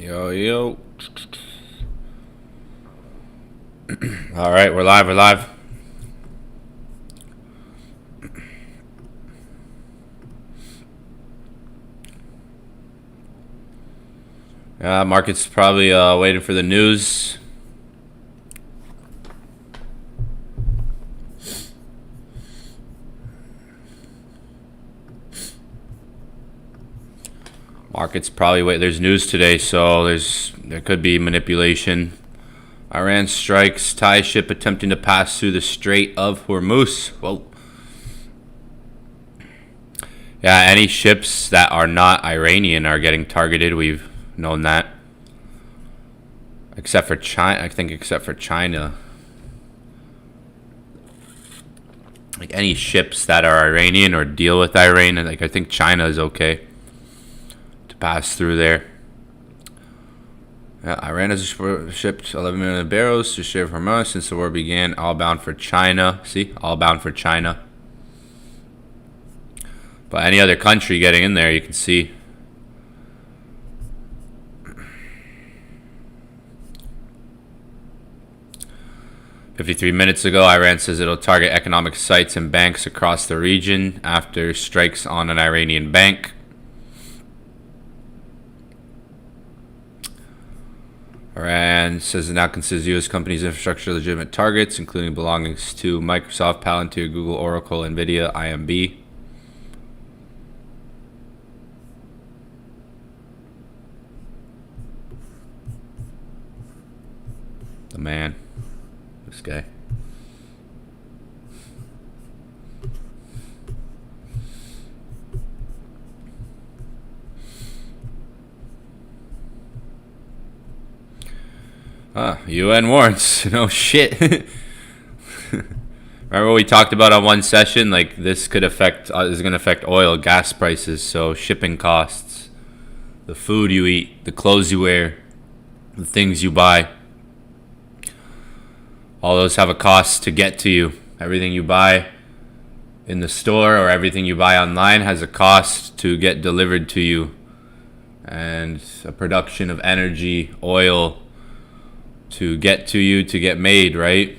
Yo, yo. All right, we're live. We're live. Market's probably waiting for the news. Market's probably wait. There's news today, so there could be manipulation. Iran strikes Thai ship attempting to pass through the Strait of Hormuz. Whoa. Yeah, any ships that are not Iranian are getting targeted. We've known that. Except for China. I think except for China. Like any ships that are Iranian or deal with Iran, and I think China is okay to pass through there. Iran has shipped 11 million barrels to Strait of Hormuz since the war began, all bound for China. See? All bound for China. But any other country getting in there, you can see. "53 minutes ago, Iran says it'll target economic sites and banks across the region after strikes on an Iranian bank." Iran says it now considers U.S. companies' infrastructure legitimate targets, including belongings to Microsoft, Palantir, Google, Oracle, NVIDIA, IMB. The man. This guy. UN warrants. No shit. Remember what we talked about on one session? Like this could affect, is going to affect oil, gas prices, so shipping costs, the food you eat, the clothes you wear, the things you buy. All those have a cost to get to you. Everything you buy in the store or everything you buy online has a cost to get delivered to you. And a production of energy, oil, to get to you, to get made, right?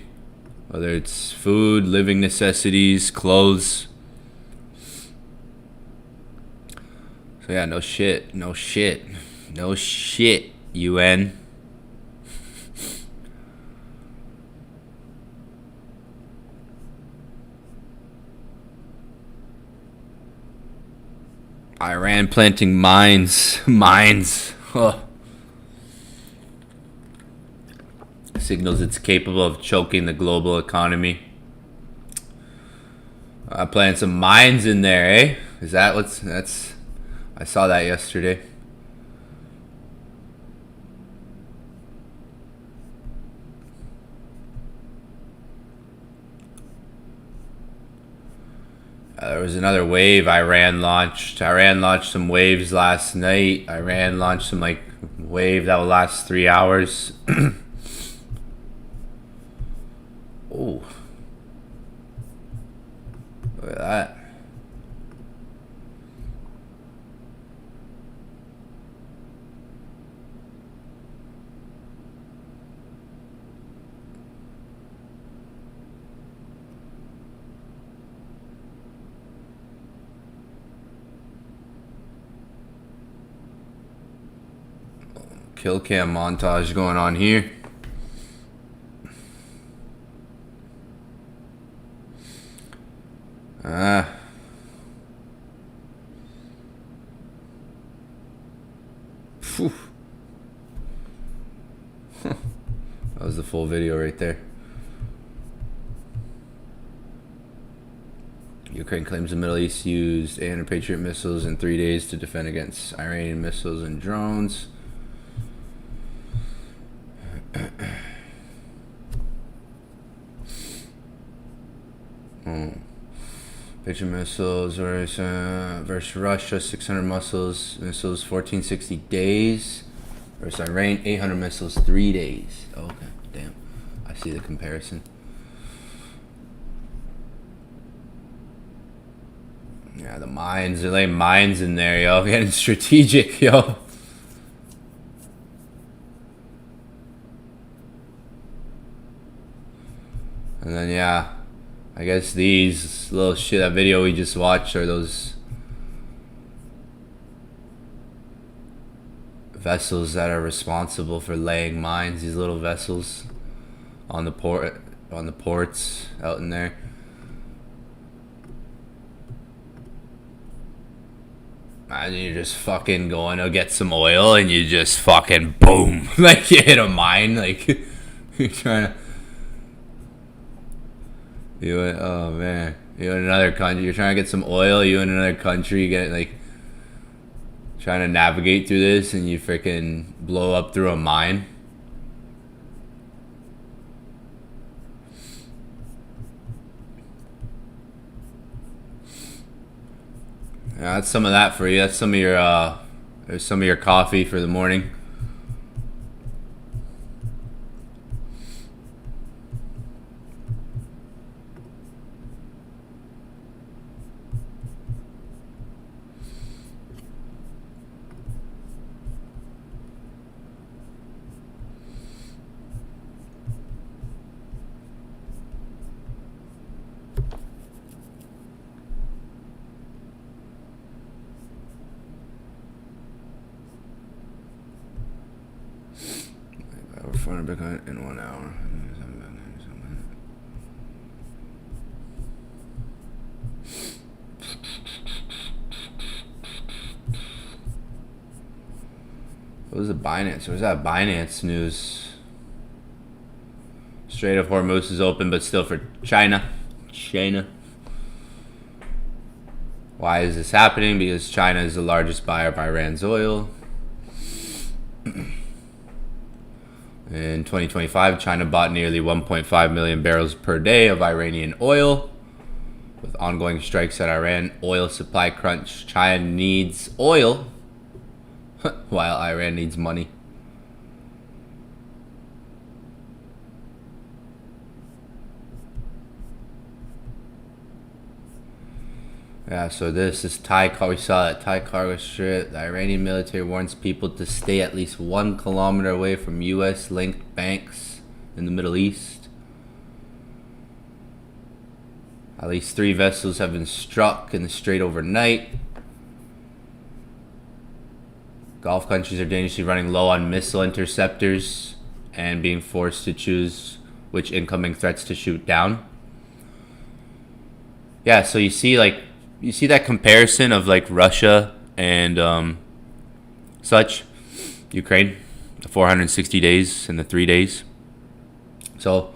Whether it's food, living necessities, clothes. So yeah, no shit, UN. Iran planting mines. Oh. Signals it's capable of choking the global economy. Planting some mines in there, eh? Is that that's? I saw that yesterday. There was another wave Iran launched. Iran launched some waves last night. Iran launched some wave that will last 3 hours. Oh, look at that. Kill cam montage going on here. That was the full video right there. Ukraine claims the Middle East used 800 Patriot missiles in 3 days to defend against Iranian missiles and drones. Patriot missiles versus Russia, 600 missiles 1460 days. Versus Iran, 800 missiles 3 days. Oh, okay, damn. I see the comparison. Yeah, the mines. They're laying mines in there, yo. Getting strategic, yo. And then yeah, I guess these little shit, that video we just watched, are those vessels that are responsible for laying mines. These little vessels on the ports out in there. Imagine you're just fucking going to get some oil and you just fucking boom, like you hit a mine, like you're trying to. Oh man, you in another country, you're trying to get some oil. You in another country, get like trying to navigate through this, and you freaking blow up through a mine. Yeah, that's some of that for you. That's some of your there's some of your coffee for the morning. Over 400 Bitcoin in 1 hour. What was the Binance? What was that Binance news? Strait of Hormuz is open, but still for China. Why is this happening? Because China is the largest buyer of Iran's oil. In 2025, China bought nearly 1.5 million barrels per day of Iranian oil. With ongoing strikes at Iran, oil supply crunch. China needs oil, while Iran needs money. Yeah, so this is Thai car. We saw that Thai cargo strip. The Iranian military warns people to stay at least 1 kilometer away from U.S.-linked banks in the Middle East. At least 3 vessels have been struck in the strait overnight. Gulf countries are dangerously running low on missile interceptors and being forced to choose which incoming threats to shoot down. Yeah, so you see that comparison of like Russia and such, Ukraine, the 460 days and the 3 days. So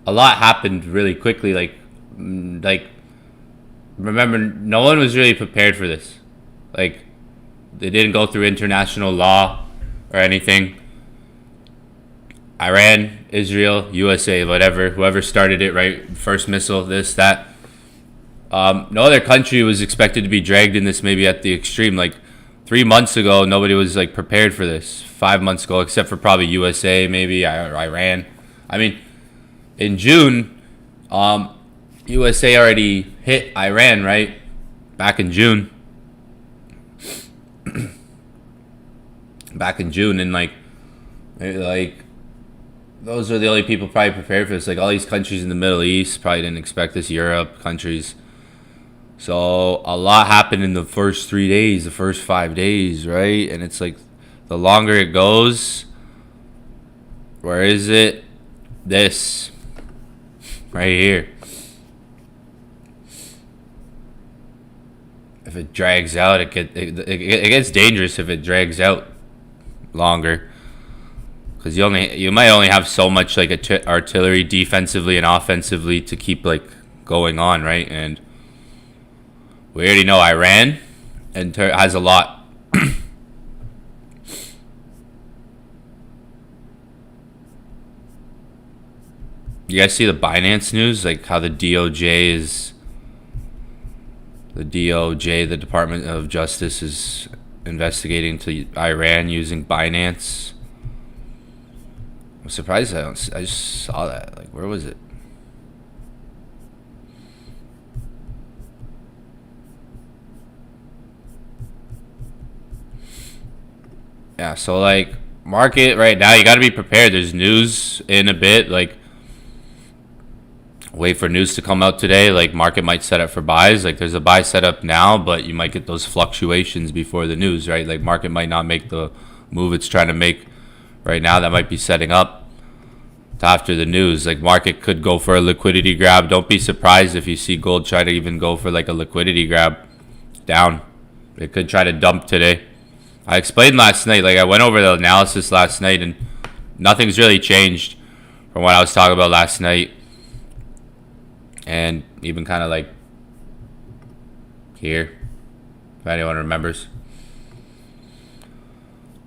a lot happened really quickly. Like remember, no one was really prepared for this. Like, they didn't go through international law or anything. Iran, Israel, USA, whatever, whoever started it, right? First missile, this, that. No other country was expected to be dragged in this, maybe at the extreme. Like 3 months ago, nobody was like prepared for this. 5 months ago, except for probably USA, maybe Iran. I mean, in June, USA already hit Iran, right? Back in June. And like those are the only people probably prepared for this. Like all these countries in the Middle East probably didn't expect this. Europe countries. So a lot happened in the first 3 days, the first 5 days, right? And it's like the longer it goes, where is it? This right here. If it drags out, it gets dangerous if it drags out longer, because you might only have so much like artillery defensively and offensively to keep like going on, right? And we already know Iran has a lot. You guys see the Binance news, like how the DOJ, the Department of Justice, is investigating to Iran using Binance. I'm surprised I just saw that. Like, where was it? Yeah, so like market right now, you got to be prepared. There's news in a bit. Like wait for news to come out today. Like market might set up for buys. Like there's a buy set up now, but you might get those fluctuations before the news, right? Like market might not make the move it's trying to make right now. That might be setting up to after the news. Like market could go for a liquidity grab. Don't be surprised if you see gold try to even go for like a liquidity grab down. It could try to dump today. I explained last night, like I went over the analysis last night, and nothing's really changed from what I was talking about last night. And even kind of like here, if anyone remembers.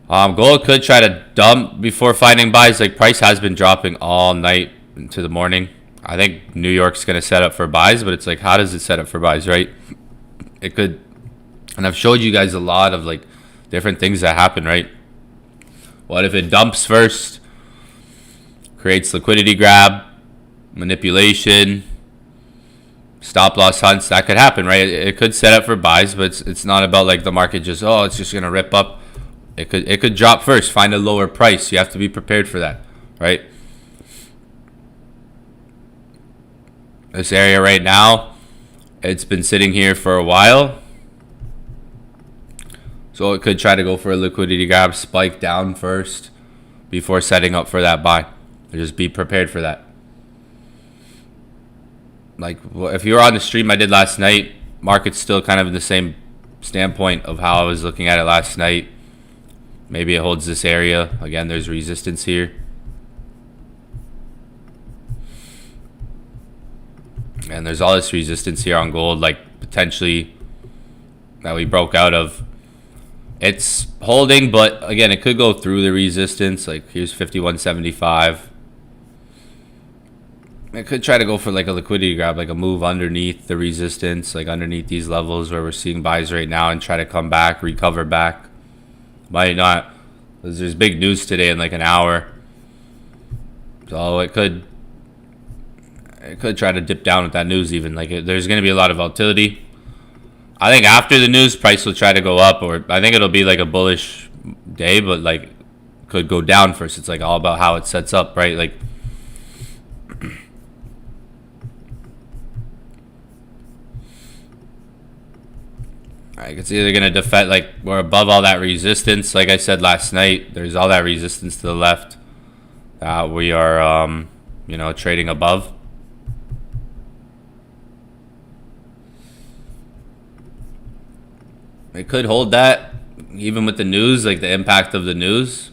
Gold could try to dump before finding buys. Like price has been dropping all night into the morning. I think New York's going to set up for buys, but it's like, how does it set up for buys, right? It could, and I've showed you guys a lot of like different things that happen, right? What if it dumps first, creates liquidity grab, manipulation, stop loss hunts? That could happen, right? It could set up for buys, but it's not about like the market just, oh, it's just gonna rip up. It could drop first, find a lower price. You have to be prepared for that, right? This area right now, it's been sitting here for a while, so it could try to go for a liquidity grab, spike down first before setting up for that buy. Just be prepared for that. Like if you were on the stream I did last night, market's still kind of in the same standpoint of how I was looking at it last night. Maybe it holds this area. Again, there's resistance here. And there's all this resistance here on gold, like potentially that we broke out of. It's holding, but again, it could go through the resistance. Like here's 51.75. It could try to go for like a liquidity grab, like a move underneath the resistance, like underneath these levels where we're seeing buys right now, and try to come back, recover back. Might not, because there's big news today in like an hour. So it could try to dip down with that news even. Like there's going to be a lot of volatility. I think after the news, price will try to go up, or I think it'll be like a bullish day, but like could go down first. It's like all about how it sets up, right? Like it's either going to defend, like we're above all that resistance. Like I said last night, there's all that resistance to the left that we are, trading above. It could hold that even with the news, like the impact of the news.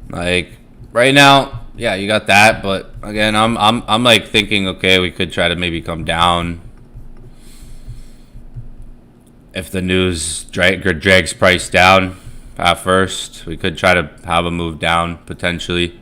Like right now, yeah, you got that, but again, I'm like thinking, okay, we could try to maybe come down if the news drags price down at first. We could try to have a move down potentially.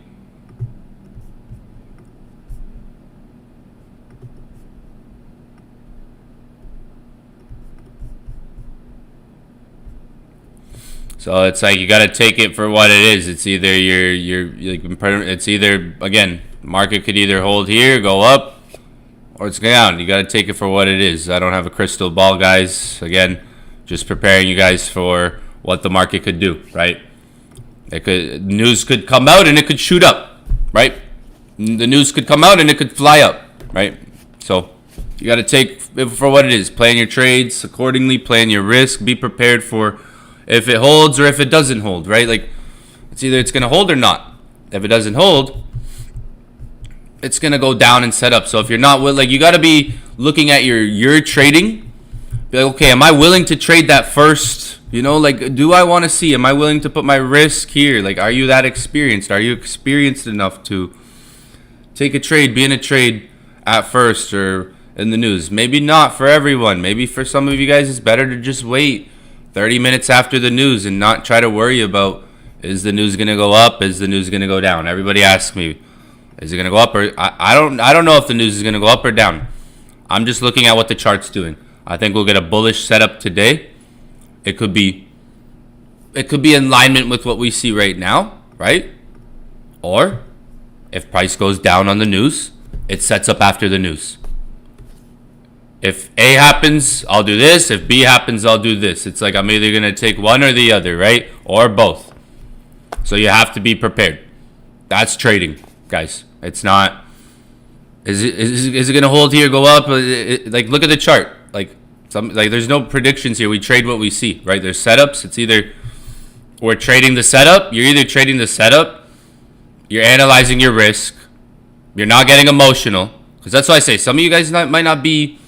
So it's like you got to take it for what it is. It's either it's either, again, market could either hold here, go up, or it's down. You got to take it for what it is. I don't have a crystal ball, guys. Again, just preparing you guys for what the market could do, right? News could come out and it could shoot up, right? The news could come out and it could fly up, right? So you got to take it for what it is. Plan your trades accordingly. Plan your risk. Be prepared for if it holds or if it doesn't hold, right? Like it's either it's going to hold or not. If it doesn't hold, it's going to go down and set up. So if you're not like, you got to be looking at your trading. Be like, okay, am I willing to trade that first? Like, do I want to see? Am I willing to put my risk here? Like, are you that experienced? Are you experienced enough to take a trade, be in a trade at first or in the news? Maybe not for everyone. Maybe for some of you guys, it's better to just wait 30 minutes after the news and not try to worry about, is the news going to go up? Is the news going to go down? Everybody asks me, Is it gonna go up or I don't know if the news is gonna go up or down. I'm just looking at what the chart's doing. I think we'll get a bullish setup today. It could be in alignment with what we see right now, right? Or if price goes down on the news, it sets up after the news. If A happens, I'll do this. If B happens, I'll do this. It's like I'm either going to take one or the other, right? Or both. So you have to be prepared. That's trading, guys. It's not... Is it going to hold here, go up? Like, look at the chart. Like there's no predictions here. We trade what we see, right? There's setups. It's either we're trading the setup. You're either trading the setup. You're analyzing your risk. You're not getting emotional. Because that's why I say some of you guys might not be...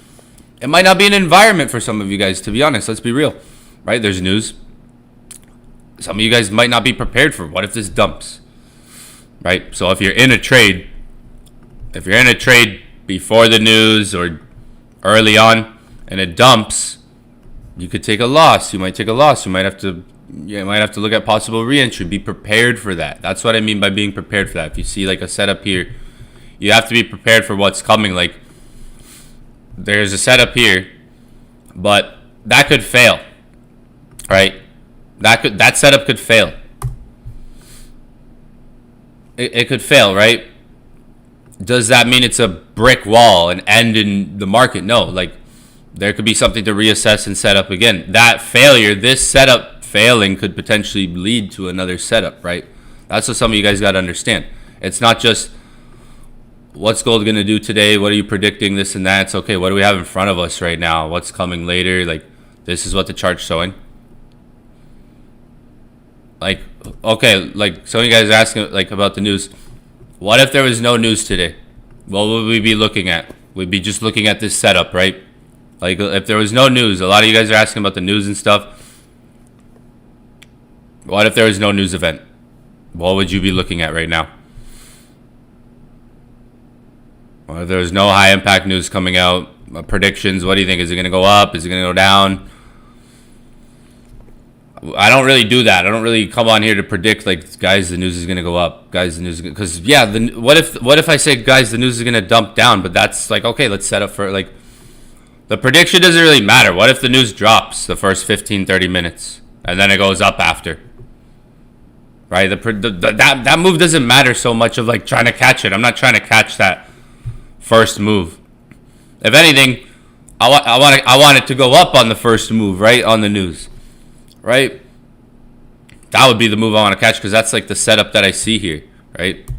It might not be an environment for some of you guys, to be honest. Let's be real, right? There's news. Some of you guys might not be prepared for what if this dumps, right? So if you're in a trade, before the news or early on and it dumps, you could take a loss. You might take a loss. You might have to look at possible re-entry. Be prepared for that. That's what I mean by being prepared for that. If you see like a setup here, you have to be prepared for what's coming. Like, there's a setup here, but that could fail, right? That setup could fail. It could fail, right? Does that mean it's a brick wall, an end in the market? No, like there could be something to reassess and set up again. That failure, this setup failing, could potentially lead to another setup, right? That's what some of you guys got to understand. It's not just what's gold going to do today? What are you predicting? This and that. It's okay. What do we have in front of us right now? What's coming later? Like, this is what the chart's showing. Like, okay, like some of you guys are asking like about the news. What if there was no news today? What would we be looking at? We'd be just looking at this setup, right? Like, if there was no news, a lot of you guys are asking about the news and stuff. What if there was no news event? What would you be looking at right now? Or if there's no high impact news coming out, predictions, what do you think? Is it going to go up? Is it going to go down? I don't really do that. I don't really come on here to predict, like, guys, the news is going to go up. Guys, the news is going to... Because, yeah, what if I say, guys, the news is going to dump down? But that's like, okay, let's set up for, like... The prediction doesn't really matter. What if the news drops the first 15, 30 minutes? And then it goes up after? Right? That move doesn't matter so much of, like, trying to catch it. I'm not trying to catch that first move. If anything, I want it to go up on the first move, right? On the news, right? That would be the move I want to catch because that's like the setup that I see here, right?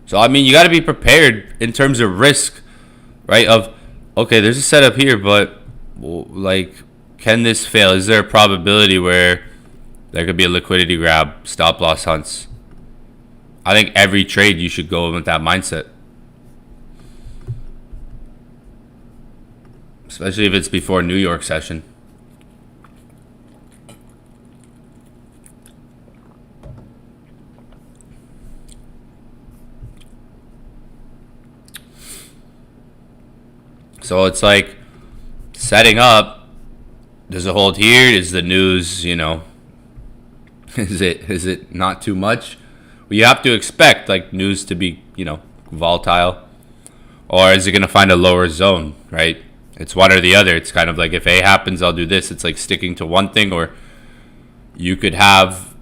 So I mean, you got to be prepared in terms of risk, right? Of okay, there's a setup here, but like, can this fail? Is there a probability where there could be a liquidity grab, stop loss hunts? I think every trade you should go with that mindset. Especially if it's before New York session. So it's like setting up. Does it hold here? Is the news, you know, is it not too much? Well, you have to expect like news to be, you know, volatile. Or is it going to find a lower zone, right? It's one or the other. It's kind of like if A happens, I'll do this. It's like sticking to one thing, or you could have...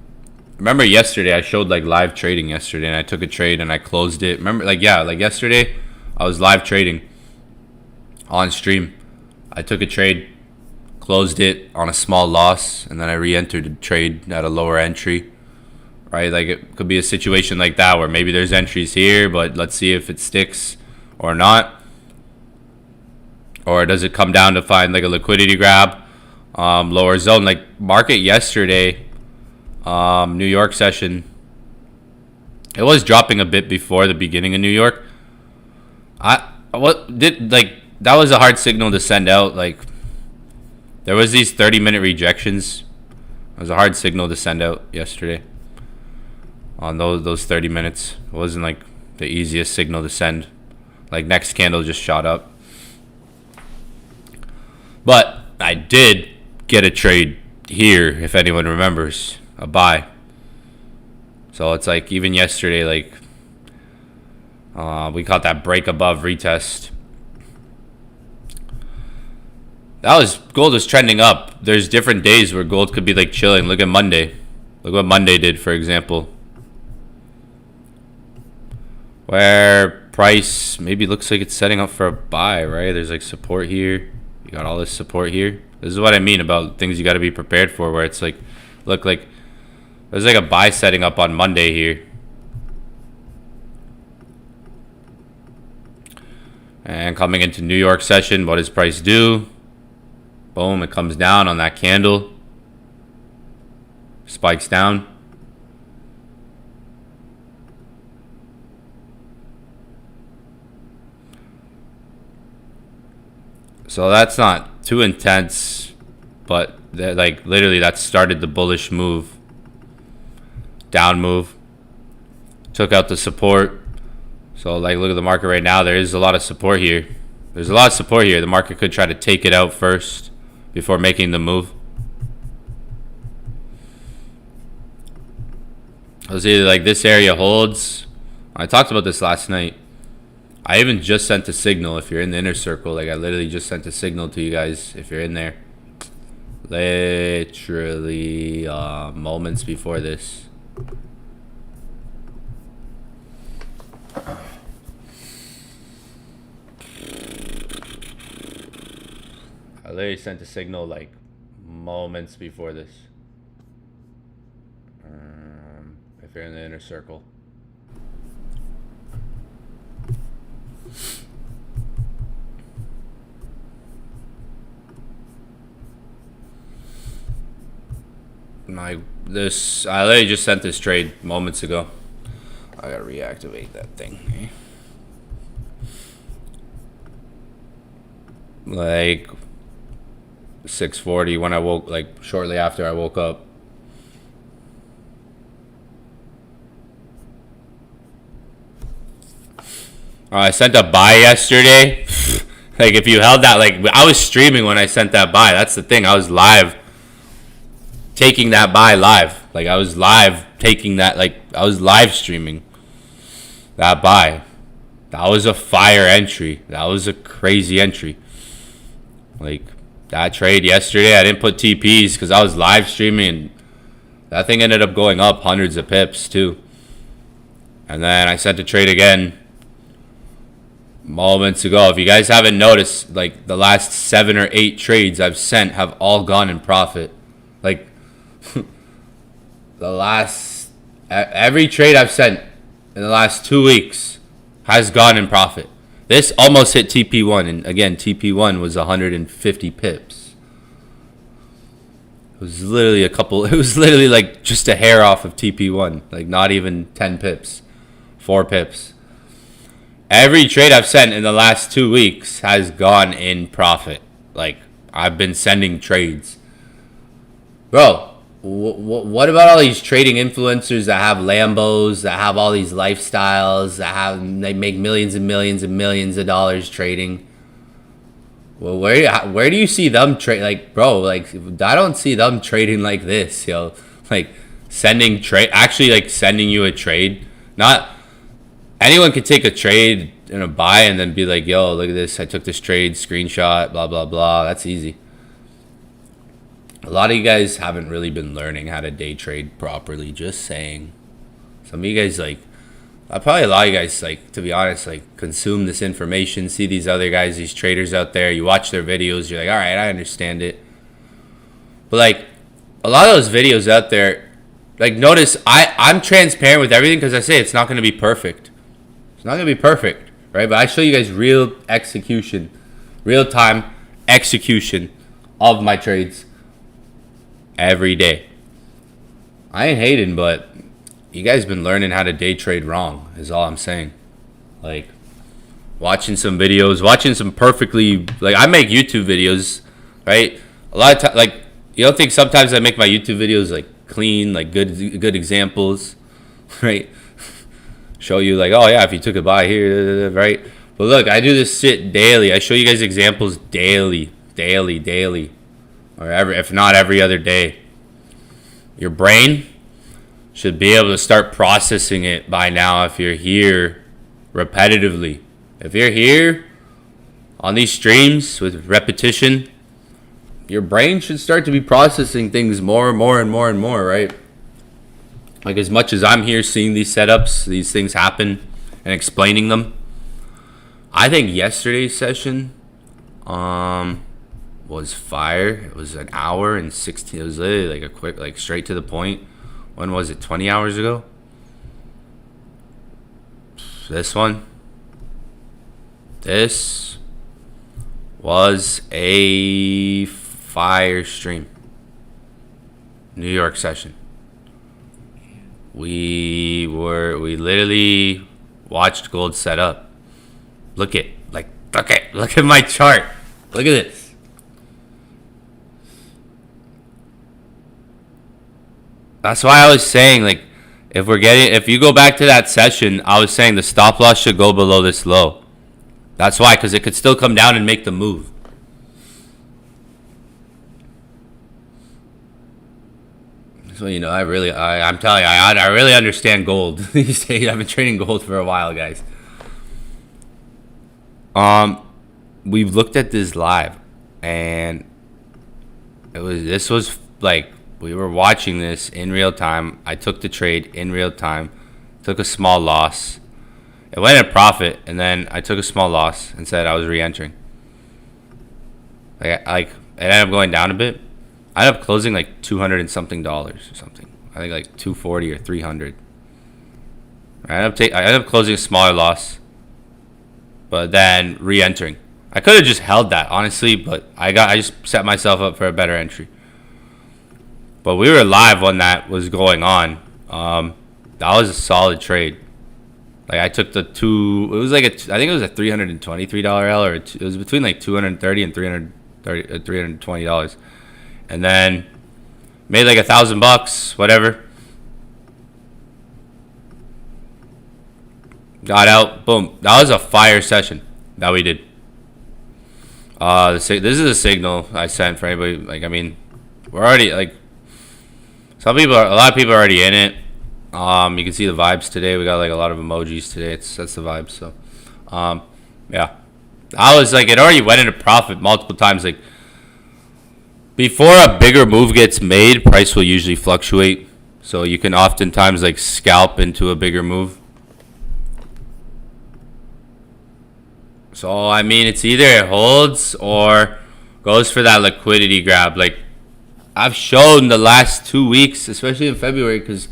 Remember yesterday, I showed like live trading yesterday, and I took a trade and I closed it. Remember, like, yeah, like yesterday, I was live trading on stream. I took a trade, closed it on a small loss, and then I re-entered the trade at a lower entry, right? Like, it could be a situation like that where maybe there's entries here, but let's see if it sticks or not. Or does it come down to find like a liquidity grab, lower zone? Like market yesterday, New York session, it was dropping a bit before the beginning of New York. That was a hard signal to send out. Like there was these 30-minute rejections. It was a hard signal to send out yesterday on those 30 minutes. It wasn't like the easiest signal to send. Like next candle just shot up. But I did get a trade here, if anyone remembers, a buy. So it's like even yesterday, like We caught that break above retest. Gold was trending up. There's different days where gold could be like chilling. Look at Monday. Look what Monday did, for example. Where price maybe looks like it's setting up for a buy, right? There's like support here. You got all this support here. This is what I mean about things you got to be prepared for, where it's like, look, like there's like a buy setting up on Monday here. And coming into New York session, what does price do? Boom, it comes down on that candle. Spikes down. So that's not too intense, but like literally that started the bullish move. Down move. Took out the support. So like look at the market right now. There is a lot of support here. There's a lot of support here. The market could try to take it out first before making the move. It was either like this area holds. I talked about this last night. I even just sent a signal if you're in the inner circle. Like I literally just sent a signal to you guys if you're in there. Literally moments before this. I literally sent a signal like moments before this. If you're in the inner circle. I literally just sent this trade moments ago. I gotta reactivate that thing. Like 6:40 when I woke, like shortly after I woke up. I sent a buy yesterday. Like if you held that, like I was streaming when I sent that buy. That's the thing. I was live taking that buy live. Like I was live taking that, like I was live streaming that buy. That was a fire entry. That was a crazy entry. Like that trade yesterday, I didn't put TPs because I was live streaming and that thing ended up going up hundreds of pips too. And then I sent a trade again moments ago. If you guys haven't noticed, like the last 7 or 8 trades I've sent have all gone in profit. Like every trade I've sent in the last 2 weeks has gone in profit. This almost hit TP1, and again, TP1 was 150 pips. It was literally it was literally like just a hair off of TP1, like not even 10 pips, 4 pips. Every trade I've sent in the last 2 weeks has gone in profit. Like I've been sending trades. Bro, what about all these trading influencers that have Lambos, that have all these lifestyles, they make millions and millions and millions of dollars trading? Well, where do you see them trade? Like, bro, like I don't see them trading like this, yo. Like sending you a trade. Not anyone could take a trade and a buy and then be like, yo, look at this. I took this trade, screenshot, blah blah blah. That's easy. A lot of you guys haven't really been learning how to day trade properly. Just saying. Some of you guys probably a lot of you guys, like, to be honest, like consume this information, see these other guys, these traders out there, you watch their videos, you're like, all right, I understand it. But like a lot of those videos out there, like notice I'm transparent with everything because I say it's not going to be perfect. It's not going to be perfect, right? But I show you guys real execution, real time execution of my trades. Every day. I ain't hating, but you guys been learning how to day trade wrong is all I'm saying. Like watching some videos, watching some perfectly, like I make YouTube videos, right? A lot of time, like you don't think sometimes I make my YouTube videos like clean, like good examples, right? Show you like, oh yeah, if you took a buy here, right? But look, I do this shit daily. I show you guys examples daily. Or if not every other day. Your brain should be able to start processing it by now if you're here repetitively. If you're here on these streams with repetition, your brain should start to be processing things more and more and more and more, right? Like, as much as I'm here seeing these setups, these things happen, and explaining them, I think yesterday's session was fire. It was an hour and 16. It was literally like a quick, like straight to the point. When was it? 20 hours ago? This one. This was a fire stream. New York session. We literally watched gold set up. Look at my chart. Look at this. That's why I was saying, like, if you go back to that session, I was saying the stop loss should go below this low. That's why, because it could still come down and make the move. So, you know, I'm telling you, I really understand gold these days. I've been trading gold for a while, guys. We've looked at this live, and this was like, we were watching this in real time. I took the trade in real time, took a small loss. It went at profit, and then I took a small loss and said I was re-entering. Like it ended up going down a bit. I ended up closing like $200 and something or something. I think like 240 or 300. I ended up closing a smaller loss, but then re-entering. I could have just held that, honestly, but I just set myself up for a better entry. But we were live when that was going on. That was a solid trade. Like, I took the two. It was like I think it was a $323 L, or it was between like $230 and $320, and then made like $1,000, whatever. Got out, boom. That was a fire session that we did. This is a signal I sent for anybody. Like, I mean, we're already like, a lot of people are already in it. You can see the vibes today. We got like a lot of emojis today. That's the vibes. So, yeah, I was like, it already went into profit multiple times. Like, before a bigger move gets made, price will usually fluctuate. So you can oftentimes like scalp into a bigger move. So, I mean, it's either it holds or goes for that liquidity grab. Like, I've shown the last 2 weeks, especially in February, because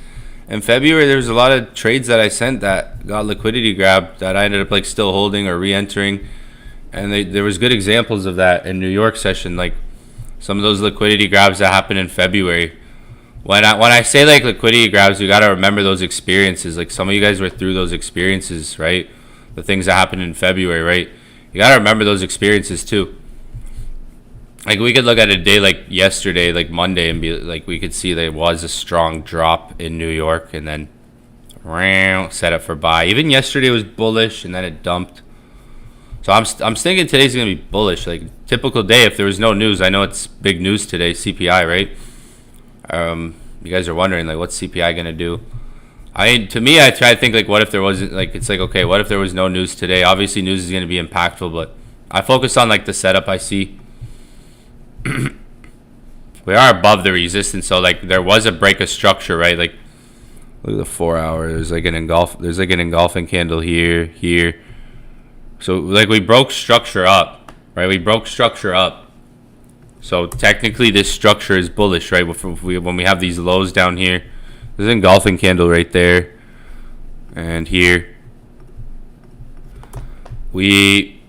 in February there was a lot of trades that I sent that got liquidity grab that I ended up like still holding or re-entering, and there was good examples of that in New York session. Like, some of those liquidity grabs that happened in February. When I say like liquidity grabs, you got to remember those experiences. Like, some of you guys were through those experiences, right? The things that happened in February, right? You got to remember those experiences too. Like, we could look at a day like yesterday, like Monday, and be like, we could see there was a strong drop in New York, and then set up for buy. Even yesterday was bullish, and then it dumped. So I'm thinking today's gonna be bullish. Like, typical day if there was no news. I know it's big news today, CPI, right? You guys are wondering, like, what's CPI gonna do? To me, I try to think, like, what if there wasn't, like, it's like, okay, what if there was no news today? Obviously, news is gonna be impactful, but I focus on like the setup I see. We are above the resistance, so like there was a break of structure, right? Like, look at the 4 hour. There's like an engulfing candle here. So like we broke structure up, right? We broke structure up. So technically this structure is bullish, right? When we have these lows down here, there's an engulfing candle right there, and here. We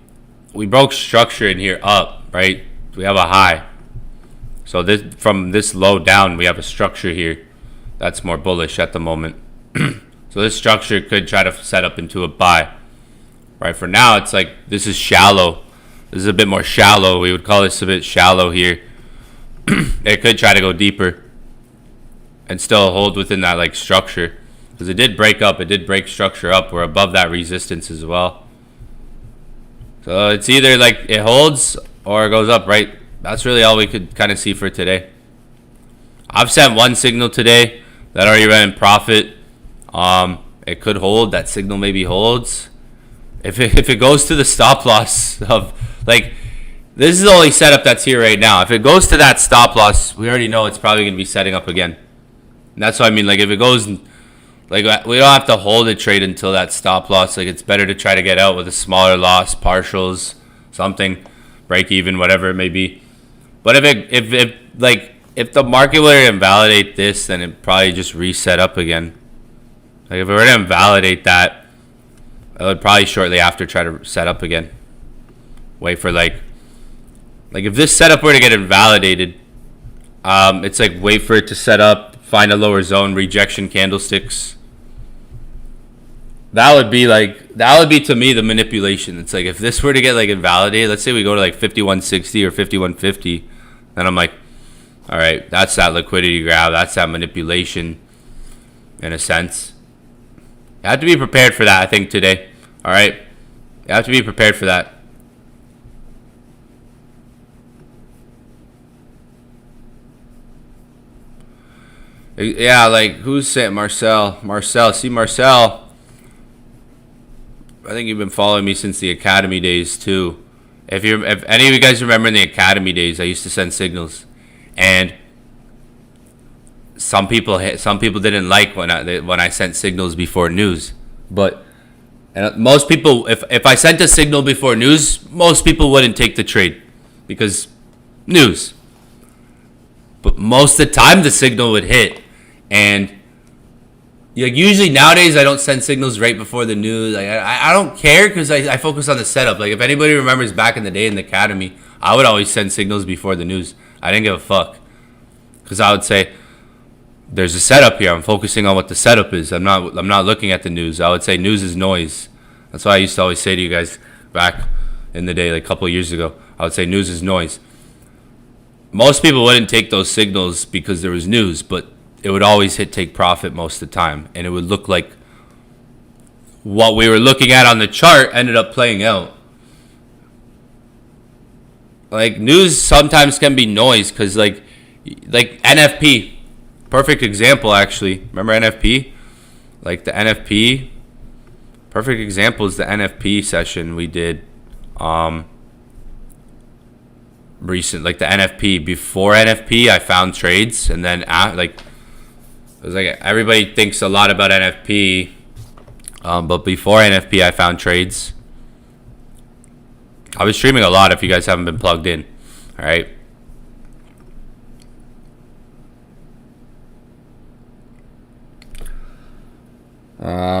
broke structure in here up, right? We have a high. So from this low down, we have a structure here that's more bullish at the moment. So this structure could try to set up into a buy. Right, for now, it's like this is shallow. This is a bit more shallow. We would call this a bit shallow here. It could try to go deeper and still hold within that like structure, because it did break up. It did break structure up. We're above that resistance as well. So it's either like it holds or it goes up, right? That's really all we could kind of see for today. I've sent one signal today that already ran in profit. It could hold. That signal maybe holds. if it goes to the stop loss of, like, this is the only setup that's here right now. If it goes to that stop loss, we already know it's probably going to be setting up again. And that's what I mean. Like, if it goes, like, we don't have to hold a trade until that stop loss. Like, it's better to try to get out with a smaller loss, partials, something, break even, whatever it may be. But if the market were to invalidate this, then it probably just reset up again. Like, if it were to invalidate that, I would probably shortly after try to set up again. Wait for like if this setup were to get invalidated, it's like wait for it to set up, find a lower zone, rejection candlesticks. That would be to me the manipulation. It's like if this were to get like invalidated, let's say we go to like 5160 or 5150, then I'm like, all right, that's that liquidity grab, that's that manipulation in a sense. You have to be prepared for that, I think, today. All right? You have to be prepared for that. Yeah, like, who's saying Marcel? See, Marcel, I think you've been following me since the Academy days, too. If any of you guys remember in the Academy days, I used to send signals. And some people didn't like when I sent signals before news, but most people, if I sent a signal before news, most people wouldn't take the trade because news. But most of the time, the signal would hit, and like usually nowadays, I don't send signals right before the news. I don't care because I focus on the setup. Like if anybody remembers back in the day in the Academy, I would always send signals before the news. I didn't give a fuck because I would say, there's a setup here. I'm focusing on what the setup is. I'm not looking at the news. I would say news is noise. That's why I used to always say to you guys back in the day, like a couple of years ago. I would say news is noise. Most people wouldn't take those signals because there was news, but it would always hit take profit most of the time, and it would look like what we were looking at on the chart ended up playing out. Like news sometimes can be noise because like NFP. Perfect example, actually. Remember NFP? Like the NFP. Perfect example is the NFP session we did recent. Like the NFP. Before NFP, I found trades. And then it was like everybody thinks a lot about NFP. But before NFP, I found trades. I was streaming a lot if you guys haven't been plugged in. All right.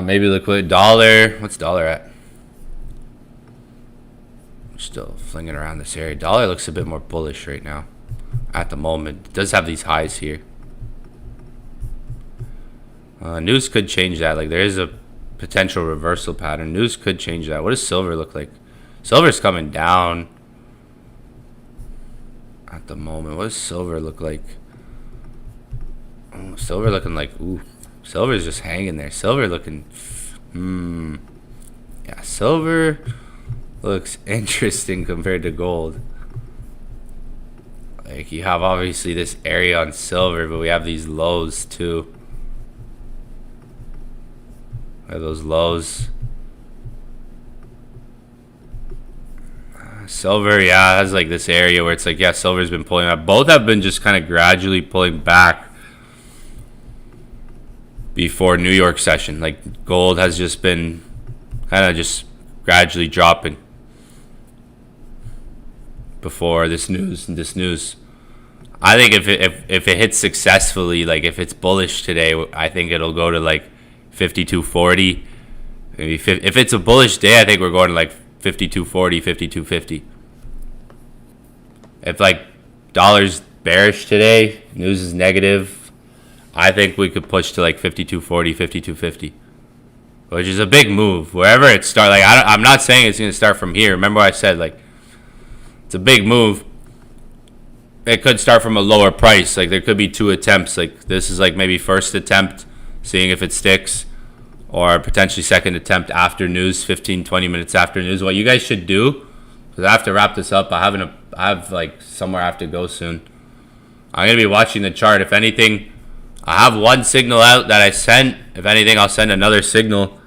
Maybe liquid dollar. What's dollar at? Still flinging around this area. Dollar looks a bit more bullish right now. At the moment, it does have these highs here. News could change that. Like there is a potential reversal pattern. News could change that. What does silver look like? Silver's coming down at the moment. What does silver look like? Oh, silver looking like ooh. Silver's just hanging there. Silver looking, yeah, silver looks interesting compared to gold. Like you have obviously this area on silver, but we have these lows too. We have those lows. Silver, yeah, has like this area where it's like, yeah, silver's been pulling up. Both have been just kind of gradually pulling back before New York session. Like gold has just been kind of just gradually dropping before this news. I think if it hits successfully, like if it's bullish today, I think it'll go to like 52.40. Maybe if it's a bullish day, I think we're going to like 52.40, 52.50. If like dollar's bearish today, news is negative, I think we could push to like 52.40, 52.50, which is a big move. Wherever it starts, like I'm not saying it's going to start from here. Remember I said like it's a big move. It could start from a lower price. Like there could be two attempts. Like this is like maybe first attempt, seeing if it sticks, or potentially second attempt after news, 15, 20 minutes after news. What you guys should do, because I have to wrap this up. I have like somewhere I have to go soon. I'm going to be watching the chart. If anything, I have one signal out that I sent. If anything, I'll send another signal.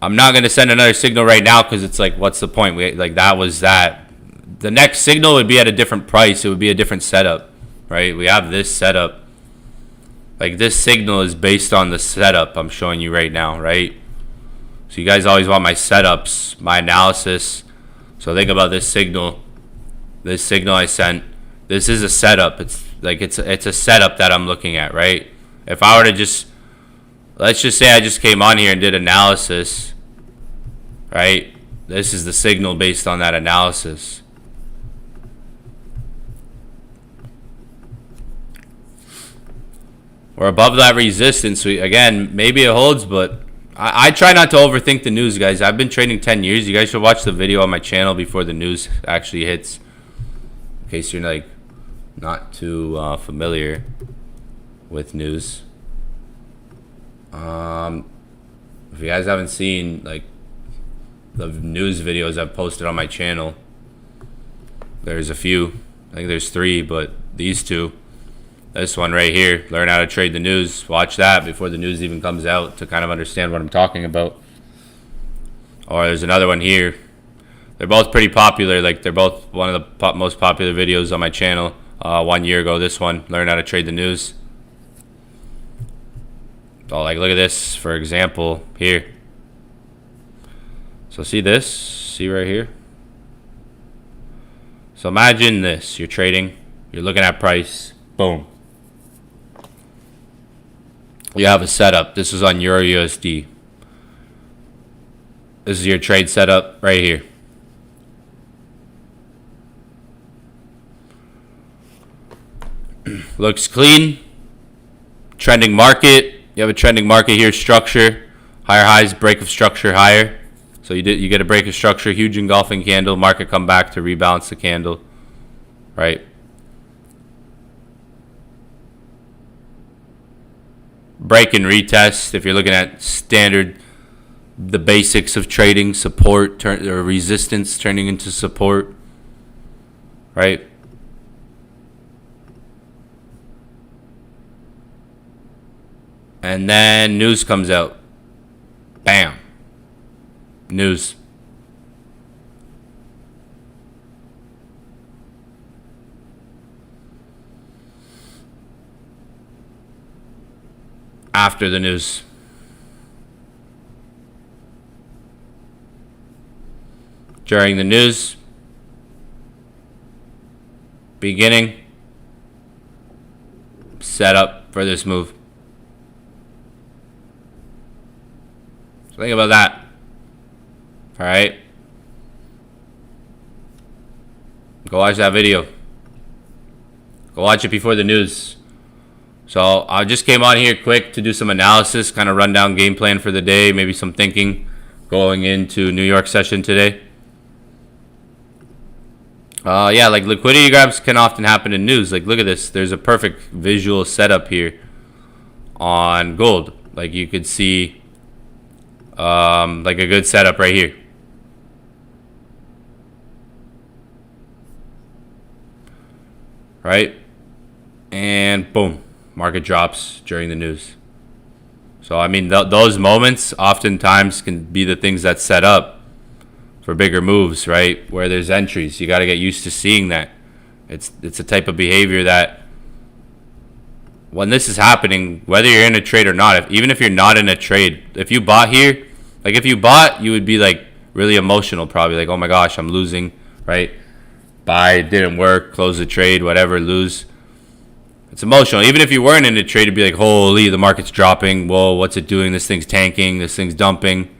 I'm not going to send another signal right now because it's like, what's the point? That was that. The next signal would be at a different price. It would be a different setup, right? We have this setup. Like, this signal is based on the setup I'm showing you right now, right? So you guys always want my setups, my analysis. So think about this signal. This signal I sent. This is a setup. It's a setup that I'm looking at, right? If I were to just, let's just say I just came on here and did analysis, right? This is the signal based on that analysis. We're above that resistance. Again, maybe it holds, but I try not to overthink the news, guys. I've been trading 10 years. You guys should watch the video on my channel before the news actually hits, in case you're like not too familiar with news. If you guys haven't seen like the news videos I've posted on my channel, there's a few. I think there's 3, but these 2. This one right here, learn how to trade the news. Watch that before the news even comes out to kind of understand what I'm talking about. Or there's another one here. They're both pretty popular. Like, they're both one of the most popular videos on my channel. 1 year ago, this one, learn how to trade the news. So, like, look at this, for example, here. So see this? See right here? So imagine this. You're trading. You're looking at price. Boom. You have a setup. This is on Euro USD. This is your trade setup right here. Looks clean. Trending market. You have a trending market here. Structure. Higher highs. Break of structure higher. So you get a break of structure. Huge engulfing candle. Market come back to rebalance the candle. Right. Break and retest. If you're looking at standard, the basics of trading, support or resistance turning into support, right? And then news comes out. Bam. News. After the news. During the news. Beginning. Set up for this move. So think about that. Alright. Go watch that video. Go watch it before the news. So I just came on here quick to do some analysis, kind of run down game plan for the day, maybe some thinking going into New York session today. Yeah, like liquidity grabs can often happen in news. Like, look at this. There's a perfect visual setup here on gold. Like, you could see like a good setup right here. Right? And boom. Market drops during the news. So, I mean, those moments oftentimes can be the things that set up for bigger moves, right? Where there's entries. You got to get used to seeing that. It's a type of behavior that when this is happening, whether you're in a trade or not, even if you're not in a trade, if you bought here, like if you bought, you would be like really emotional probably. Like, oh my gosh, I'm losing, right? Buy, didn't work, close the trade, whatever, lose. It's emotional. Even if you weren't in a trade, it'd be like, holy, the market's dropping. Whoa, what's it doing? This thing's tanking. This thing's dumping.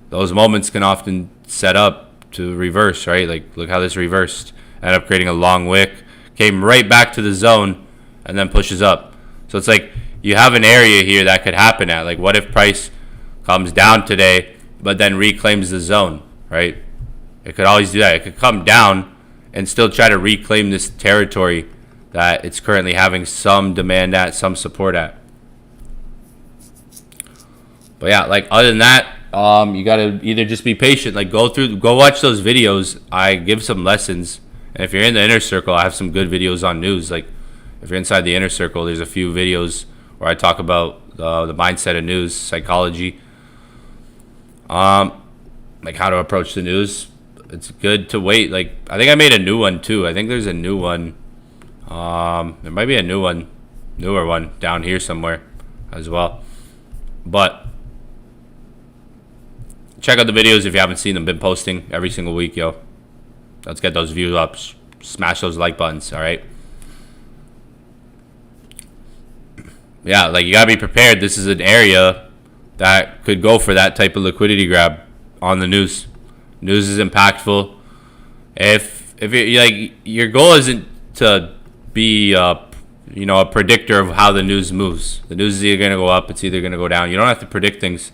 Those moments can often set up to reverse, right? Like, look how this reversed. Ended up creating a long wick. Came right back to the zone and then pushes up. So it's like you have an area here that could happen at. Like, what if price comes down today but then reclaims the zone, right? It could always do that. It could come down and still try to reclaim this territory that it's currently having some demand at, some support at. But yeah, like other than that, you gotta either just be patient, like go watch those videos. I give some lessons, and if you're in the inner circle, I have some good videos on news. Like if you're inside the inner circle, there's a few videos where I talk about the mindset of news, psychology. Like how to approach the news. It's good to wait. Like I think I made a new one too. I think there's a new one. There might be a newer one down here somewhere as well. But check out the videos if you haven't seen them. Been posting every single week, yo. Let's get those views up. Smash those like buttons, all right? Yeah, like you gotta be prepared. This is an area that could go for that type of liquidity grab on the news. News is impactful. If you like, your goal isn't to be a predictor of how the news moves. The news is either gonna go up, it's either gonna go down. You don't have to predict things.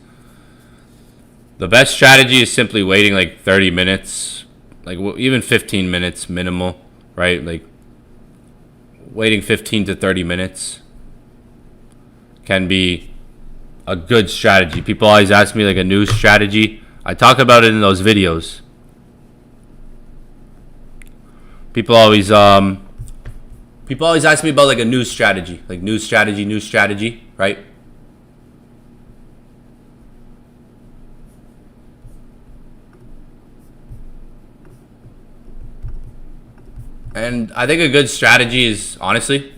The best strategy is simply waiting like 30 minutes, like even 15 minutes minimal, right? Like waiting 15 to 30 minutes can be a good strategy. People always ask me like a news strategy. I talk about it in those videos. People always ask me about like a news strategy, like news strategy, right? And I think a good strategy is honestly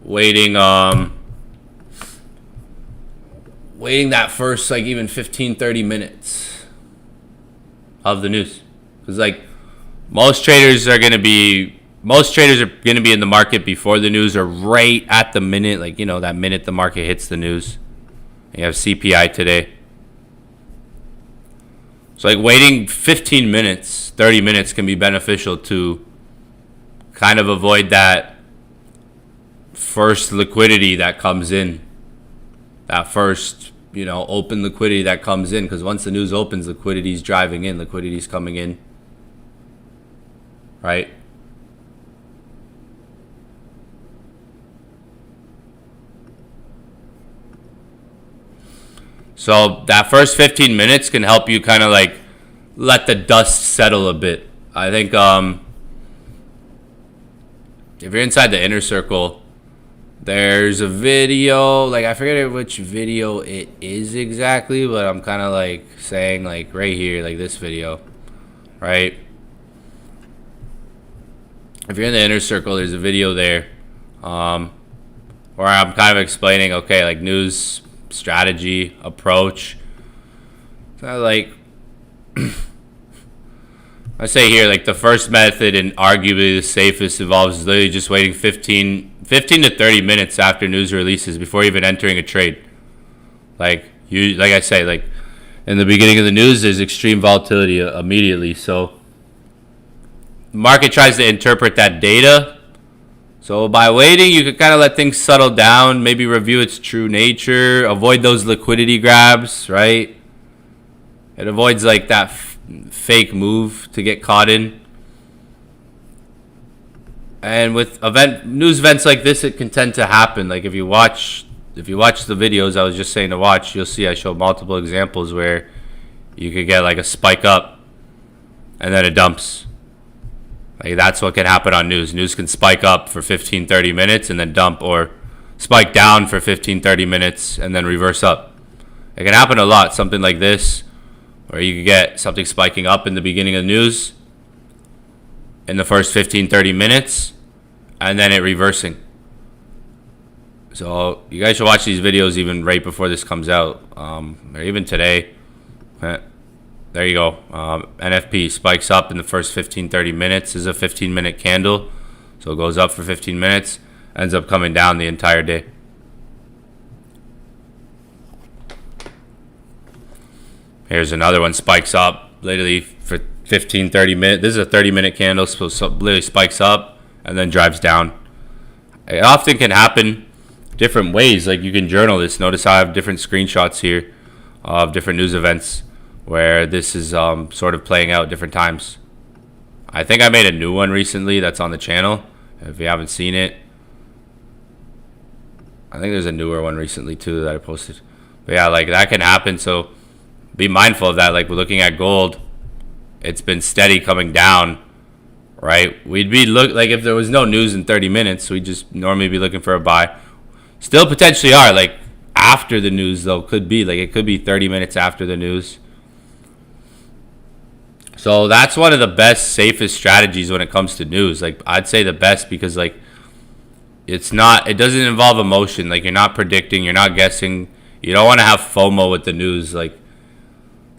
waiting that first like even 15-30 minutes of the news, because like most traders are gonna be in the market before the news or right at the minute, like that minute the market hits the news. You have CPI today, so like waiting 15 minutes 30 minutes can be beneficial to kind of avoid that first liquidity that comes in, that first open liquidity that comes in, because once the news opens, liquidity's driving in, liquidity's coming in, right? So that first 15 minutes can help you kind of like let the dust settle a bit. I think if you're inside the inner circle, there's a video, like I forget which video it is exactly, but I'm kind of like saying like right here, like this video, right? If you're in the inner circle, there's a video there where I'm kind of explaining, okay, like news strategy, approach. Kind of like I say here, like the first method and arguably the safest involves literally just waiting 15 to 30 minutes after news releases before even entering a trade. Like I say, like in the beginning of the news, there's extreme volatility immediately. So the market tries to interpret that data. So by waiting, you can kind of let things settle down, maybe review its true nature, avoid those liquidity grabs, right? It avoids like that fake move to get caught in. And with news events like this, it can tend to happen. Like if you watch the videos I was just saying to watch, you'll see I show multiple examples where you could get like a spike up and then it dumps. Like that's what can happen on news. News can spike up for 15-30 minutes and then dump, or spike down for 15-30 minutes and then reverse up. It can happen a lot. Something like this, where you could get something spiking up in the beginning of the news in the first 15-30 minutes and then it reversing. So you guys should watch these videos even right before this comes out, or even today. There you go. NFP spikes up in the first 15-30 minutes. This is a 15-minute candle, so it goes up for 15 minutes, ends up coming down the entire day. Here's another one, spikes up literally for 15-30 minutes. This is a 30-minute candle, so literally spikes up and then drives down. It often can happen different ways. Like you can journal this. Notice I have different screenshots here of different news events where this is sort of playing out different times. I think I made a new one recently that's on the channel. If you haven't seen it, I think there's a newer one recently too that I posted. But yeah, like that can happen. So be mindful of that. Like we're looking at gold, it's been steady coming down, right? We'd be like if there was no news in 30 minutes, we'd just normally be looking for a buy. Still potentially are, like after the news though. Could be like it could be 30 minutes after the news. So that's one of the best, safest strategies when it comes to news. Like I'd say the best because like it doesn't involve emotion. Like you're not predicting, you're not guessing. You don't want to have FOMO with the news. Like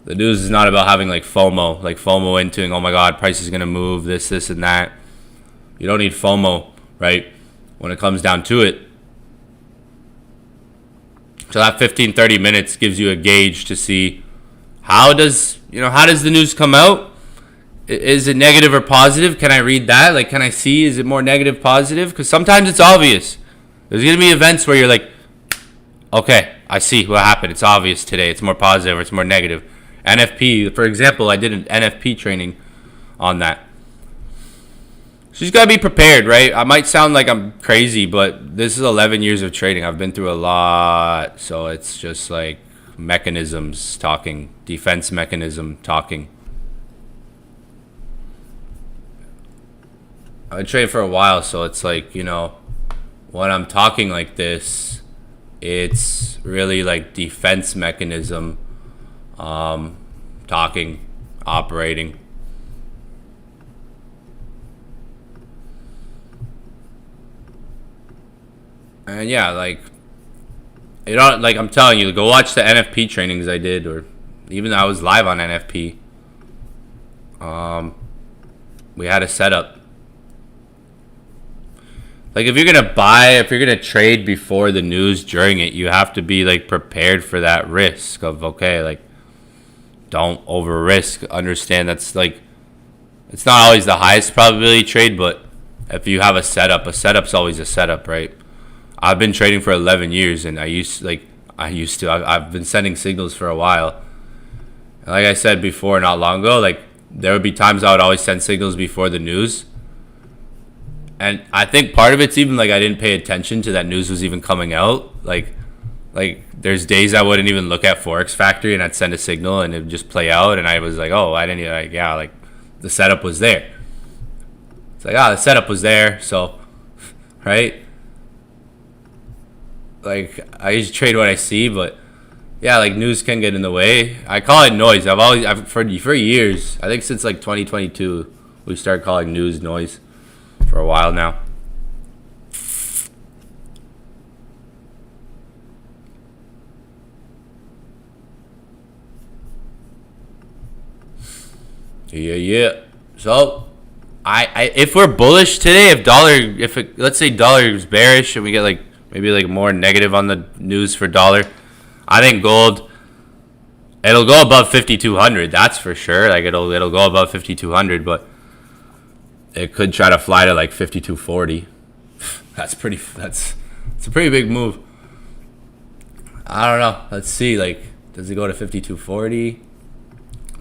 the news is not about having like FOMO into, oh my God, price is gonna move, this and that. You don't need FOMO, right? When it comes down to it. So that 15-30 minutes gives you a gauge to see how does the news come out? Is it negative or positive? Can I read that? Like, can I see? Is it more negative, positive? Because sometimes it's obvious. There's going to be events where you're like, okay, I see what happened. It's obvious today. It's more positive or it's more negative. NFP, for example, I did an NFP training on that. So you just got to be prepared, right? I might sound like I'm crazy, but this is 11 years of trading. I've been through a lot. So it's just like mechanisms talking, defense mechanism talking. I trained for a while, so it's like, when I'm talking like this, it's really like defense mechanism, talking, operating. And yeah, like, like I'm telling you, go watch the NFP trainings I did, or even though I was live on NFP. We had a setup. Like if you're gonna trade before the news during it, you have to be like prepared for that risk of, okay, like don't over risk. Understand that's like, it's not always the highest probability trade, but if you have a setup's always a setup, right? I've been trading for 11 years and I've been sending signals for a while. And like I said before, not long ago, like there would be times I would always send signals before the news. And I think part of it's even like I didn't pay attention to that news was even coming out. Like there's days I wouldn't even look at Forex Factory and I'd send a signal and it would just play out. And I was like, oh, I didn't even, like, yeah, like the setup was there. It's like, the setup was there. So, right? Like I usually trade what I see, but yeah, like news can get in the way. I call it noise. For years, I think since like 2022, we started calling news noise. For a while now. Yeah. So, if we're bullish today, let's say dollar is bearish and we get like maybe like more negative on the news for dollar, I think gold, it'll go above 5,200. That's for sure. Like it'll go above 5,200, but it could try to fly to like 5,240. It's a pretty big move. I don't know. Let's see. Like, does it go to 5,240?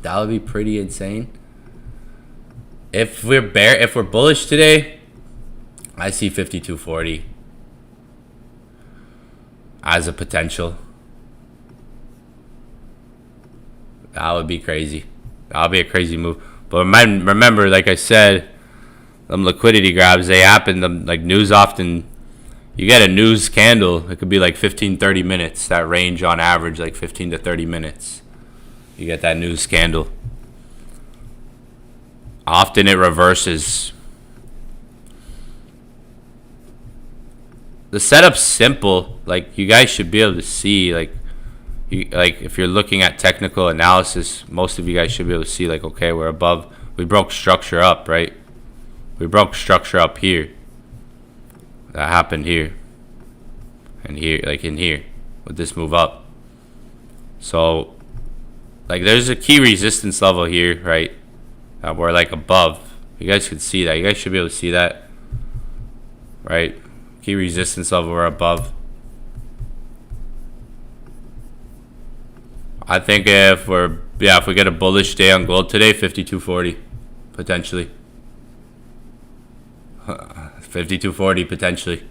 That would be pretty insane. If we're bullish today, I see 5,240 as a potential. That would be crazy. That would be a crazy move. But remember, like I said, them liquidity grabs, they happen. Like news often, you get a news candle. It could be like 15-30 minutes. That range on average, like 15 to 30 minutes. You get that news candle. Often it reverses. The setup's simple. Like you guys should be able to see. Like if you're looking at technical analysis, most of you guys should be able to see. Like, okay, we're above. We broke structure up, right? We broke structure up here. That happened here. And here, like in here. With this move up. So, like there's a key resistance level here, right? We're like above. You guys could see that. You guys should be able to see that. Right? Key resistance level, we're above. I think if we get a bullish day on gold today, 5,240. Potentially. 5,240 potentially.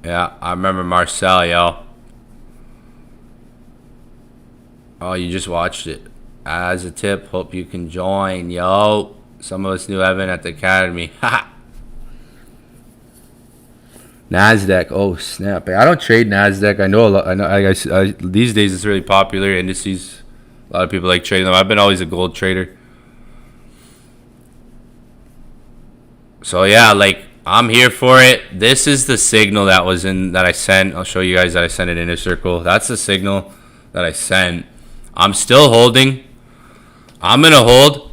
Yeah, I remember Marcel, yo. Oh, you just watched it. As a tip, hope you can join, yo. Some of us knew Evan at the academy. Nasdaq. Oh snap! I don't trade Nasdaq. I know a lot. I know. These days it's really popular. Indices. A lot of people like trading them. I've been always a gold trader. So yeah, like I'm here for it. This is the signal that I sent. I'll show you guys that I sent it in a circle. That's the signal that I sent. I'm still holding. I'm gonna hold.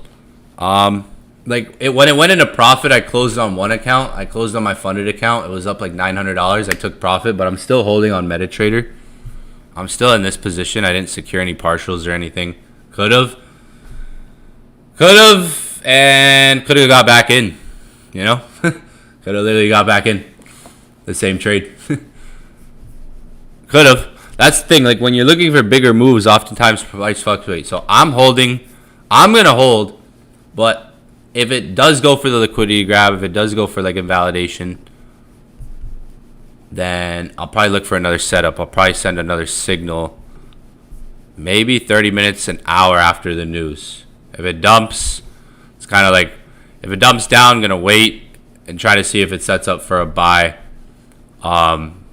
When it went into profit, I closed on one account. I closed on my funded account. It was up like $900. I took profit, but I'm still holding on MetaTrader. I'm still in this position. I didn't secure any partials or anything. Could have, and could have got back in. You know, could have literally got back in the same trade. Could have. That's the thing. Like when you're looking for bigger moves, oftentimes price fluctuates. So I'm holding. I'm gonna hold, but if it does go for the liquidity grab, if it does go for like invalidation, then I'll probably look for another setup. I'll probably send another signal, maybe 30 minutes, an hour after the news. If it dumps, it's kind of like, if it dumps down, I'm going to wait and try to see if it sets up for a buy.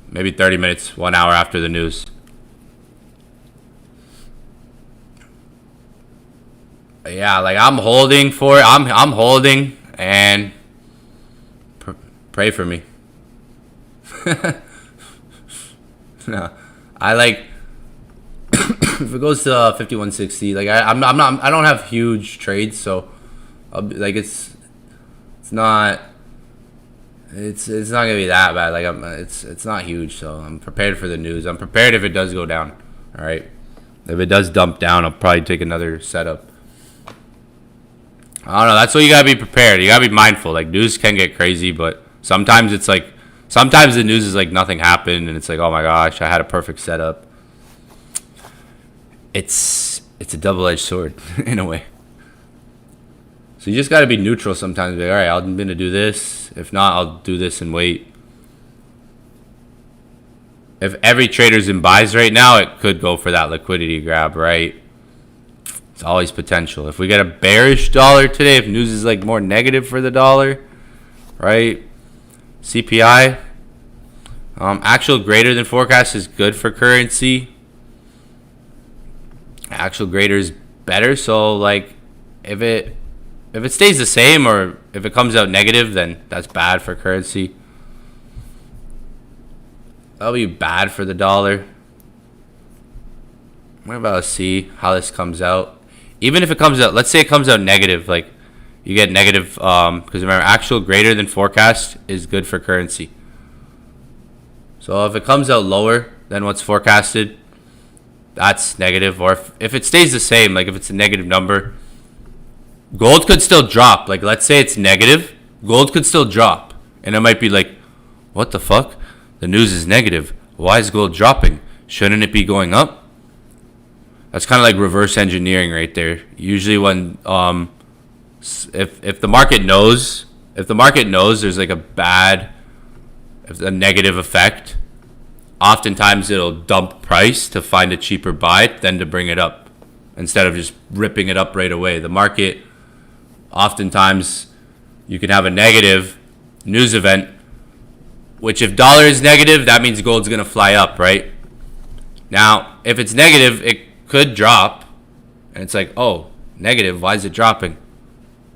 Maybe 30 minutes, 1 hour after the news. Yeah, like I'm holding for it. I'm holding, and pray for me. No, I like if it goes to 5160. Like I don't have huge trades, so like it's not gonna be that bad. Like it's not huge, so I'm prepared for the news. I'm prepared if it does go down. All right, if it does dump down, I'll probably take another setup. I don't know. That's what you gotta be prepared. You gotta be mindful. Like news can get crazy, but sometimes it's like sometimes the news is like nothing happened, and it's like, oh my gosh, I had a perfect setup. It's a double-edged sword in a way. So you just gotta be neutral sometimes. Be like, all right, I'm gonna do this. If not, I'll do this and wait. If every trader's in buys right now, it could go for that liquidity grab, right? It's always potential. If we get a bearish dollar today, if news is like more negative for the dollar, right? CPI, actual greater than forecast is good for currency. Actual greater is better. So like, if it stays the same or if it comes out negative, then that's bad for currency. That'll be bad for the dollar. What about see how this comes out? Even if it comes out, let's say it comes out negative, like you get negative, because remember, actual greater than forecast is good for currency. So if it comes out lower than what's forecasted, that's negative. Or if it stays the same, like if it's a negative number, gold could still drop. Like let's say it's negative, gold could still drop. And it might be like, what the fuck? The news is negative. Why is gold dropping? Shouldn't it be going up? That's kind of like reverse engineering right there. Usually when if the market knows there's like a negative effect, oftentimes it'll dump price to find a cheaper buy than to bring it up instead of just ripping it up right away. The market, oftentimes you can have a negative news event, which if dollar is negative, that means gold's going to fly up, right? Now, if it's negative, it could drop, and it's like, oh, negative, why is it dropping?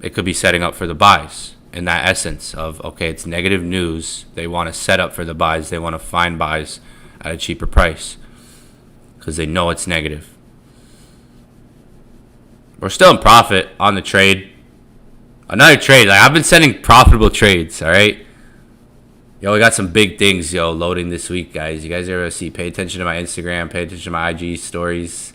It could be setting up for the buys in that essence of, okay, it's negative news. They want to set up for the buys. They want to find buys at a cheaper price because they know it's negative. We're still in profit on the trade. Another trade. Like I've been sending profitable trades, all right? Yo, we got some big things, loading this week, guys. You guys ever see? Pay attention to my Instagram. Pay attention to my IG stories.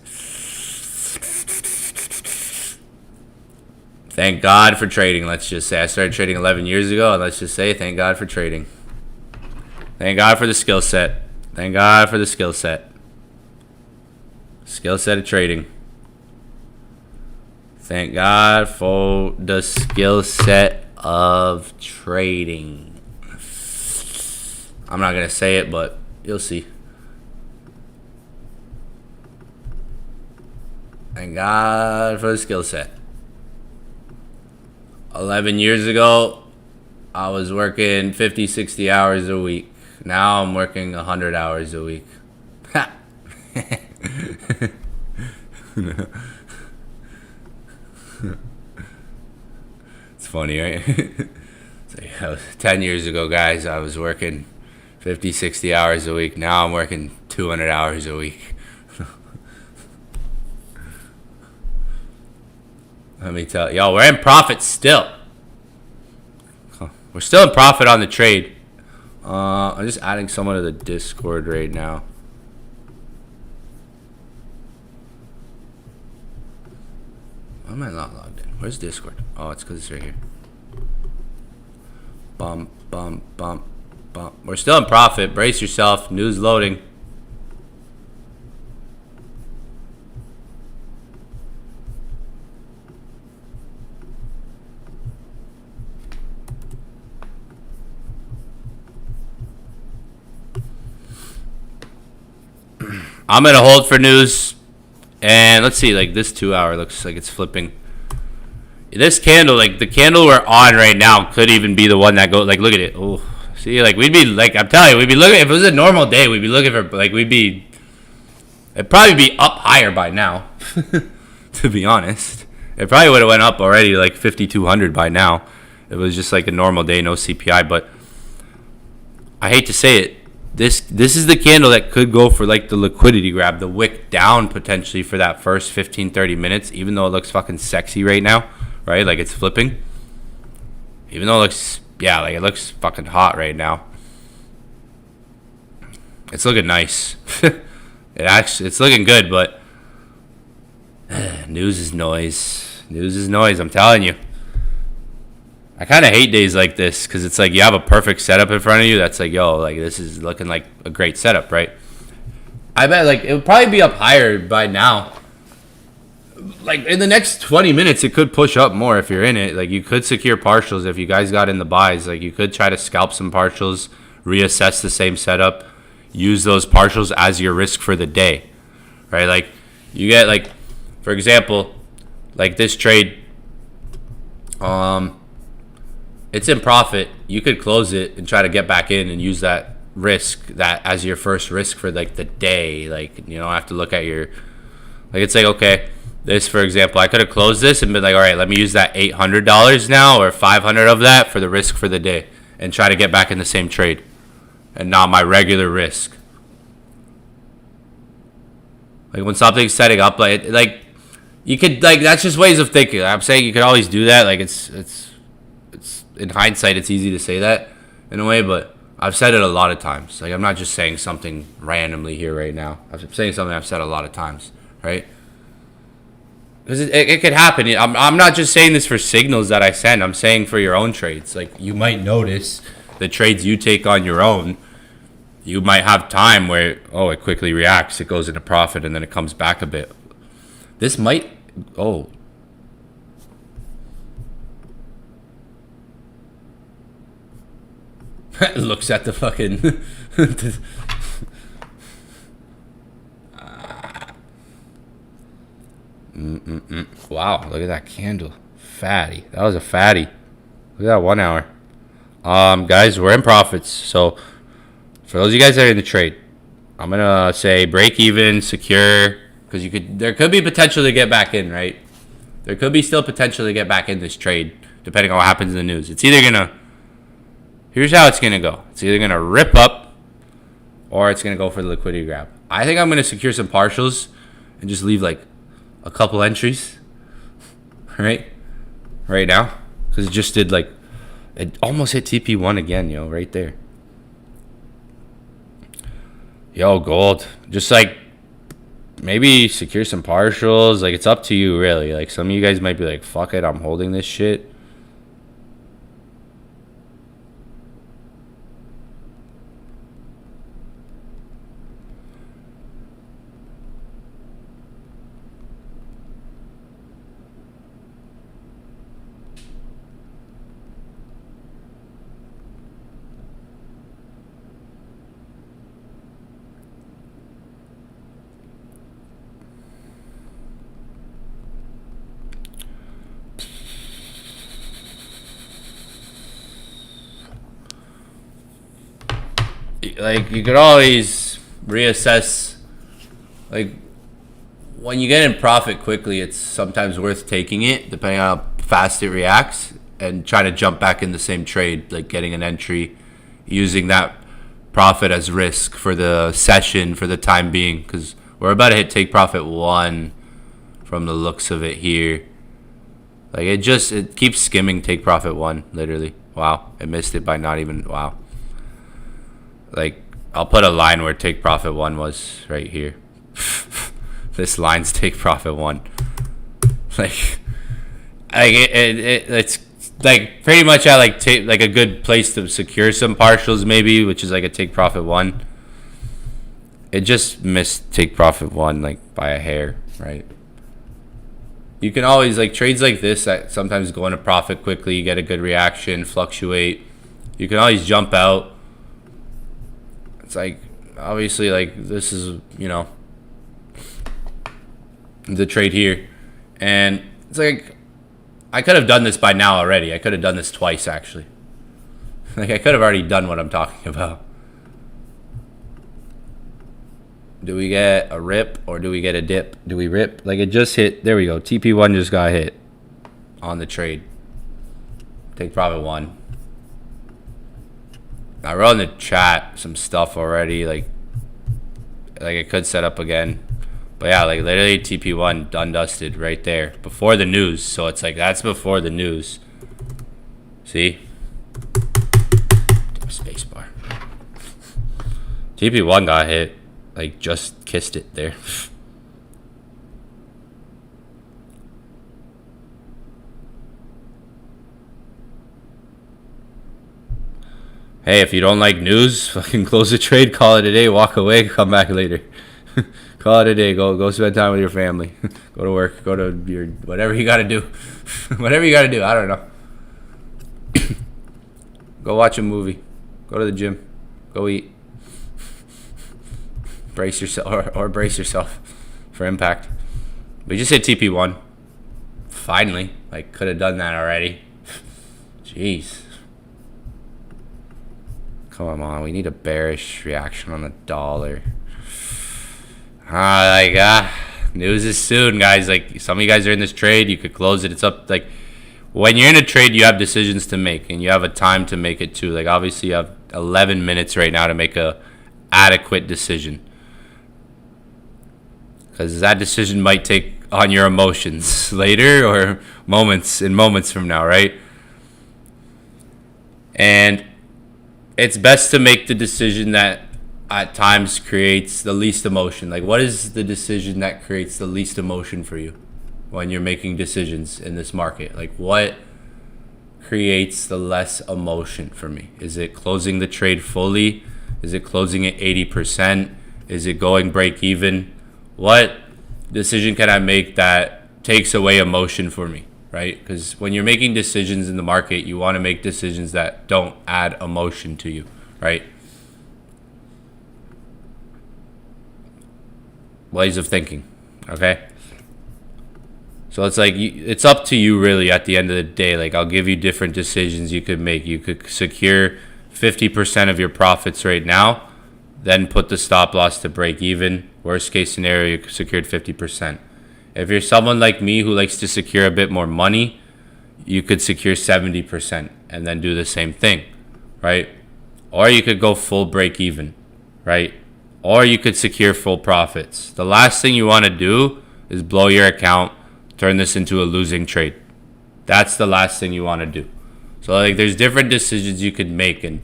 Thank God for trading, let's just say. I started trading 11 years ago, and let's just say thank God for trading. Thank God for the skill set. Thank God for the skill set. Skill set of trading. Thank God for the skill set of trading. I'm not going to say it, but you'll see. Thank God for the skill set 11 years ago, I was working 50, 60 hours a week. Now I'm working 100 hours a week. It's funny, right? It's like, 10 years ago, guys, I was working 50, 60 hours a week. Now I'm working 200 hours a week. Let me tell you, we're in profit still. We're still in profit on the trade. I'm just adding someone to the Discord right now. Why am I not logged in? Where's Discord? Oh, it's because it's right here. Bump, bump, bump, bump. We're still in profit. Brace yourself. News loading. I'm gonna hold for news, and let's see. Like this 2 hour looks like it's flipping. This candle, like the candle we're on right now, could even be the one that goes. Like, look at it. Oh, see, like we'd be like, I'm telling you, we'd be looking. If it was a normal day, we'd be looking for like it'd probably be up higher by now. To be honest, it probably would have went up already, like 5,200 by now. It was just like a normal day, no CPI. But I hate to say it. This is the candle that could go for like the liquidity grab, the wick down potentially for that first 15, 30 minutes, even though it looks fucking sexy right now, right? Like it's flipping. Even though it looks, yeah, like it looks fucking hot right now. It's looking nice. It's looking good, but news is noise. News is noise, I'm telling you. I kind of hate days like this because it's like you have a perfect setup in front of you that's like, yo, like this is looking like a great setup, right? I bet like it would probably be up higher by now. Like in the next 20 minutes, it could push up more if you're in it. Like you could secure partials if you guys got in the buys. Like you could try to scalp some partials, reassess the same setup, use those partials as your risk for the day, right? Like you get like, for example, like this trade, it's in profit. You could close it and try to get back in and use that risk that as your first risk for like the day. Like you don't have to look at your, like it's like, okay, this for example, I could have closed this and been like, all right, let me use that $800 now or 500 of that for the risk for the day and try to get back in the same trade and not my regular risk. Like when something's setting up, like you could, like that's just ways of thinking. I'm saying you could always do that. Like it's in hindsight, it's easy to say that in a way, but I've said it a lot of times. Like I'm not just saying something randomly here right now. I'm saying something I've said a lot of times, right? Because it could happen. I'm not just saying this for signals that I send. I'm saying for your own trades. Like you might notice the trades you take on your own, you might have time where, oh, it quickly reacts, it goes into profit, and then it comes back a bit. This might, oh. Looks at the fucking Wow, look at that candle. Fatty. That was a fatty. Look at that 1 hour. Guys, we're in profits. So for those of you guys that are in the trade, I'm gonna say break even, secure, because there could be potential to get back in, right? There could be still potential to get back in this trade, depending on what happens in the news. It's either gonna, here's how it's gonna go. It's either gonna rip up, or it's gonna go for the liquidity grab. I think I'm gonna secure some partials and just leave like a couple entries, right now, because it just did like, it almost hit TP1 again, yo, right there. Yo, gold, just like maybe secure some partials. Like it's up to you, really. Like some of you guys might be like, fuck it, I'm holding this shit. like you could always reassess. Like when you get in profit quickly, it's sometimes worth taking it, depending on how fast it reacts, and trying to jump back in the same trade, like getting an entry, using that profit as risk for the session for the time being, because we're about to hit take profit 1 from the looks of it here. Like it keeps skimming take profit 1, literally. Wow, it missed it by not even, wow. Like I'll put a line where take profit 1 was right here. This line's take profit 1. It's like pretty much at like a good place to secure some partials maybe, which is like a take profit 1. It just missed take profit 1 like by a hair, right? You can always, like trades like this that sometimes go into profit quickly, you get a good reaction, fluctuate. You can always jump out. It's like obviously like this is, you know, the trade here, and it's like I could have done this by now already. I could have done this twice actually. Like I could have already done what I'm talking about. Do we get a rip or do we get a dip? Do we rip? Like it just hit. There we go. TP1 just got hit on the trade. Take profit 1. I wrote in the chat some stuff already. Like it could set up again. But yeah, like literally TP1 done dusted right there before the news. So it's like that's before the news. See? Spacebar. TP1 got hit. Like just kissed it there. Hey, if you don't like news, fucking close the trade, call it a day, walk away, come back later. Call it a day. Go spend time with your family. Go to work. Go to your whatever you gotta do. Whatever you gotta do. I don't know. Go watch a movie. Go to the gym. Go eat. Brace yourself or brace yourself for impact. We just hit TP1. Finally. Like could have done that already. Jeez. Come on. We need a bearish reaction on the dollar. News is soon, guys. Like some of you guys are in this trade, you could close it. It's up. Like when you're in a trade, you have decisions to make, and you have a time to make it too. Like obviously, you have 11 minutes right now to make a adequate decision, because that decision might take on your emotions later or moments from now, right? And it's best to make the decision that at times creates the least emotion. Like what is the decision that creates the least emotion for you when you're making decisions in this market? Like what creates the less emotion for me? Is it closing the trade fully? Is it closing at 80%? Is it going break even? What decision can I make that takes away emotion for me, right? Because when you're making decisions in the market, you want to make decisions that don't add emotion to you, right? Ways of thinking, okay? So it's like it's up to you really at the end of the day. Like I'll give you different decisions you could make. You could secure 50% of your profits right now, then put the stop loss to break even. Worst case scenario, you secured 50%. If you're someone like me who likes to secure a bit more money, you could secure 70% and then do the same thing, right? Or you could go full break even, right? Or you could secure full profits. The last thing you want to do is blow your account, turn this into a losing trade. That's the last thing you want to do. So like there's different decisions you could make, and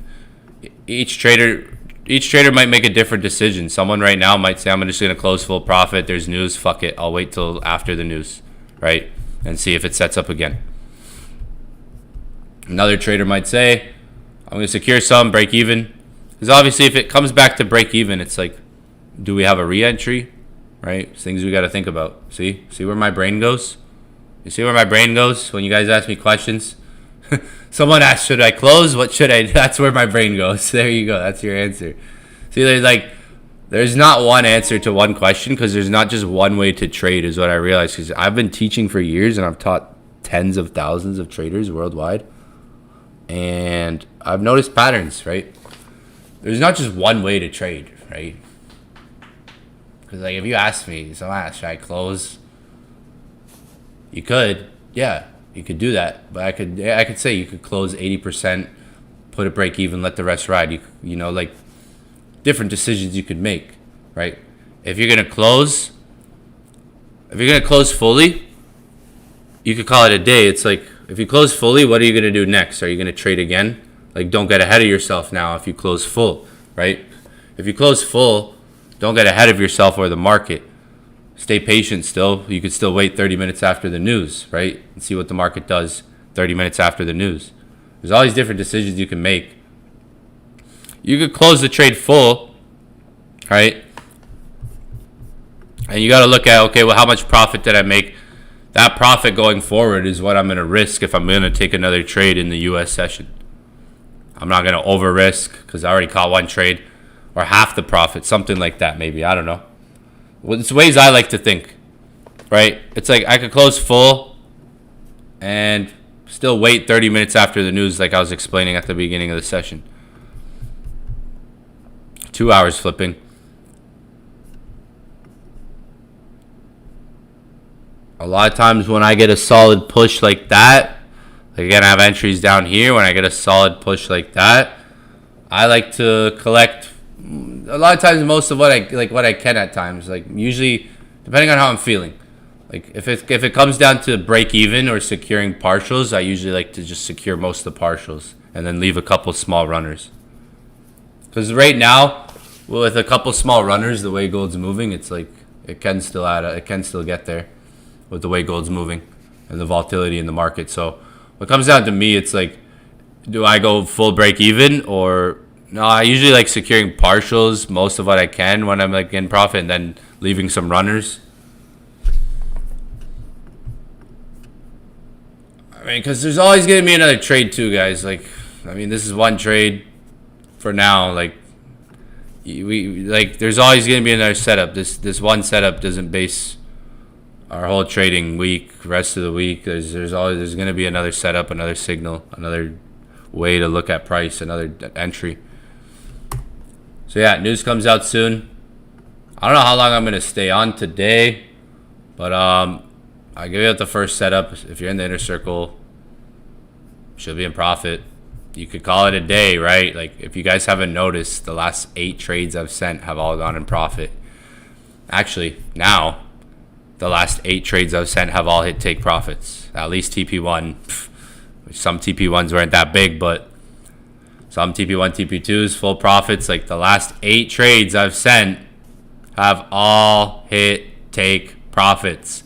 each trader might make a different decision. Someone right now might say, I'm just going to close full profit. There's news. Fuck it. I'll wait till after the news, right? And see if it sets up again. Another trader might say, I'm going to secure some, break even. Because obviously if it comes back to break even, it's like, do we have a re-entry? Right? It's things we got to think about. See where my brain goes? You see where my brain goes when you guys ask me questions? Someone asked, should I close? What should I? That's where my brain goes. There you go. That's your answer. See, there's not one answer to one question, because there's not just one way to trade, is what I realized. Because I've been teaching for years and I've taught tens of thousands of traders worldwide. And I've noticed patterns, right? there's not just one way to trade, right? Because like if you ask me, should I close? You could, yeah, you could do that. But I could say you could close 80%, put a break even, let the rest ride. You know, like different decisions you could make, right? If you're gonna close fully, you could call it a day. It's like if you close fully, what are you gonna do next? Are you gonna trade again? Like, don't get ahead of yourself now if you close full, right? If you close full, don't get ahead of yourself or the market. Stay patient still. You could still wait 30 minutes after the news, right? And see what the market does 30 minutes after the news. There's all these different decisions you can make. You could close the trade full, right? And you got to look at, okay, well, how much profit did I make? That profit going forward is what I'm going to risk if I'm going to take another trade in the US session. I'm not going to over risk because I already caught one trade, or half the profit, something like that maybe. I don't know. Well, it's ways I like to think, right? It's like I could close full and still wait 30 minutes after the news like I was explaining at the beginning of the session. 2 hours flipping. A lot of times when I get a solid push like that, like again, I have entries down here. When I get a solid push like that, I like to collect a lot of times most of what I can at times. Like usually, depending on how I'm feeling. Like if it comes down to break even or securing partials, I usually like to just secure most of the partials and then leave a couple small runners. Because right now, with a couple small runners, the way gold's moving, it's like it can still get there with the way gold's moving and the volatility in the market. So what comes down to me, it's like, do I go full break even or no? I usually like securing partials, most of what I can when I'm like in profit, and then leaving some runners. I mean, because there's always gonna be another trade too, guys. Like, I mean, this is one trade for now. Like, there's always gonna be another setup. This one setup doesn't base our whole trading week, rest of the week. There's going to be another setup, another signal, another way to look at price, another entry. So yeah, news comes out soon. I don't know how long I'm going to stay on today, but I give you the first setup. If you're in the inner circle, should be in profit. You could call it a day, right? Like if you guys haven't noticed, the last 8 trades I've sent have all gone in profit. Actually, now the last 8 trades I've sent have all hit take profits. At least TP1. Some TP1s weren't that big, but some TP1, TP2s, full profits. Like the last 8 trades I've sent have all hit take profits.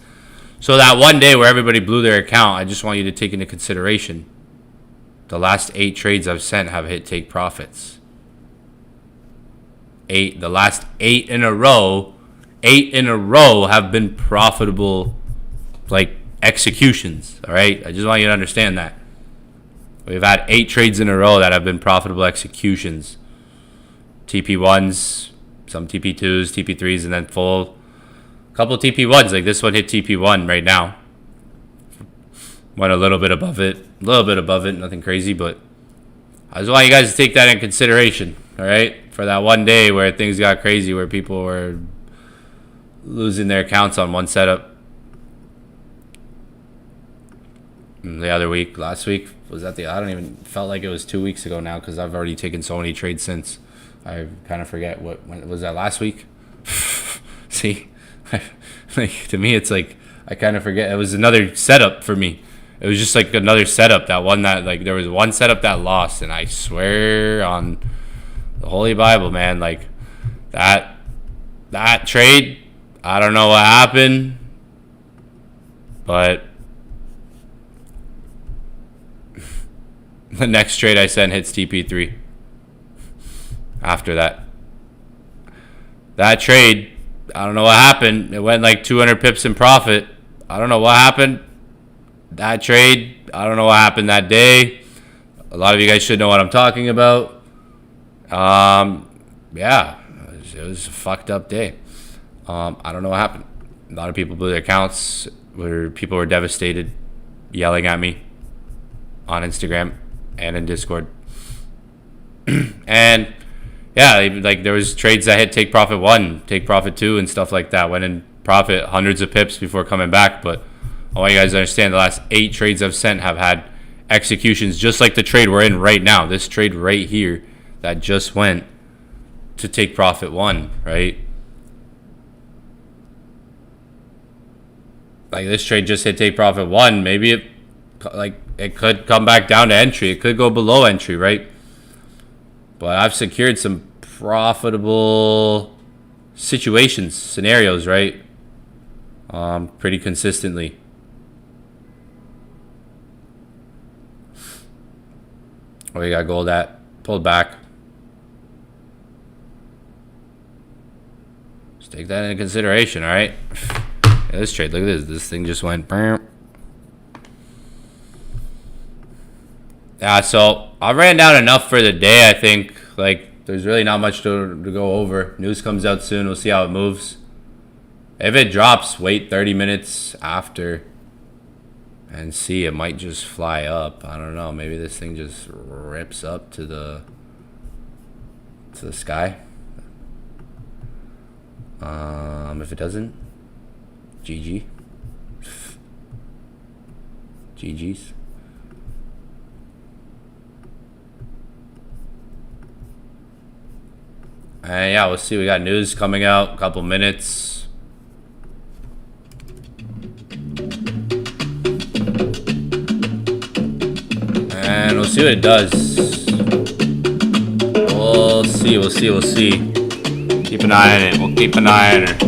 So that one day where everybody blew their account, I just want you to take into consideration. The last 8 trades I've sent have hit take profits. The last 8 in a row have been profitable, like executions. All right, I just want you to understand that we've had 8 trades in a row that have been profitable executions. TP1s, some TP2s, TP3s, and then full. A couple of TP1s, like this one hit TP1 right now. Went a little bit above it, nothing crazy, but I just want you guys to take that in consideration. All right, for that one day where things got crazy, where people were losing their accounts on one setup. The other week, last week, was that I don't even, felt like it was 2 weeks ago now because I've already taken so many trades since. I kind of forget when was that, last week? See, like to me it's like I kind of forget. It was another setup for me. It was just like another setup, that one that, like, there was one setup that lost, and I swear on the Holy Bible, man, like that trade, I don't know what happened, but the next trade I sent hits TP3 after that. That trade, I don't know what happened. It went like 200 pips in profit. I don't know what happened. That trade, I don't know what happened that day. A lot of you guys should know what I'm talking about. Yeah, it was a fucked up day. I don't know what happened. A lot of people blew their accounts. People were devastated, yelling at me on Instagram and in Discord. And Yeah, like there was trades that hit take profit 1, take profit 2, and stuff like that. Went in profit hundreds of pips before coming back. But I want you guys to understand the last 8 trades I've sent have had executions just like the trade we're in right now. This trade right here that just went to take profit 1, right? Like this trade just hit take profit 1. Maybe it could come back down to entry. It could go below entry, right? But I've secured some profitable situations, scenarios, right? Pretty consistently. Oh, you got gold at pulled back. Just take that into consideration, all right? Yeah, this trade, look at this. This thing just went. Yeah, so I ran down enough for the day, I think. Like, there's really not much to go over. News comes out soon. We'll see how it moves. If it drops, wait 30 minutes after and see. It might just fly up. I don't know. Maybe this thing just rips up to the sky. If it doesn't, GG. GG's. And yeah, we'll see. We got news coming out. A couple minutes. And we'll see what it does. We'll see. We'll see. We'll see. Keep an eye on it. We'll keep an eye on it.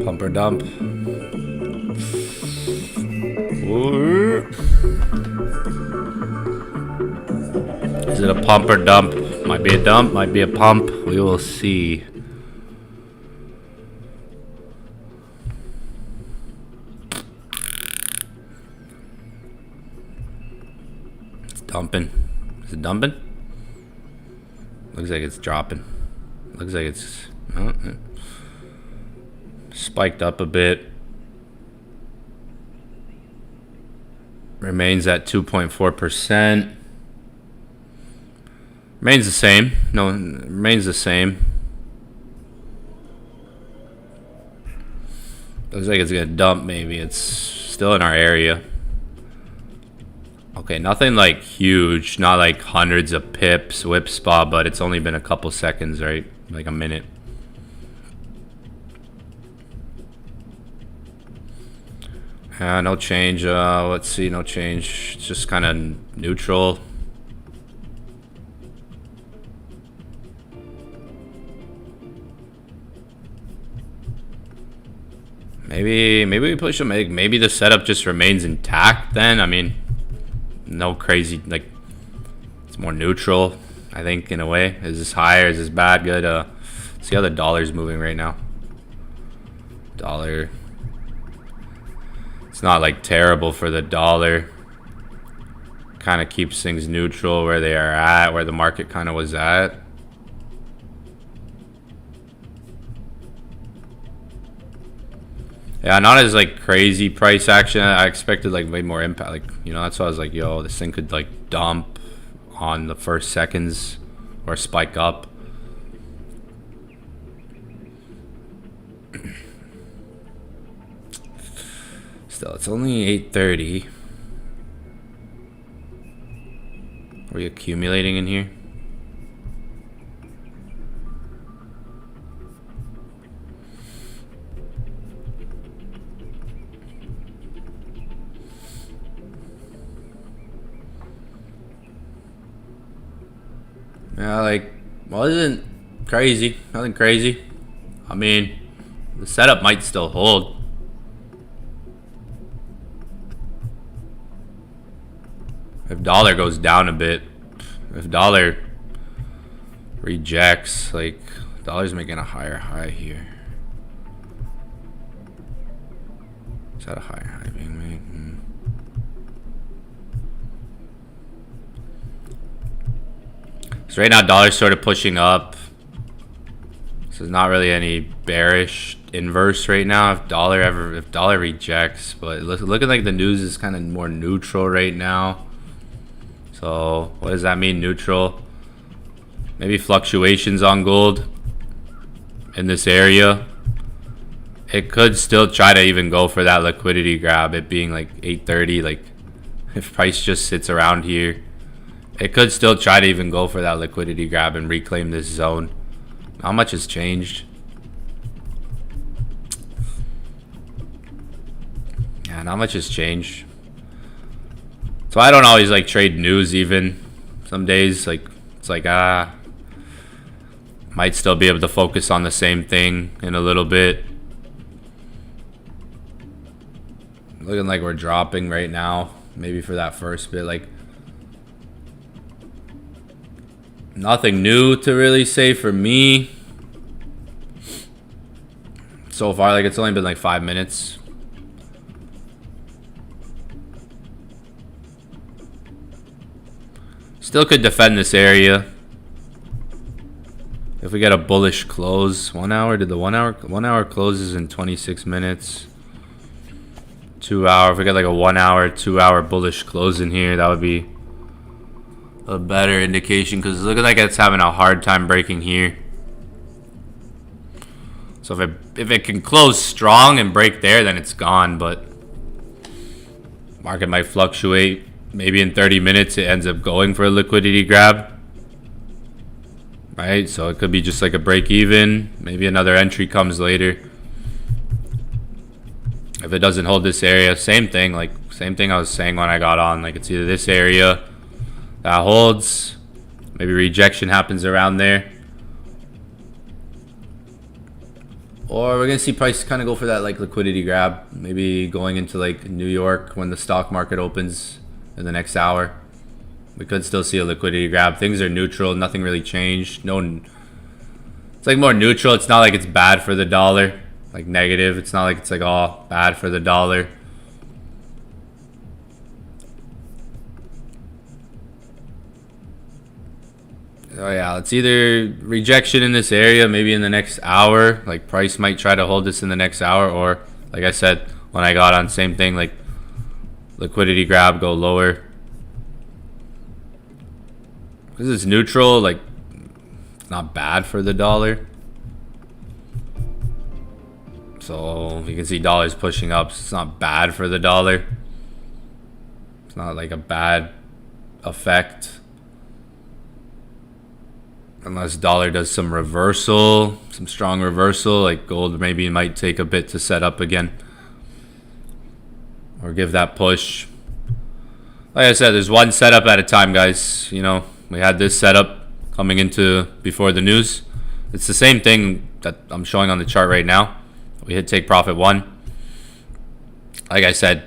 Pump or dump. Ooh. Is it a pump or dump? Might be a dump, might be a pump. We will see. It's dumping. Is it dumping? Looks like it's dropping. Looks like it's spiked up a bit. Remains at 2.4%. Remains the same. No, remains the same. Looks like it's gonna dump. Maybe it's still in our area. Okay, nothing like huge, not like hundreds of pips, whip spot, but it's only been a couple seconds, right? Like a minute. No change. Let's see, no change. It's just kind of neutral. Maybe we push them. Maybe the setup just remains intact then. I mean, no crazy, like, it's more neutral, I think, in a way. Is this higher? Is this bad? Good. See how the dollar's moving right now. Dollar. It's not like terrible for the dollar. Kind of keeps things neutral where they are at, where the market kind of was at. Yeah, not as like crazy price action. I expected like way more impact. Like, you know, that's why I was like, yo, this thing could like dump on the first seconds or spike up. Still, it's only 8:30. Are we accumulating in here? Yeah, like, wasn't crazy. Nothing crazy. I mean, the setup might still hold. If dollar goes down a bit, if dollar rejects, like, dollar's making a higher high here. Is that a higher high being made? So right now, dollar's sort of pushing up. So there's not really any bearish inverse right now. If dollar rejects, but looking like the news is kind of more neutral right now. So what does that mean, neutral? Maybe fluctuations on gold in this area. It could still try to even go for that liquidity grab, it being like 8:30. Like, if price just sits around here, it could still try to even go for that liquidity grab and reclaim this zone. Not much has changed. Yeah, not much has changed. So I don't always like trade news even. Some days, like, it's like, might still be able to focus on the same thing in a little bit. Looking like we're dropping right now. Maybe for that first bit, like, nothing new to really say for me. So far, like, it's only been like 5 minutes. Still could defend this area. If we get a bullish close, 1 hour, did the 1 hour closes in 26 minutes. 2 hour, if we get like a 1 hour, 2 hour bullish close in here, that would be a better indication, because look like it's having a hard time breaking here. So if it can close strong and break there, then it's gone, but market might fluctuate. Maybe in 30 minutes it ends up going for a liquidity grab, right? So it could be just like a break even. Maybe another entry comes later. If it doesn't hold this area, same thing. Like, same thing I was saying when I got on. Like, it's either this area that holds, maybe rejection happens around there, or we're gonna see price kind of go for that like liquidity grab, maybe going into like New York when the stock market opens in the next hour. We could still see a liquidity grab. Things are neutral, nothing really changed. It's like more neutral. It's not like it's bad for the dollar, like negative. It's not like it's like all bad for the dollar. Oh yeah, it's either rejection in this area, maybe in the next hour. Like, price might try to hold this in the next hour, or like I said when I got on, same thing, like liquidity grab, go lower. Because it's neutral, like, it's not bad for the dollar. So you can see dollar's pushing up. It's not bad for the dollar. It's not like a bad effect. Unless dollar does some reversal, some strong reversal, like gold maybe might take a bit to set up again. Or give that push. Like I said, there's one setup at a time, guys. You know, we had this setup coming into before the news. It's the same thing that I'm showing on the chart right now. We hit take profit 1. Like I said,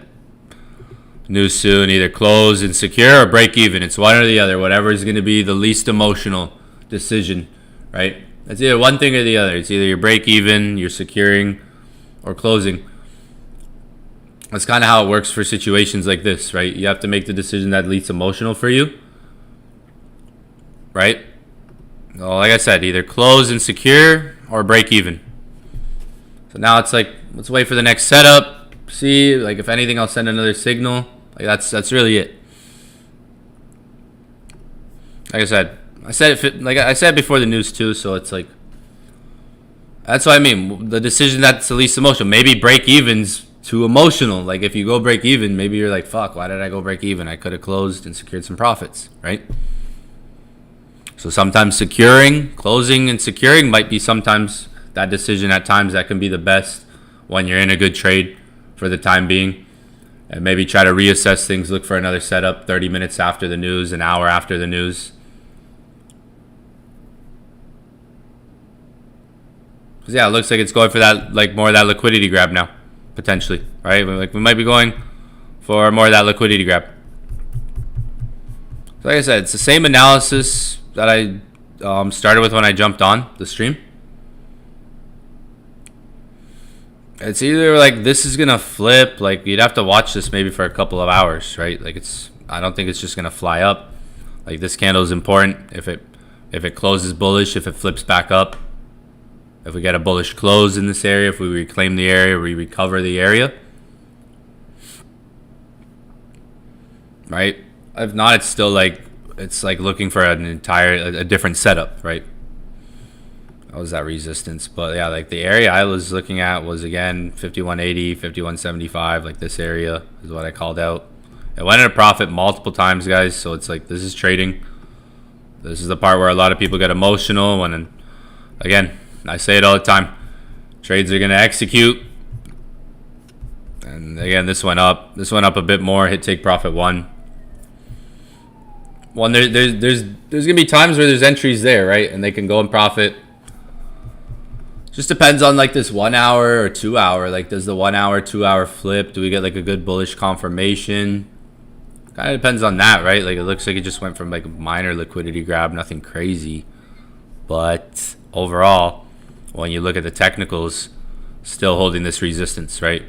news soon, either close and secure or break even. It's one or the other, whatever is going to be the least emotional decision, right? It's either one thing or the other. It's either your break even, you're securing, or closing. That's kind of how it works for situations like this, right? You have to make the decision that least emotional for you, right? Well, like I said, either close and secure or break even. So now it's like, let's wait for the next setup. See, like if anything, I'll send another signal. Like that's really it. Like I said before the news too. So it's like, that's what I mean. The decision that's the least emotional. Maybe break even's too emotional. Like if you go break even, maybe you're like, fuck, why did I go break even? I could have closed and secured some profits, right? So sometimes closing and securing might be sometimes that decision at times that can be the best when you're in a good trade for the time being. And maybe try to reassess things, look for another setup 30 minutes after the news, an hour after the news. Because yeah, it looks like it's going for that, like more of that liquidity grab now, potentially, right? Like we might be going for more of that liquidity grab. So like I said, it's the same analysis that I started with when I jumped on the stream. It's either like this is gonna flip, like you'd have to watch this maybe for a couple of hours, right? Like I don't think it's just gonna fly up. Like this candle is important. If it closes bullish, if it flips back up, if we get a bullish close in this area, if we reclaim the area, we recover the area, right? If not, it's still like looking for a different setup, right? That was that resistance. But yeah, like the area I was looking at was again 5180, 5175. Like this area is what I called out. It went in a profit multiple times, guys. So it's like this is trading. This is the part where a lot of people get emotional when, again, I say it all the time, trades are gonna execute. And again, this went up. This went up a bit more. Hit take profit 1. There's gonna be times where there's entries there, right? And they can go and profit. Just depends on like this 1 hour or 2 hour. Like does the 1 hour, 2 hour flip? Do we get like a good bullish confirmation? Kind of depends on that, right? Like it looks like it just went from like a minor liquidity grab, nothing crazy. But overall, when you look at the technicals, still holding this resistance, right?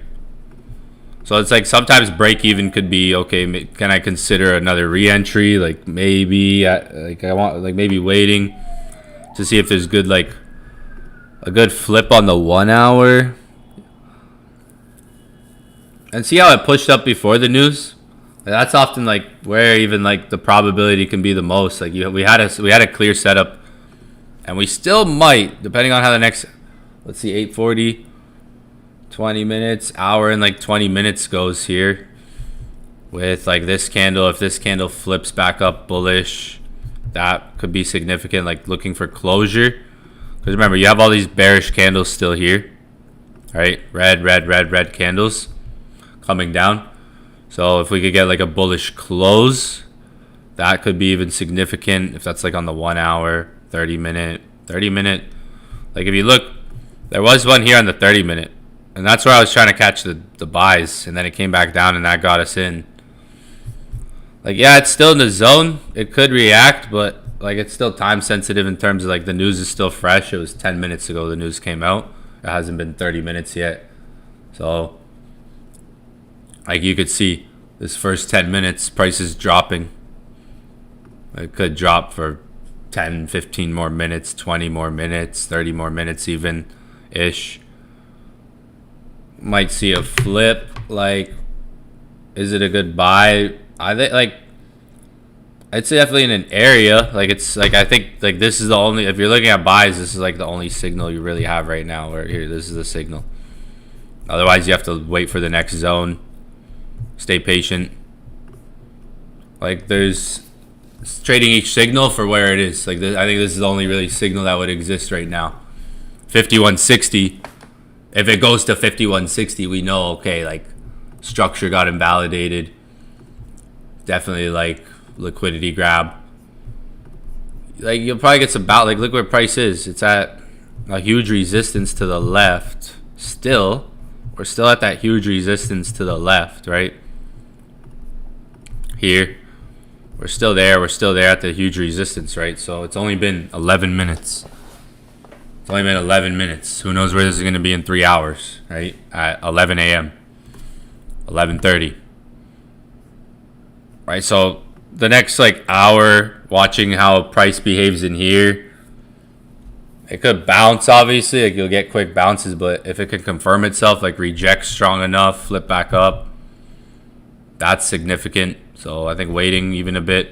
So it's like sometimes break even could be okay. Can I consider another re-entry? Like maybe, maybe waiting to see if there's good like a good flip on the 1 hour, and see how it pushed up before the news. That's often like where even like the probability can be the most. Like we had a clear setup, and we still might, depending on how the next, let's see, 840. 20 minutes, hour and like 20 minutes goes here with like this candle. If this candle flips back up bullish, that could be significant, like looking for closure. Because remember, you have all these bearish candles still here, right? Red candles coming down. So if we could get like a bullish close, that could be even significant. If that's like on the 1 hour, 30 minute. Like if you look, there was one here on the 30 minute. And that's where I was trying to catch the buys, and then it came back down, and that got us in. Like, yeah, it's still in the zone. It could react, but like it's still time sensitive in terms of like the news is still fresh. It was 10 minutes ago the news came out. It hasn't been 30 minutes yet. So, like you could see, this first 10 minutes, price is dropping. It could drop for 10, 15 more minutes, 20 more minutes, 30 more minutes even-ish. Might see a flip. Like, is it a good buy? I think like it's definitely in an area. Like it's like I think like this is the only, if you're looking at buys, this is like the only signal you really have right now. Where here, this is the signal. Otherwise, you have to wait for the next zone. Stay patient. Like, there's trading each signal for where it is. Like, I think this is the only really signal that would exist right now. 5160. If it goes to 5160, we know, okay, like, structure got invalidated. Definitely, like, liquidity grab. Like, you'll probably get some like, look where price is. It's at a huge resistance to the left. Still, we're still at that huge resistance to the left, right? Here. We're still there. We're still there at the huge resistance, right? So it's only been 11 minutes. It's only been 11 minutes. Who knows where this is going to be in 3 hours, right? At 11 a.m. 11:30. Right? So the next, like, hour, watching how price behaves in here. It could bounce, obviously. Like, you'll get quick bounces, but if it can confirm itself, like, reject strong enough, flip back up, that's significant. So I think waiting even a bit.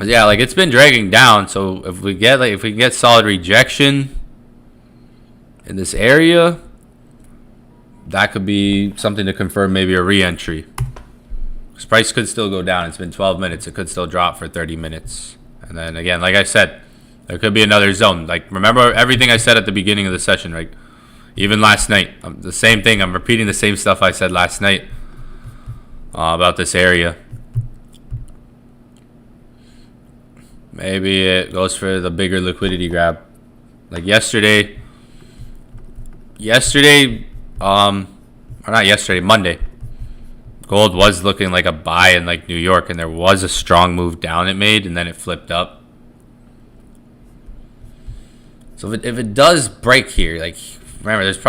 Yeah, like, it's been dragging down. So if we can get solid rejection in this area, that could be something to confirm maybe a re-entry. This price could still go down. It's been 12 minutes. It could still drop for 30 minutes. And then again, like I said, there could be another zone. Like, remember everything I said at the beginning of the session, right? Even last night, the same thing. I'm repeating the same stuff I said last night about this area. Maybe it goes for the bigger liquidity grab. Like yesterday, or not yesterday, Monday, gold was looking like a buy in, like, New York, and there was a strong move down it made, and then it flipped up. So if it does break here, like, remember, there's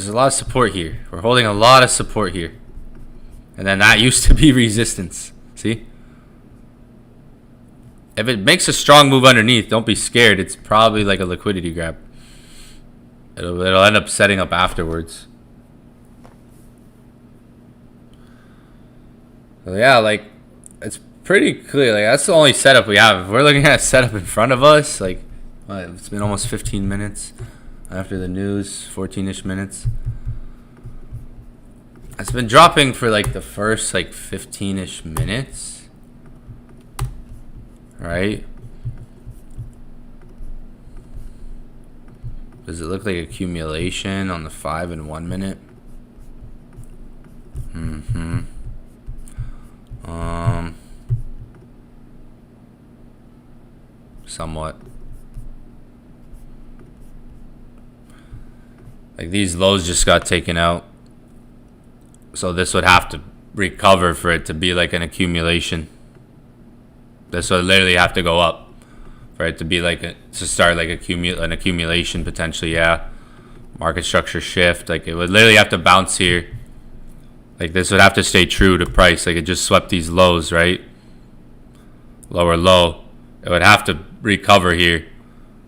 a lot of support here. We're holding a lot of support here. And then that used to be resistance. See? If it makes a strong move underneath, don't be scared. It's probably like a liquidity grab. It'll end up setting up afterwards. So yeah, like, it's pretty clear. Like, that's the only setup we have. If we're looking at a setup in front of us, like, it's been almost 15 minutes after the news, 14-ish minutes. It's been dropping for, like, the first, like, 15-ish minutes. Right? Does it look like accumulation on the 5 and 1 minute? Somewhat. Like, these lows just got taken out. So this would have to recover for it to be like an accumulation. This would literally have to go up for it to be like to start like an accumulation potentially. Yeah, market structure shift. Like, it would literally have to bounce here. Like, this would have to stay true to price. Like, it just swept these lows, right? Lower low. It would have to recover here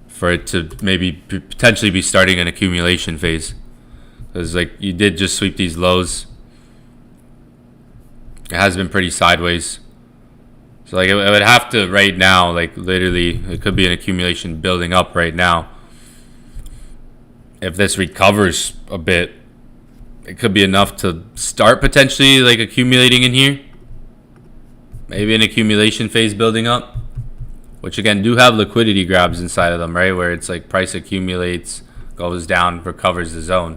for it to maybe potentially be starting an accumulation phase. Because, like, you did just sweep these lows. It has been pretty sideways. So, like, it would have to right now, like, literally, it could be an accumulation building up right now. If this recovers a bit, it could be enough to start potentially, like, accumulating in here. Maybe an accumulation phase building up. Which, again, do have liquidity grabs inside of them, right? Where it's like price accumulates, goes down, recovers the zone.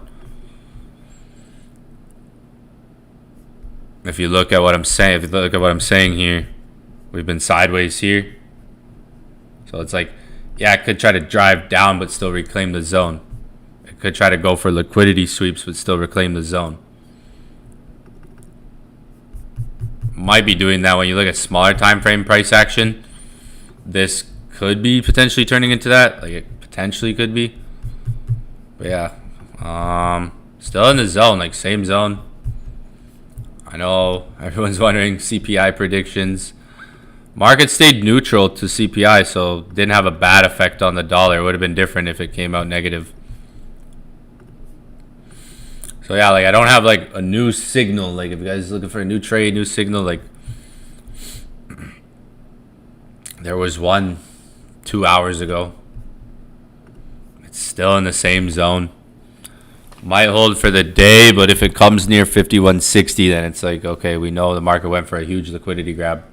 If you look at what I'm saying, here, we've been sideways here. So it's like, yeah, it could try to drive down but still reclaim the zone. It could try to go for liquidity sweeps but still reclaim the zone. Might be doing that when you look at smaller time frame price action. This could be potentially turning into that. Like, it potentially could be. But yeah. Still in the zone, like, same zone. I know everyone's wondering CPI predictions. Market stayed neutral to CPI, so didn't have a bad effect on the dollar. It would have been different if it came out negative. So yeah, like, I don't have, like, a new signal. Like, if you guys are looking for a new trade, new signal, like, there was one 2 hours ago. It's still in the same zone. Might hold for the day, but if it comes near 5160, then it's like, okay, we know the market went for a huge liquidity grab.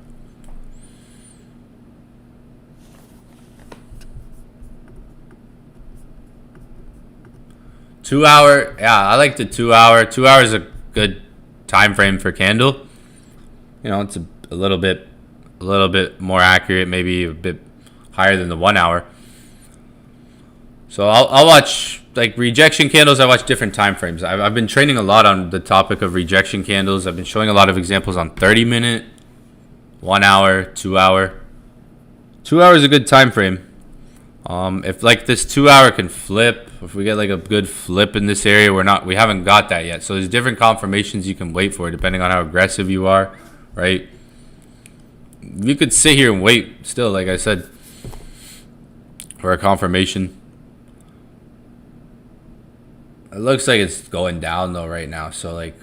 $2 hour, yeah, I like the 2 hour. 2 hours is a good time frame for candle. You know, it's a little bit more accurate, maybe a bit higher than the 1 hour. So I'll watch like rejection candles. I watch different time frames. I've been training a lot on the topic of rejection candles. I've been showing a lot of examples on 30-minute, 1 hour, 2 hour. 2 hours is a good time frame. If like this 2 hour can flip, if we get like a good flip in this area, we haven't got that yet. So there's different confirmations you can wait for depending on how aggressive you are, right? You could sit here and wait still, like I said, for a confirmation. It looks like it's going down though right now. So like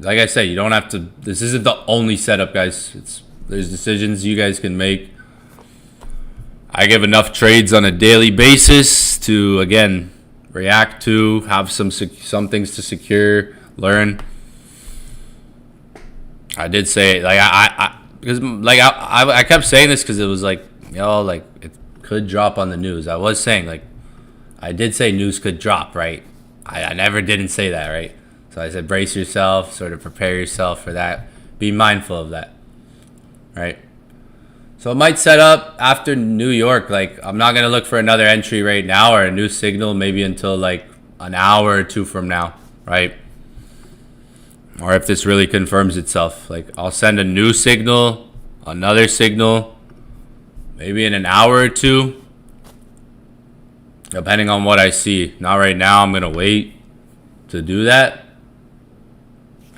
I said, you don't have to. This isn't the only setup, guys. There's decisions you guys can make. I give enough trades on a daily basis to again react to, have some things to secure, learn. I did say like I kept saying this because it was like like it could drop on the news. I was saying like I did say news could drop, right? I never didn't say that, right? So I said brace yourself, sort of prepare yourself for that. Be mindful of that, right? So it might set up after New York. Like I'm not gonna look for another entry right now or a new signal maybe until like an hour or two from now, right? Or if this really confirms itself, like I'll send a new signal, another signal, maybe in an hour or two. Depending on what I see. Not right now. I'm going to wait to do that.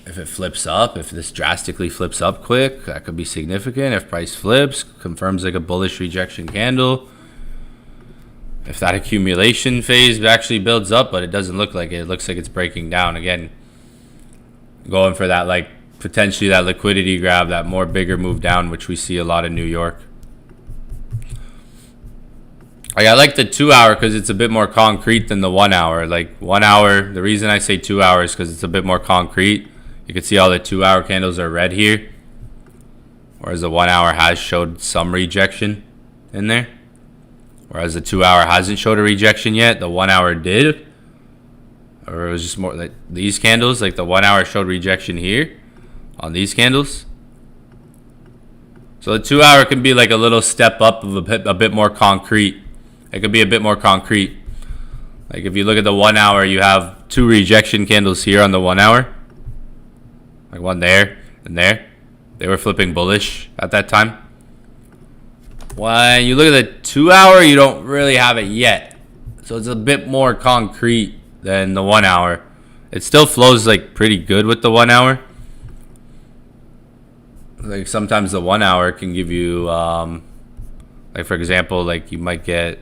If it flips up, if this drastically flips up quick, that could be significant. If price flips, confirms like a bullish rejection candle. If that accumulation phase actually builds up, but it doesn't look like it. It looks like it's breaking down. Again, going for that like potentially that liquidity grab, that more bigger move down, which we see a lot in New York. Like I like the 2 hour because it's a bit more concrete than the 1 hour. Like 1 hour, the reason I say 2 hours because it's a bit more concrete. You can see all the 2 hour candles are red here, whereas the 1 hour has showed some rejection in there. Whereas the 2 hour hasn't showed a rejection yet. The 1 hour did, or it was just more like these candles. Like the 1 hour showed rejection here on these candles. So the 2 hour can be like a little step up of a bit more concrete. It could be a bit more concrete. Like if you look at the 1 hour, you have two rejection candles here on the 1 hour. Like one there and there. They were flipping bullish at that time. When you look at the 2 hour, you don't really have it yet. So it's a bit more concrete than the 1 hour. It still flows like pretty good with the 1 hour. Like sometimes the 1 hour can give you, like for example, like you might get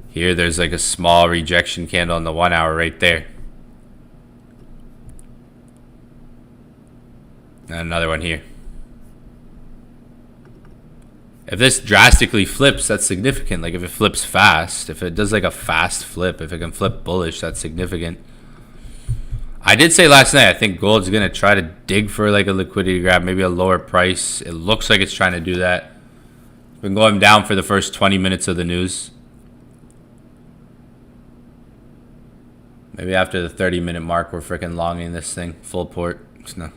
here, there's like a small rejection candle on the 1 hour right there. And another one here. If this drastically flips, that's significant. Like if it flips fast, if it does like a fast flip, if it can flip bullish, that's significant. I did say last night, I think gold's going to try to dig for like a liquidity grab, maybe a lower price. It looks like it's trying to do that. It's been going down for the first 20 minutes of the news. Maybe after the 30-minute mark, we're freaking longing this thing. Full port. No.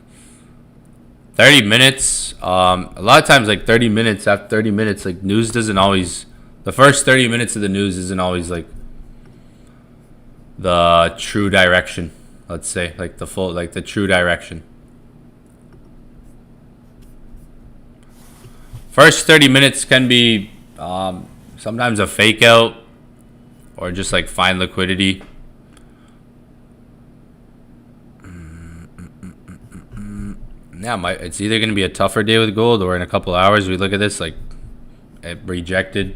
30 minutes. A lot of times, like 30 minutes, after 30 minutes, like news doesn't always... The first 30 minutes of the news isn't always like the true direction. Let's say, like the full, like the true direction. First 30 minutes can be sometimes a fake out or just like find liquidity. Yeah, it's either going to be a tougher day with gold or in a couple hours we look at this like it rejected.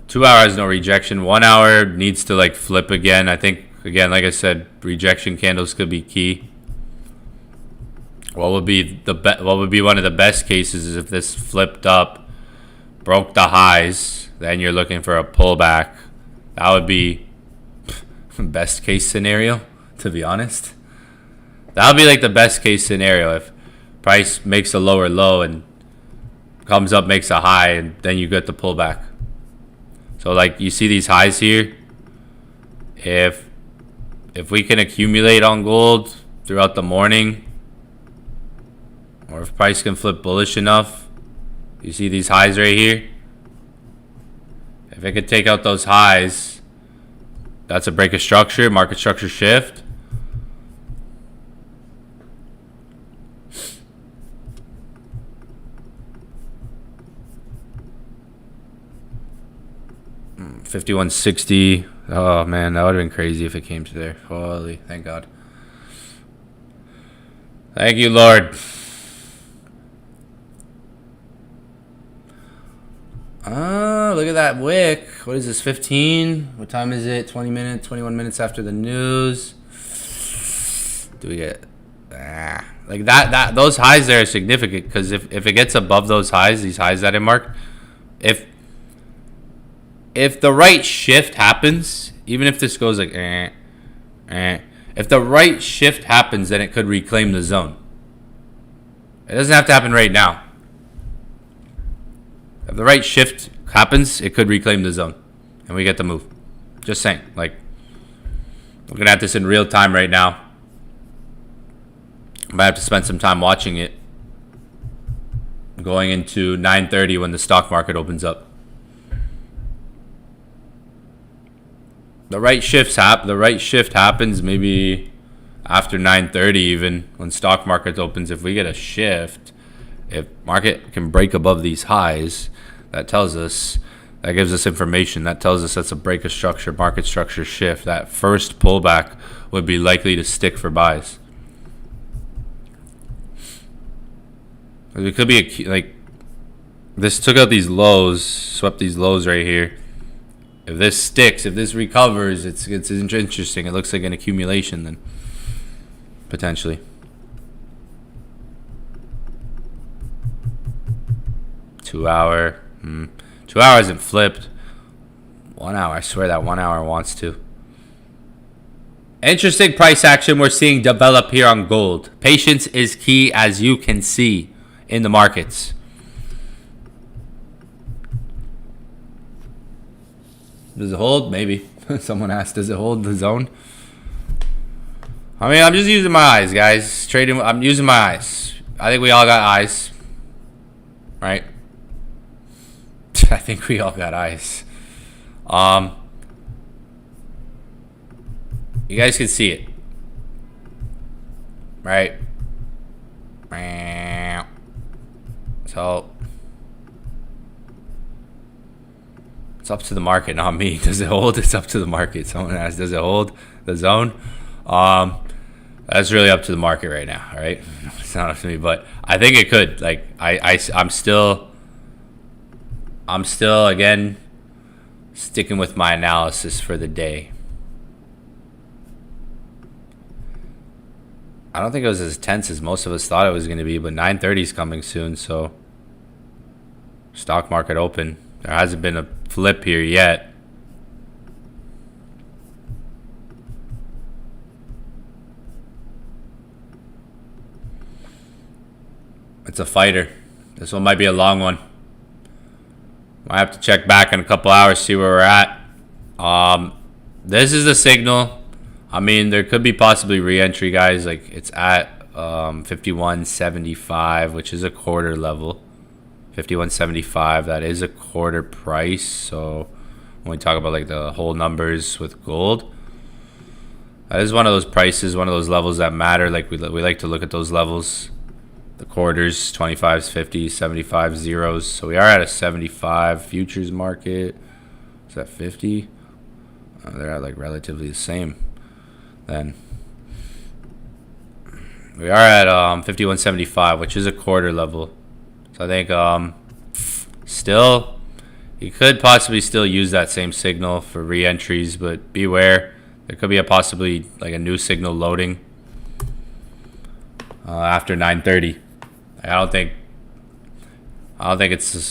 2 hours, no rejection. 1 hour needs to like flip again. I think, again, like I said, rejection candles could be key. What would be one of the best cases is if this flipped up, broke the highs, then you're looking for a pullback. That would be best case scenario, to be honest. That would be like the best case scenario if price makes a lower low and comes up, makes a high, and then you get the pullback. So like you see these highs here. If we can accumulate on gold throughout the morning, or if price can flip bullish enough, you see these highs right here. If it could take out those highs, that's a break of structure, market structure shift. $51.60. Oh man, that would have been crazy if it came to there. Holy, thank God. Thank you, Lord. Look at that wick. What is this, 15? What time is it? 20 minutes, 21 minutes after the news. Do we get... like that those highs there are significant, because if it gets above those highs, these highs that I marked, if the right shift happens, even if this goes like if the right shift happens, then it could reclaim the zone. It doesn't have to happen right now. If the right shift happens, it could reclaim the zone and we get the move. Just saying, like, looking at this in real time right now. I might have to spend some time watching it going into 9:30 when the stock market opens up. The right shift happens maybe after 9:30, even when stock market opens. If we get a shift, if market can break above these highs, that gives us information. That tells us that's a break of structure, market structure shift. That first pullback would be likely to stick for buys. It could be like this took out these lows, swept these lows right here. If this sticks, if this recovers, it's interesting. It looks like an accumulation then, potentially. 2 hour. 2 hours isn't flipped. 1 hour. I swear that 1 hour wants to. Interesting price action we're seeing develop here on gold. Patience is key, as you can see in the markets. Does it hold? Maybe. Someone asked, does it hold the zone? I mean, I'm just using my eyes, guys. Trading. I'm using my eyes. I think we all got eyes. Right? I think we all got eyes. You guys can see it. Right? So it's up to the market, not me. Does it hold? It's up to the market. Someone asked, does it hold the zone? That's really up to the market right now, all right? It's not up to me, but I think it could. Like, I'm still again sticking with my analysis for the day. I don't think it was as tense as most of us thought it was going to be, but 9:30 is coming soon, so stock market open. There hasn't been a flip here yet. It's a fighter. This one might be a long one. Might have to check back in a couple hours, see where we're at. This is the signal. I mean, there could be possibly re-entry, guys. Like, it's at 51.75, which is a quarter level. 51.75, that is a quarter price. So when we talk about like the whole numbers with gold, that is one of those prices, one of those levels that matter. Like, we like to look at those levels. The quarters, 25s, 50s, 75 zeros. So we are at a 75 futures market. Is that 50? They're at like relatively the same. Then we are at 51.75, which is a quarter level. So I think still you could possibly still use that same signal for re-entries, but beware, there could be possibly like a new signal loading after 9:30. I don't think it's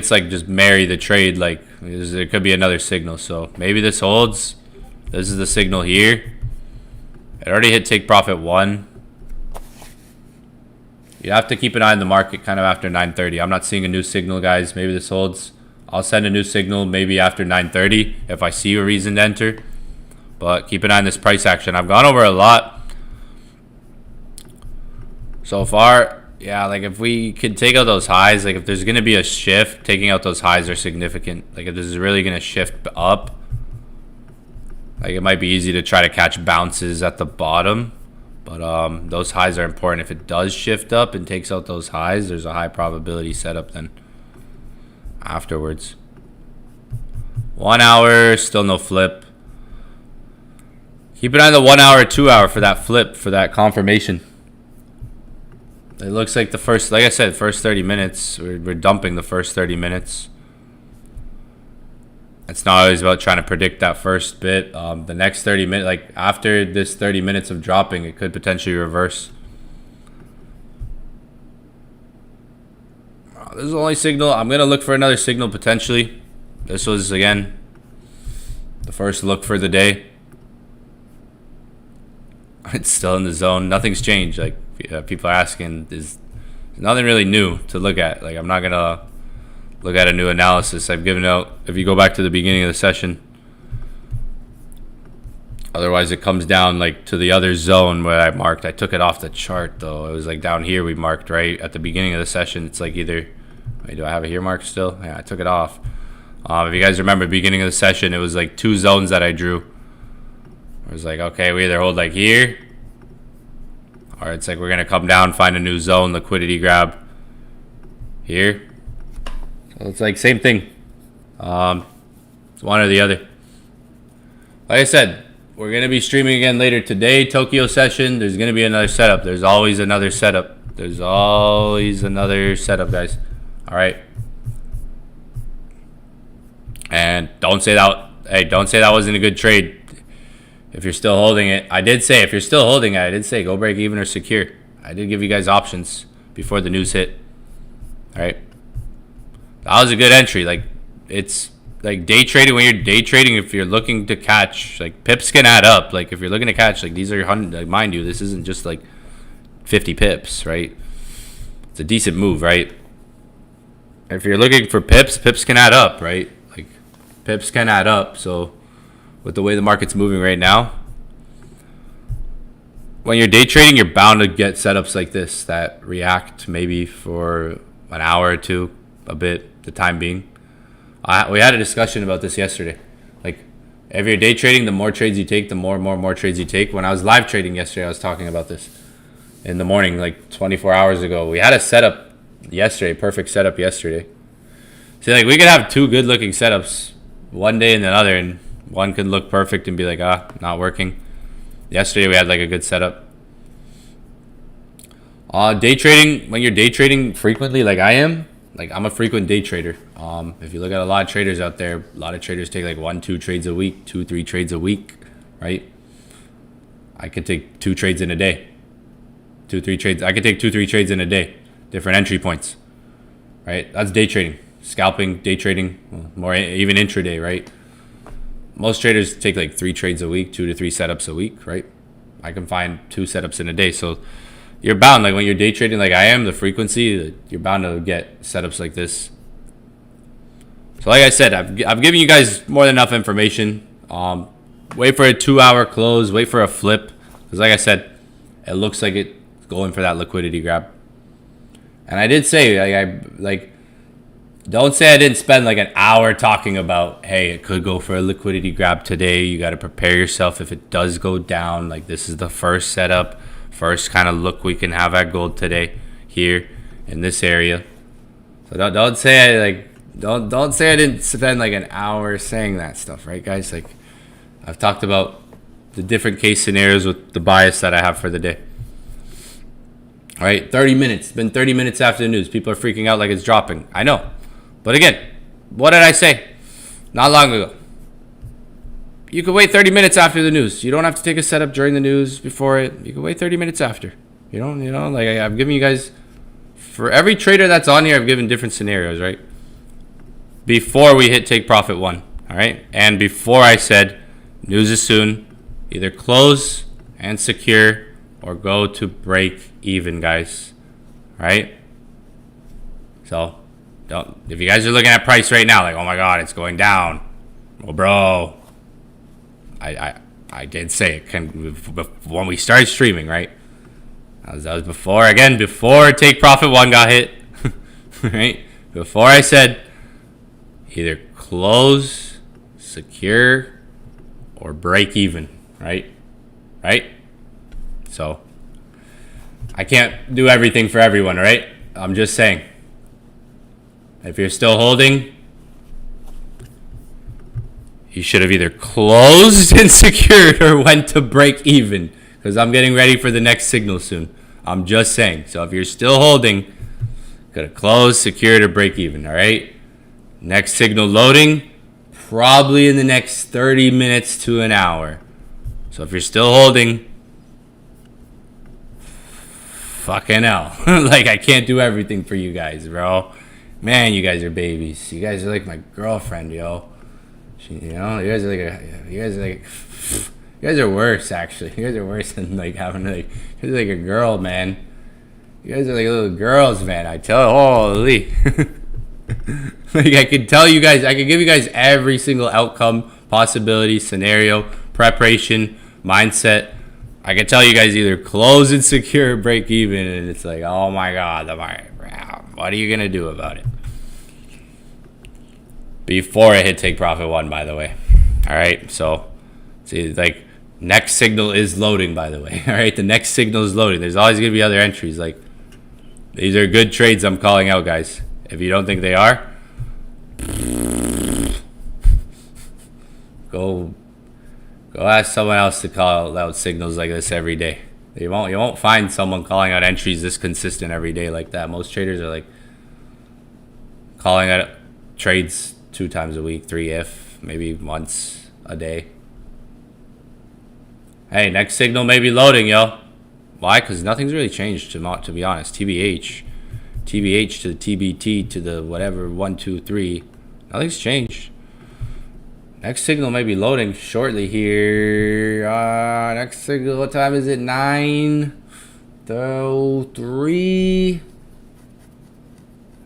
like just marry the trade. Like, there could be another signal. So maybe this holds. This is the signal here. It already hit take profit 1. You have to keep an eye on the market kind of after 9:30. I'm not seeing a new signal, guys. Maybe this holds. I'll send a new signal maybe after 9:30 if I see a reason to enter. But keep an eye on this price action. I've gone over a lot so far. Yeah, like if we could take out those highs, like if there's going to be a shift, taking out those highs are significant. Like if this is really going to shift up, like it might be easy to try to catch bounces at the bottom. But those highs are important. If it does shift up and takes out those highs, there's a high probability setup then afterwards. 1 hour, still no flip. Keep an eye on the 1 hour, 2 hour for that flip, for that confirmation. It looks like the first, like I said, first 30 minutes, we're dumping the first 30 minutes. It's not always about trying to predict that first bit. The next 30 minutes, like after this 30 minutes of dropping, it could potentially reverse. This is the only signal. I'm going to look for another signal potentially. This was, again, the first look for the day. It's still in the zone. Nothing's changed. Like people are asking, there's nothing really new to look at. Like I'm not going to look at a new analysis. I've given out, if you go back to the beginning of the session. Otherwise it comes down like to the other zone where I marked. I took it off the chart though. It was like down here we marked right at the beginning of the session. It's like either, wait, do I have it here marked still? Yeah, I took it off. If you guys remember, beginning of the session, it was like 2 zones that I drew. It was like, okay, we either hold like here, or it's like we're going to come down, find a new zone, liquidity grab here. So it's like same thing. It's one or the other. Like I said, we're going to be streaming again later today. Tokyo session. There's going to be another setup. There's always another setup. There's always another setup, guys. All right. And don't say that. Hey, don't say that wasn't a good trade. If you're still holding it, I did say if you're still holding it, I did say go break even or secure. I did give you guys options before the news hit. All right. That was a good entry. Like it's like day trading. When you're day trading, if you're looking to catch, like pips can add up. Like if you're looking to catch, like these are 100. Like mind you, this isn't just like 50 pips, right? It's a decent move, right? If you're looking for pips, pips can add up, right? Like pips can add up. So with the way the market's moving right now, when you're day trading, you're bound to get setups like this that react maybe for an hour or two, a bit. The time being, we had a discussion about this yesterday. Like if you're day trading, the more trades you take, the more trades you take. When I was live trading yesterday, I was talking about this in the morning, like 24 hours ago. We had a setup yesterday, perfect setup yesterday. See, like we could have 2 good looking setups one day and another, and one could look perfect and be like, not working. Yesterday we had like a good setup. Day trading, when you're day trading frequently, like I am, like I'm a frequent day trader. If you look at a lot of traders out there, a lot of traders take like 1-2 trades a week, 2-3 trades a week, right? I could take 2 trades in a day. 2-3 trades. I could take 2-3 trades in a day. Different entry points, right? That's day trading. Scalping, day trading, more even intraday, right? Most traders take like 3 trades a week, 2 to 3 setups a week, right? I can find 2 setups in a day. So you're bound, like when you're day trading like I am, the frequency, you're bound to get setups like this. So like I said, I've given you guys more than enough information. Wait for a 2-hour close, wait for a flip. Because like I said, it looks like it's going for that liquidity grab. And I did say, don't say I didn't spend like an hour talking about, hey, it could go for a liquidity grab today. You got to prepare yourself if it does go down. Like this is the first setup, first kind of look we can have at gold today here in this area. So don't say don't say I didn't spend like an hour saying that stuff, right, guys? Like I've talked about the different case scenarios with the bias that I have for the day. All right, 30 minutes. It's been 30 minutes after the news. People are freaking out like it's dropping. I know. But again, what did I say not long ago? You can wait 30 minutes after the news. You don't have to take a setup during the news, before it. You can wait 30 minutes after. Like I've given you guys, for every trader that's on here, I've given different scenarios, right? Before we hit take profit 1, all right? And before I said News is soon. Either close and secure or go to break even, guys. Right? So, don't. If you guys are looking at price right now, like, oh my god, it's going down. Well, bro, I did say it when we started streaming, right? That was before Take Profit 1 got hit. Right? Before I said either close, secure, or break even, right? Right? So, I can't do everything for everyone, right? I'm just saying. If you're still holding, you should have either closed and secured or went to break even. Because I'm getting ready for the next signal soon. I'm just saying. So if you're still holding, gotta close, secured, or break even, all right? Next signal loading, probably in the next 30 minutes to an hour. So if you're still holding, fucking hell. Like, I can't do everything for you guys, bro. Man, you guys are babies. You guys are like my girlfriend, yo. You know, you guys are worse, actually. You guys are worse than like having like, you guys are like a girl, man. You guys are like little girls, man. I tell you, holy. Like, I could tell you guys, I could give you guys every single outcome, possibility, scenario, preparation, mindset. I could tell you guys either close and secure, break even, and it's like, oh my god, what are you gonna do about it? Before it hit Take Profit 1, by the way. All right, so see, like, next signal is loading, by the way. All right, the next signal is loading. There's always gonna be other entries. Like, these are good trades I'm calling out, guys. If you don't think they are, go ask someone else to call out signals like this every day. You won't find someone calling out entries this consistent every day like that. Most traders are like calling out trades 2 times a week, 3 if, maybe once a day. Hey, next signal may be loading, yo. Why? Because nothing's really changed, to be honest. TBH to the TBT to the whatever, 1, 2, 3. Nothing's changed. Next signal may be loading shortly here. Next signal, what time is it? 9:03.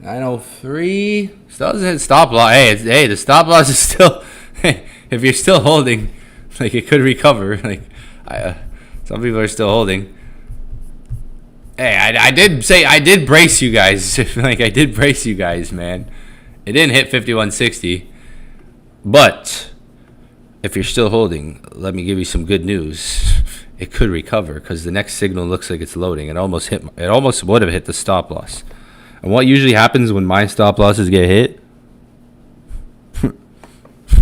9:03. Still doesn't hit stop loss. Hey, the stop loss is still. If you're still holding, like, it could recover. Like, some people are still holding. Hey, I did brace you guys. Like, I did brace you guys, man. It didn't hit 5160. But if you're still holding, let me give you some good news. It could recover because the next signal looks like it's loading. It almost would have hit the stop loss. And what usually happens when my stop losses get hit?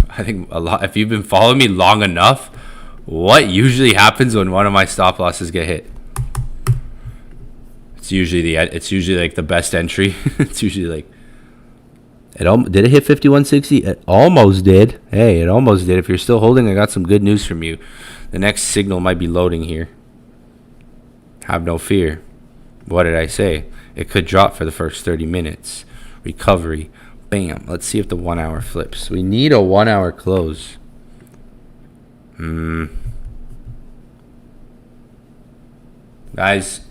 I think a lot. If you've been following me long enough, what usually happens when one of my stop losses get hit? It's usually like the best entry. It's usually like. Did it hit 5160? It almost did. Hey, it almost did. If you're still holding, I got some good news from you. The next signal might be loading here. Have no fear. What did I say? It could drop for the first 30 minutes. Recovery. Bam. Let's see if the 1 hour flips. We need a 1 hour close. Guys,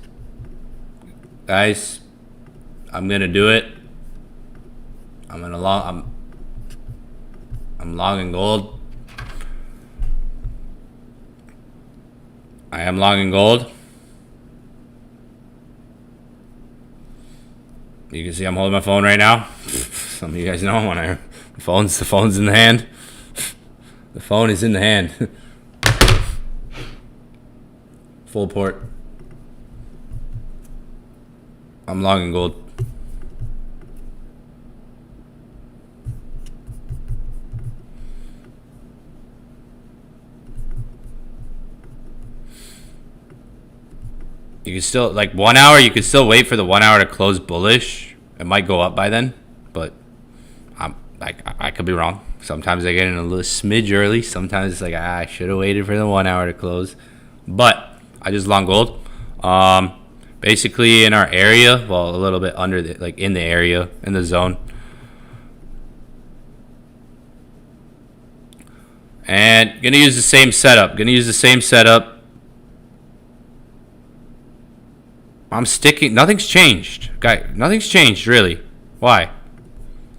I'm gonna do it. I'm long in gold. I am long in gold. You can see I'm holding my phone right now. Some of you guys know when the phone's in the hand. The phone is in the hand. Full port. I'm long in gold. You can still, like, 1 hour, you can still wait for the 1 hour to close bullish. It might go up by then, but I could be wrong. Sometimes I get in a little smidge early. Sometimes it's like, I should have waited for the 1 hour to close. But I just long gold. Basically in our area, well, a little bit under the, like, in the area, in the zone. And gonna use the same setup. I'm sticking. Nothing's changed, guy. Nothing's changed really. Why?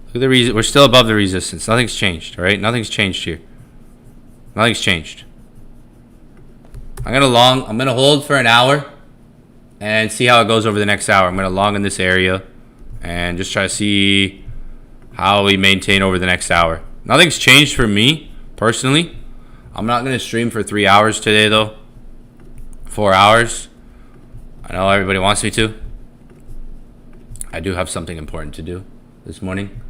Look at the reason. We're still above the resistance. Nothing's changed. All right. Nothing's changed here. Nothing's changed. I'm gonna hold for an hour and see how it goes over the next hour. I'm gonna long in this area and just try to see how we maintain over the next hour. Nothing's changed for me personally. I'm not gonna stream for 3 hours today though. 4 hours. I know everybody wants me to. I do have something important to do this morning.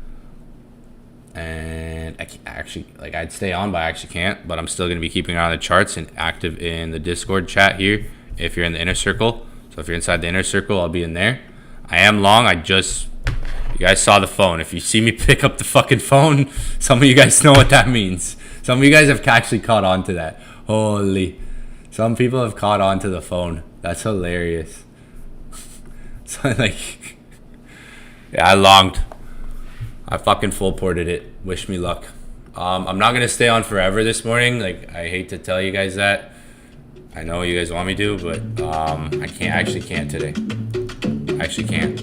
And I can't actually, like, I'd stay on, but I actually can't. But I'm still going to be keeping an eye on the charts and active in the Discord chat here if you're in the inner circle. So if you're inside the inner circle, I'll be in there. I am long. You guys saw the phone. If you see me pick up the fucking phone, some of you guys know what that means. Some of you guys have actually caught on to that. Holy. Some people have caught on to the phone. That's hilarious. So, like, yeah, I longed. I fucking full ported it. Wish me luck. I'm not gonna stay on forever this morning. Like, I hate to tell you guys that. I know you guys want me to, but I can't. I actually can't today. I actually can't.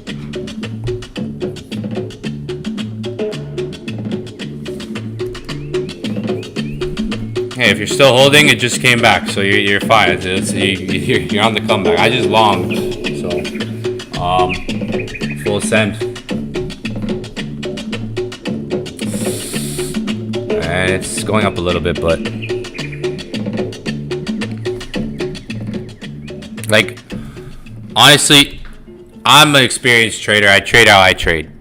Hey, if you're still holding, it just came back, so you're fine. You're on the comeback. I just longed, so full send. And it's going up a little bit, but like, honestly, I'm an experienced trader. I trade how I trade.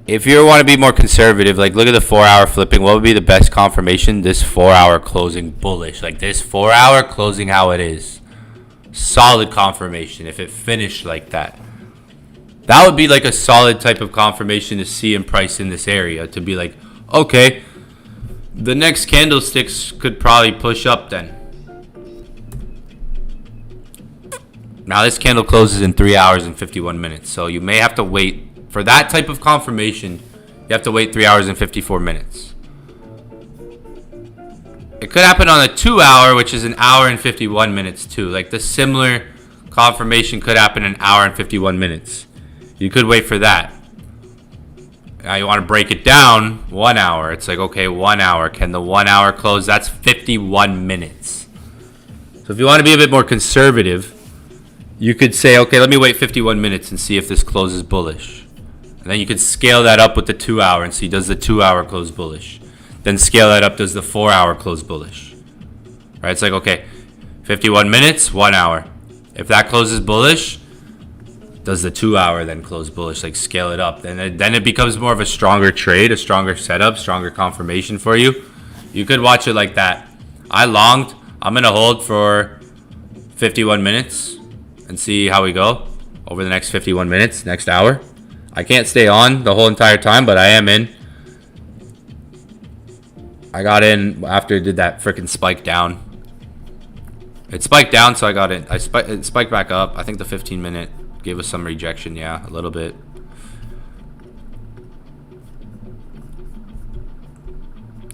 If you want to be more conservative, like, look at the 4 hour flipping. What would be the best confirmation? This 4 hour closing bullish. Like, this 4 hour closing how it is. Solid confirmation if it finished like that. That would be like a solid type of confirmation to see in price in this area. To be like, okay, the next candlesticks could probably push up then. Now this candle closes in 3 hours and 51 minutes. So you may have to wait. For that type of confirmation, you have to wait 3 hours and 54 minutes. It could happen on a 2 hour, which is an hour and 51 minutes too. Like, the similar confirmation could happen in an hour and 51 minutes. You could wait for that. Now you want to break it down, 1 hour. It's like, okay, 1 hour. Can the 1 hour close? That's 51 minutes. So if you want to be a bit more conservative, you could say, okay, let me wait 51 minutes and see if this closes bullish. And then you could scale that up with the 2 hour and see, does the 2 hour close bullish? Then scale that up, does the 4 hour close bullish? Right? It's like, okay, 51 minutes, 1 hour. If that closes bullish, does the 2 hour then close bullish? Like, scale it up. Then it becomes more of a stronger trade, a stronger setup, stronger confirmation for you. You could watch it like that. I longed. I'm going to hold for 51 minutes and see how we go over the next 51 minutes, next hour. I can't stay on the whole entire time, but I am in. I got in after it did that freaking spike down. It spiked down, so I got in. It spiked back up. I think the 15-minute gave us some rejection. Yeah, a little bit.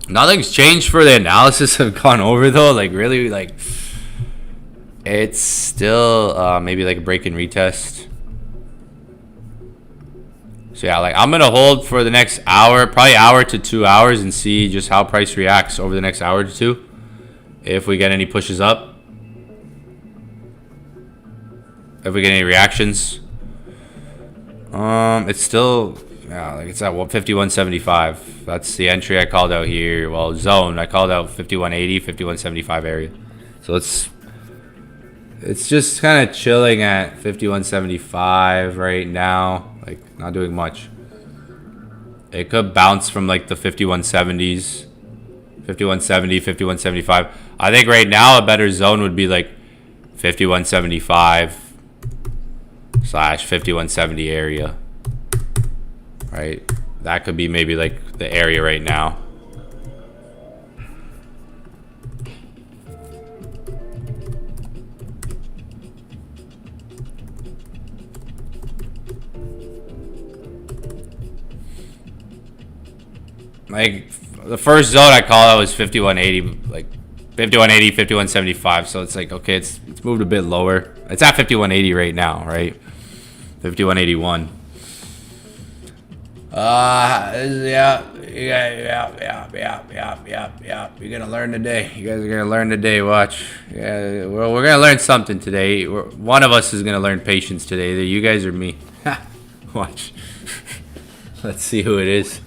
Nothing's changed for the analysis I've gone over, though. Like, really, like, it's still maybe like a break and retest. So yeah, like, I'm gonna hold for the next hour, probably hour to 2 hours, and see just how price reacts over the next hour to two. If we get any pushes up, if we get any reactions, it's still, yeah, like, it's at 51.75. That's the entry I called out here. Well, zone I called out 51.80, 51.75 area. So it's just kind of chilling at 51.75 right now. Like, not doing much. It could bounce from like the 51.70s, 51.70, 51.75. I think right now a better zone would be like 51.75 / 51.70 area. Right? That could be maybe like the area right now. Like, the first zone I call out was 5180, like 5180, 5175. So it's like, okay, it's moved a bit lower. It's at 5180 right now, right? 5181. Yeah. You're gonna learn today. You guys are gonna learn today. Watch. Yeah, we're gonna learn something today. One of us is gonna learn patience today. Either you guys or me. Watch. Let's see who it is.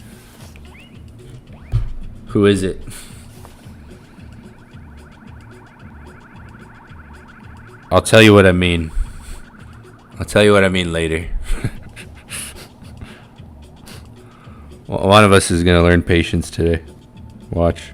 Who is it? I'll tell you what I mean. I'll tell you what I mean later. One of us is gonna learn patience today. Watch.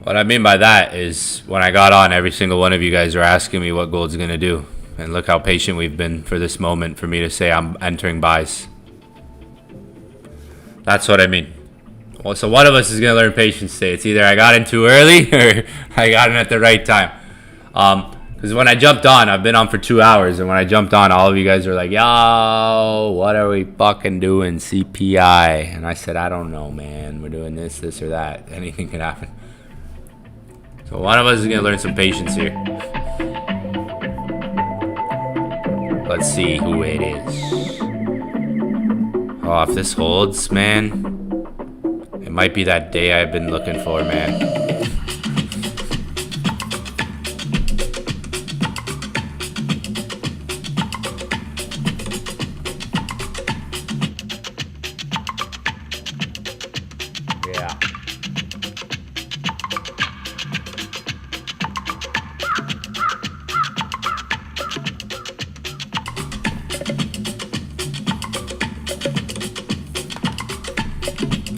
What I mean by that is when I got on, every single one of you guys are asking me what gold's going to do. And look how patient we've been for this moment for me to say I'm entering buys. That's what I mean. Well, so one of us is going to learn patience today. It's either I got in too early or I got in at the right time. Because when I jumped on, I've been on for 2 hours. And when I jumped on, all of you guys were like, yo, what are we fucking doing? CPI. And I said, I don't know, man. We're doing this, or that. Anything could happen. So one of us is going to learn some patience here. Let's see who it is. Oh, if this holds, man, it might be that day I've been looking for, man.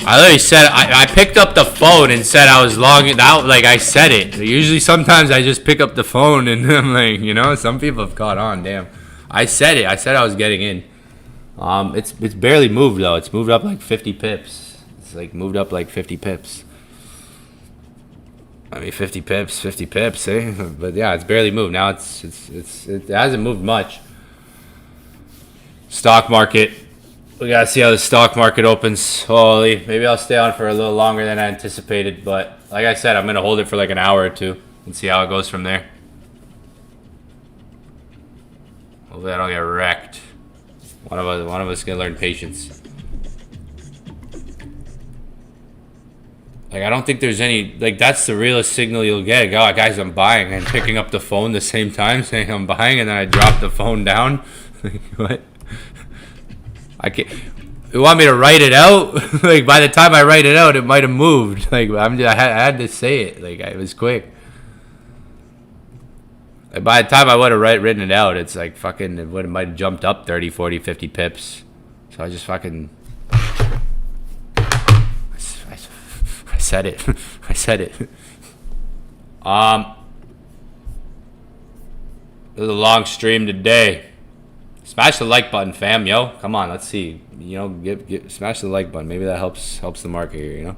I literally said, I picked up the phone and said I was logging out, like I said it. Usually sometimes I just pick up the phone and I'm like, you know, some people have caught on, damn. I said it, I said I was getting in. It's barely moved though, it's moved up like 50 pips. It's like moved up like 50 pips. I mean 50 pips, eh? But yeah, it's barely moved. Now it hasn't moved much. Stock market. We gotta see how the stock market opens. Holy, maybe I'll stay on for a little longer than I anticipated, but like I said, I'm gonna hold it for like an hour or two and see how it goes from there. Hopefully I don't get wrecked. One of us is gonna learn patience. Like I don't think there's any, like that's the realest signal you'll get. God, guys, I'm buying, and picking up the phone the same time saying I'm buying, and then I drop the phone down. Like, what? I can't. You want me to write it out? Like by the time I write it out, it might have moved. Like I had to say it. Like it was quick. Like, by the time I would have written it out, it's like fucking. It might have jumped up 30, 40, 50 pips. So I just fucking. I said it. I said it. It was a long stream today. Smash the like button, fam, yo. Come on, let's see. You know, smash the like button. Maybe that helps the market here, you know?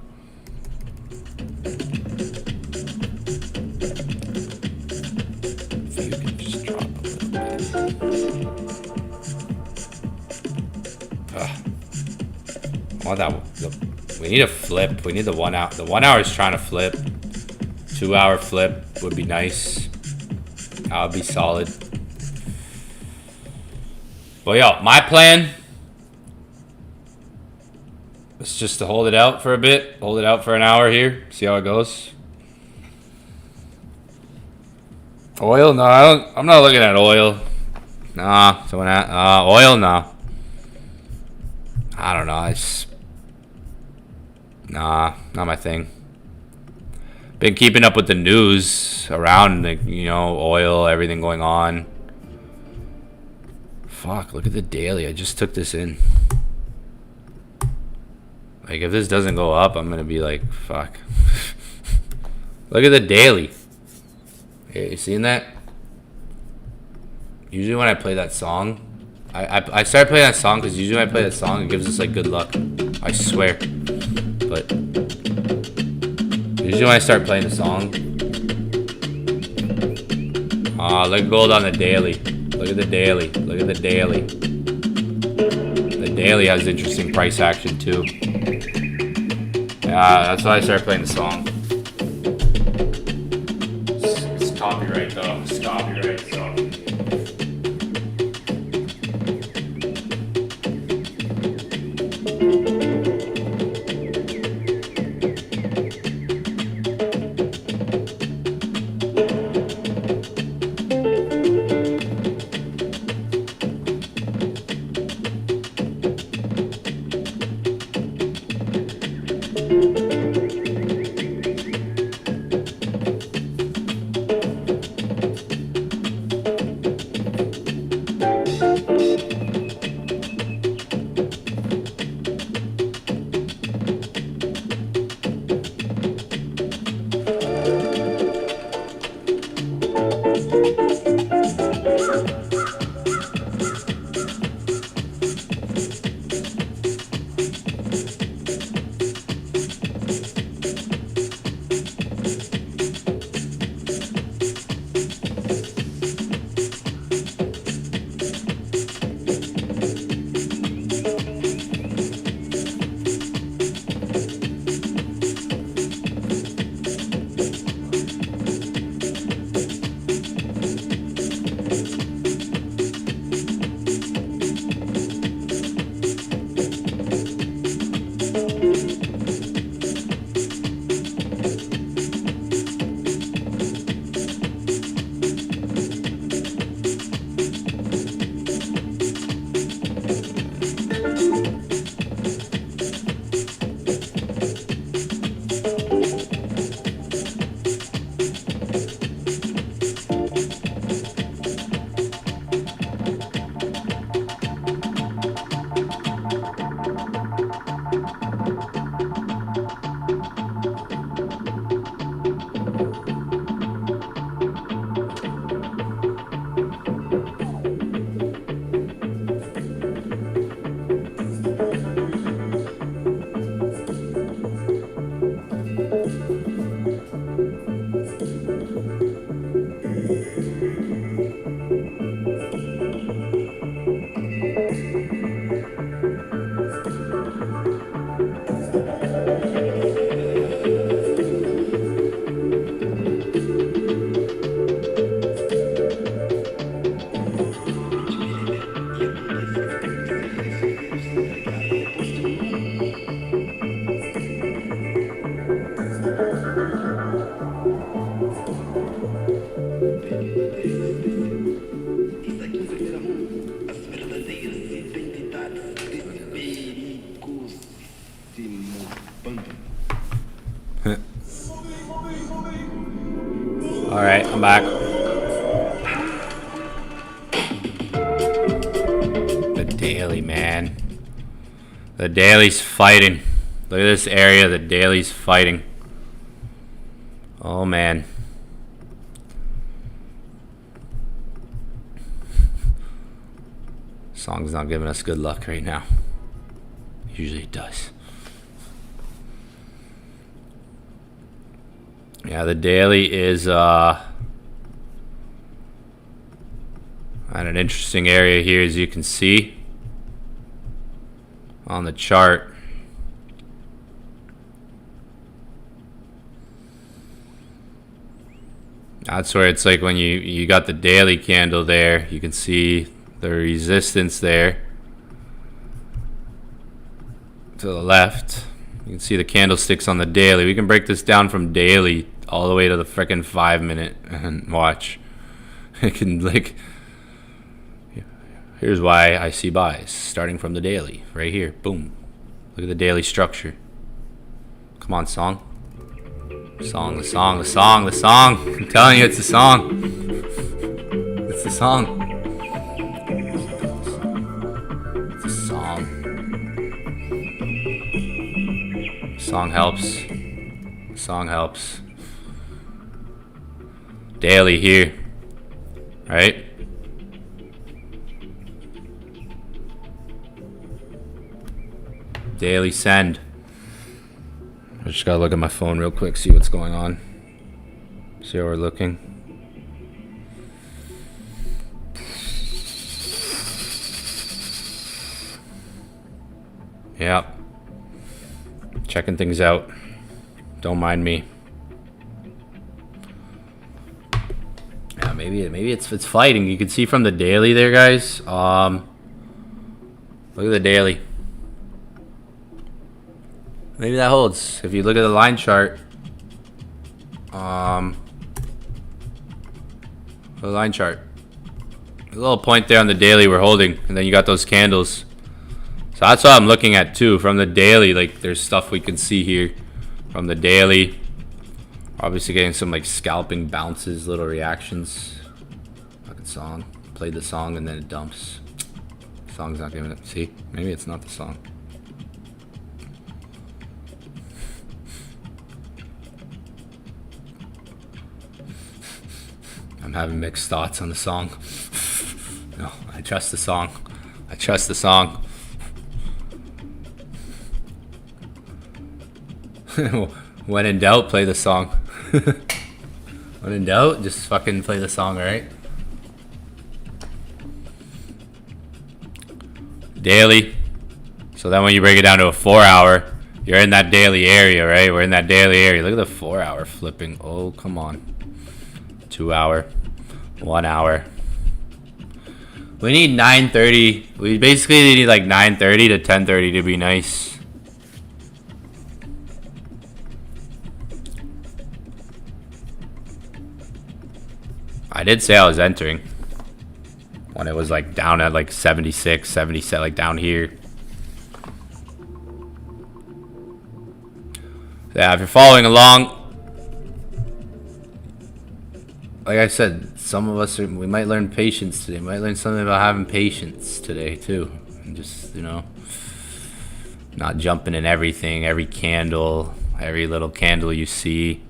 If you can just drop a little bit. I want that. We need a flip. We need the 1 hour. The 1 hour is trying to flip. 2 hour flip would be nice. That would be solid. But yo, my plan is just to hold it out for a bit. Hold it out for an hour here. See how it goes. Oil? No, I'm not looking at oil. Nah. Oil? Nah. I don't know. Nah, not my thing. Been keeping up with the news around, like, you know, oil, everything going on. Fuck, look at the daily. I just took this in. Like, if this doesn't go up, I'm gonna be like, fuck. Look at the daily. Hey, you seeing that? Usually when I play that song, I started playing that song because usually when I play that song, it gives us like good luck. I swear. But usually when I start playing the song, look at gold on the daily. Look at the daily. Look at the daily. The daily has interesting price action too. Yeah, that's why I started playing the song. It's copyright though. It's copyright, so. Alright, I'm back. The daily, man. The daily's fighting. Look at this area, the daily's fighting. Oh, man. Song's not giving us good luck right now. Usually it does. Yeah, the daily is at an interesting area here, as you can see on the chart. That's where it's like when you got the daily candle there, you can see the resistance there to the left. You can see the candlesticks on the daily. We can break this down from daily all the way to the frickin' 5 minute and watch. It can, like, here's why I see buys starting from the daily right here. Boom. Look at the daily structure. Come on, song. Song, the song, the song, the song. I'm telling you, it's the song. It's the song. It's the song. Song helps. Song helps. Daily here. Right? daily send. I just gotta look at my phone real quick, see what's going on. See how we're looking. Yeah. Checking things out. Don't mind me. Yeah, maybe it's fighting. You can see from the daily there, guys. Look at the daily. Maybe that holds. If you look at the line chart, the line chart, a little point there on the daily we're holding, and then you got those candles. So that's what I'm looking at too from the daily. Like there's stuff we can see here from the daily. Obviously getting some like scalping bounces, little reactions. Fucking song. Played the song and then it dumps. Song's not giving it. See, maybe it's not the song. I'm having mixed thoughts on the song. No, I trust the song. I trust the song. When in doubt, play the song. When in doubt, just fucking play the song, alright? Daily. So then when you break it down to a 4 hour, you're in that daily area, right? We're in that daily area. Look at the 4 hour flipping. Oh, come on. 2 hour. 1 hour. We need 9:30. We basically need like 9:30 to 10:30 to be nice. I did say I was entering when it was like down at like 76, 77, like down here. Yeah, if you're following along, like I said, some of us we might learn patience today. We might learn something about having patience today too, and just, you know, not jumping in everything, every candle, every little candle you see.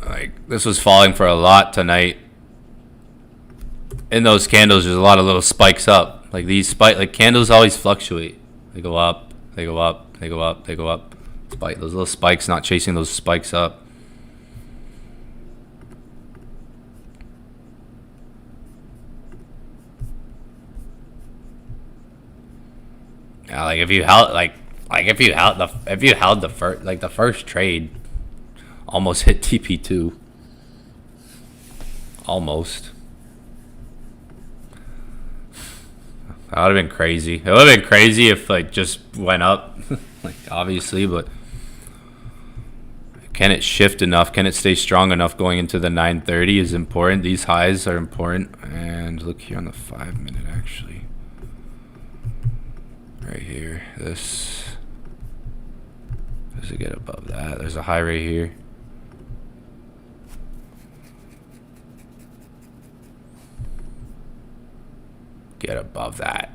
Like this was falling for a lot tonight. In those candles, there's a lot of little spikes up. Like these like candles always fluctuate. They go up, they go up, they go up, they go up. Spike those little spikes, not chasing those spikes up. Yeah, like if you held the first trade. Almost hit TP2. Almost. That would have been crazy. It would have been crazy if like just went up. Like obviously, but can it shift enough? Can it stay strong enough going into the 9:30 is important. These highs are important. And look here on the 5 minute actually. Right here. This. Does it get above that? There's a high right here. Get above that.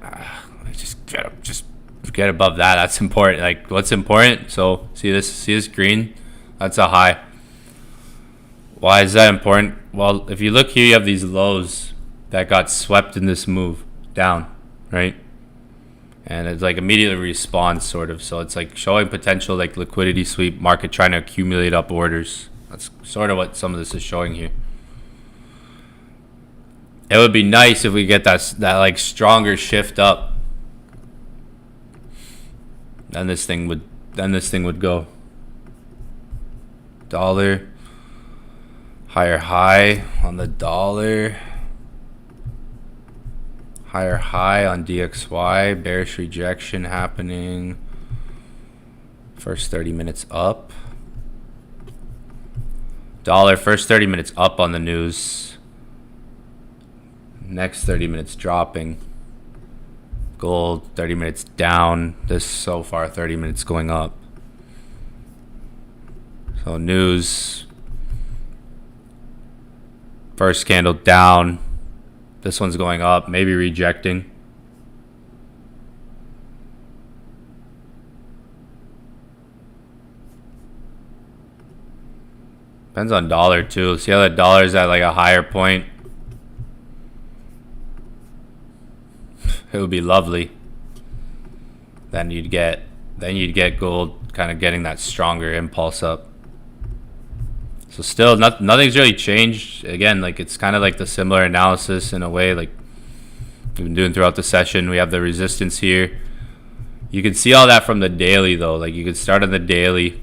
Just get above that. That's important. Like what's important? So see this green? That's a high. Why is that important? Well, if you look here, you have these lows that got swept in this move down, right? And it's like immediately responds sort of. So it's like showing potential like liquidity sweep, market trying to accumulate up orders. That's sort of what some of this is showing here. It would be nice if we get that like stronger shift up. Then this thing would go. Dollar. Higher high on the dollar. Higher high on DXY. Bearish rejection happening. First 30 minutes up. Dollar first 30 minutes up on the news. Next 30 minutes dropping. Gold 30 minutes down. This so far 30 minutes going up. So news. First candle down. This one's going up, maybe rejecting. Depends on dollar too. See how the dollar's at like a higher point. it would be lovely. Then you'd get gold kind of getting that stronger impulse up. So still nothing's really changed. Again, like it's kind of like the similar analysis in a way like we've been doing throughout the session. We have the resistance here. You can see all that from the daily though. Like you can start on the daily.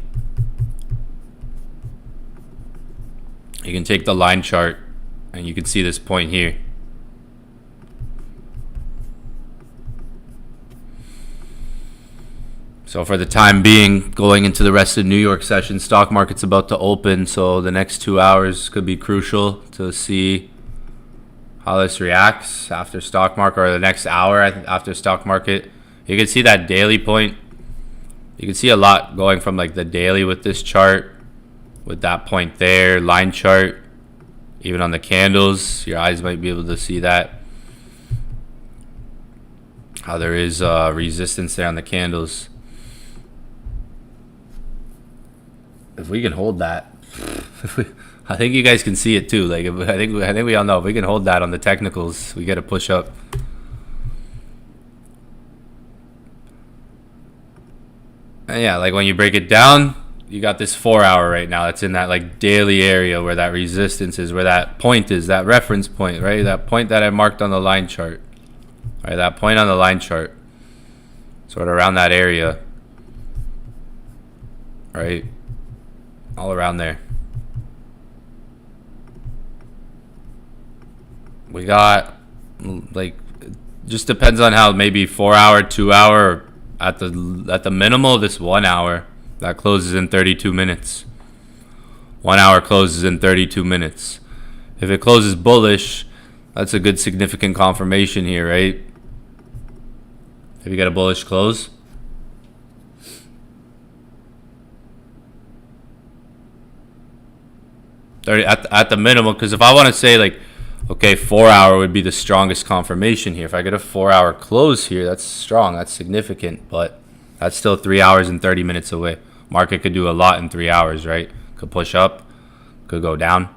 You can take the line chart and you can see this point here. So for the time being, going into the rest of the New York session, stock market's about to open. So the next 2 hours could be crucial to see how this reacts after stock market, or the next hour after stock market. You can see that daily point. You can see a lot going from like the daily with this chart, with that point there, line chart, even on the candles. Your eyes might be able to see that. How there is resistance there on the candles. If we can hold that, I think you guys can see it too. Like I think we all know if we can hold that on the technicals, we get a push up. And yeah, like when you break it down, you got this 4 hour right now. That's in that like daily area where that resistance is, where that point is, that reference point, right? That point that I marked on the line chart, right? That point on the line chart, sort of around that area, right? All around there. We got like, just depends on how, maybe 4 hour, 2 hour, at the minimal, this 1 hour that closes in 32 minutes. 1 hour closes in 32 minutes. If it closes bullish, that's a good significant confirmation here, right? If you get a bullish close. At the minimum, because if I want to say like, okay, 4 hour would be the strongest confirmation here. If I get a 4 hour close here, that's strong, that's significant, but that's still 3 hours and 30 minutes away. Market could do a lot in 3 hours, right? Could push up, could go down.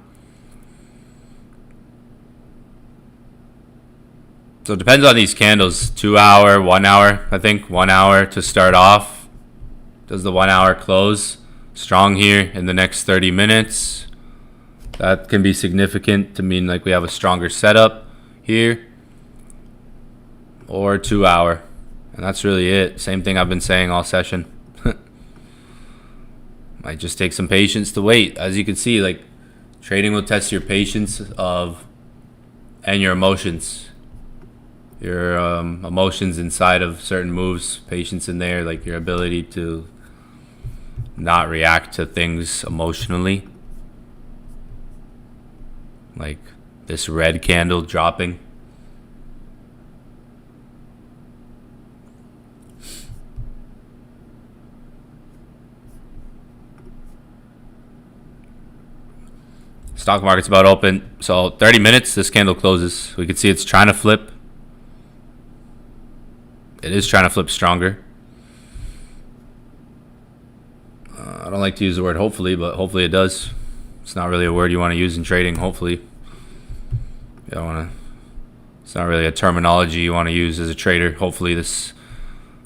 So it depends on these candles. 2 hour, 1 hour, I think 1 hour to start off. Does the 1 hour close strong here in the next 30 minutes? That can be significant to mean like we have a stronger setup here. Or 2 hour. And that's really it. Same thing I've been saying all session. Might just take some patience to wait. As you can see, like trading will test your patience and your emotions. Your emotions inside of certain moves, patience in there, like your ability to not react to things emotionally. Like this red candle dropping. Stock market's about open. So 30 minutes, this candle closes. We can see it's trying to flip. It is trying to flip stronger. I don't like to use the word hopefully, but hopefully it does. It's not really a word you want to use in trading, hopefully. You don't want to, it's not really a terminology you want to use as a trader. Hopefully this,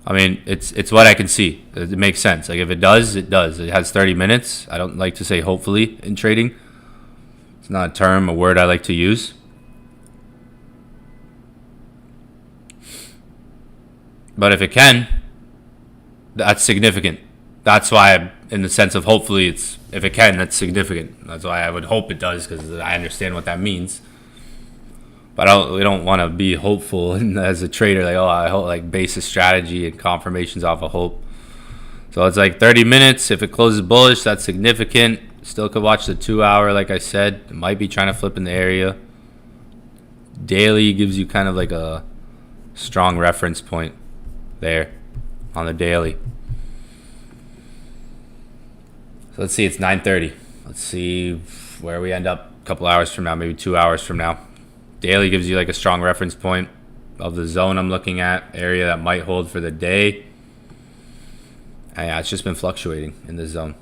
I mean, it's what I can see. It makes sense. Like if it does, it does. It has 30 minutes. I don't like to say hopefully in trading. It's not a term, a word I like to use. But if it can, that's significant. That's why, in the sense of hopefully, it's, if it can, that's significant. That's why I would hope it does, because I understand what that means. But we don't want to be hopeful as a trader, like, oh, I hope, like base a strategy and confirmations off of hope. So it's like 30 minutes. If it closes bullish, that's significant. Still could watch the 2 hour, like I said. It might be trying to flip in the area. Daily gives you kind of like a strong reference point there on the daily. So let's see, it's 9:30. Let's see where we end up a couple hours from now, maybe 2 hours from now. Daily gives you like a strong reference point of the zone I'm looking at, area that might hold for the day. And yeah, it's just been fluctuating in this zone.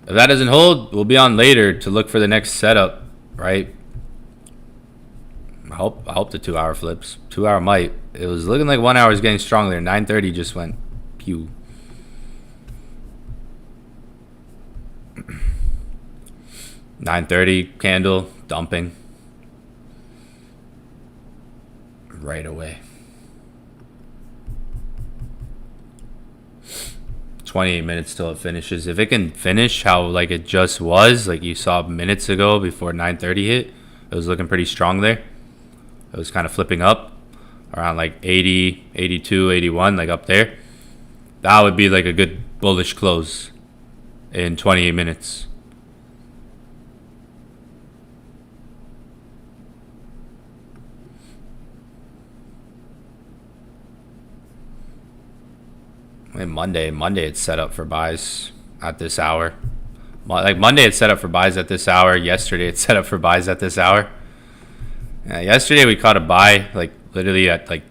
If that doesn't hold, we'll be on later to look for the next setup, right? I hope the 2 hour flips. 2 hour might. It was looking like 1 hour is getting stronger. 9:30 just went pew. $9:30 candle dumping right away. 28 minutes till it finishes. If it can finish how like it just was, like you saw minutes ago before 9:30 hit, it was looking pretty strong there. It was kind of flipping up around like 80, 82, 81, like up there. That would be like a good bullish close in 28 minutes. And Monday it's set up for buys at this hour. Like Monday it's set up for buys at this hour. Yesterday it's set up for buys at this hour. Yesterday we caught a buy like literally at like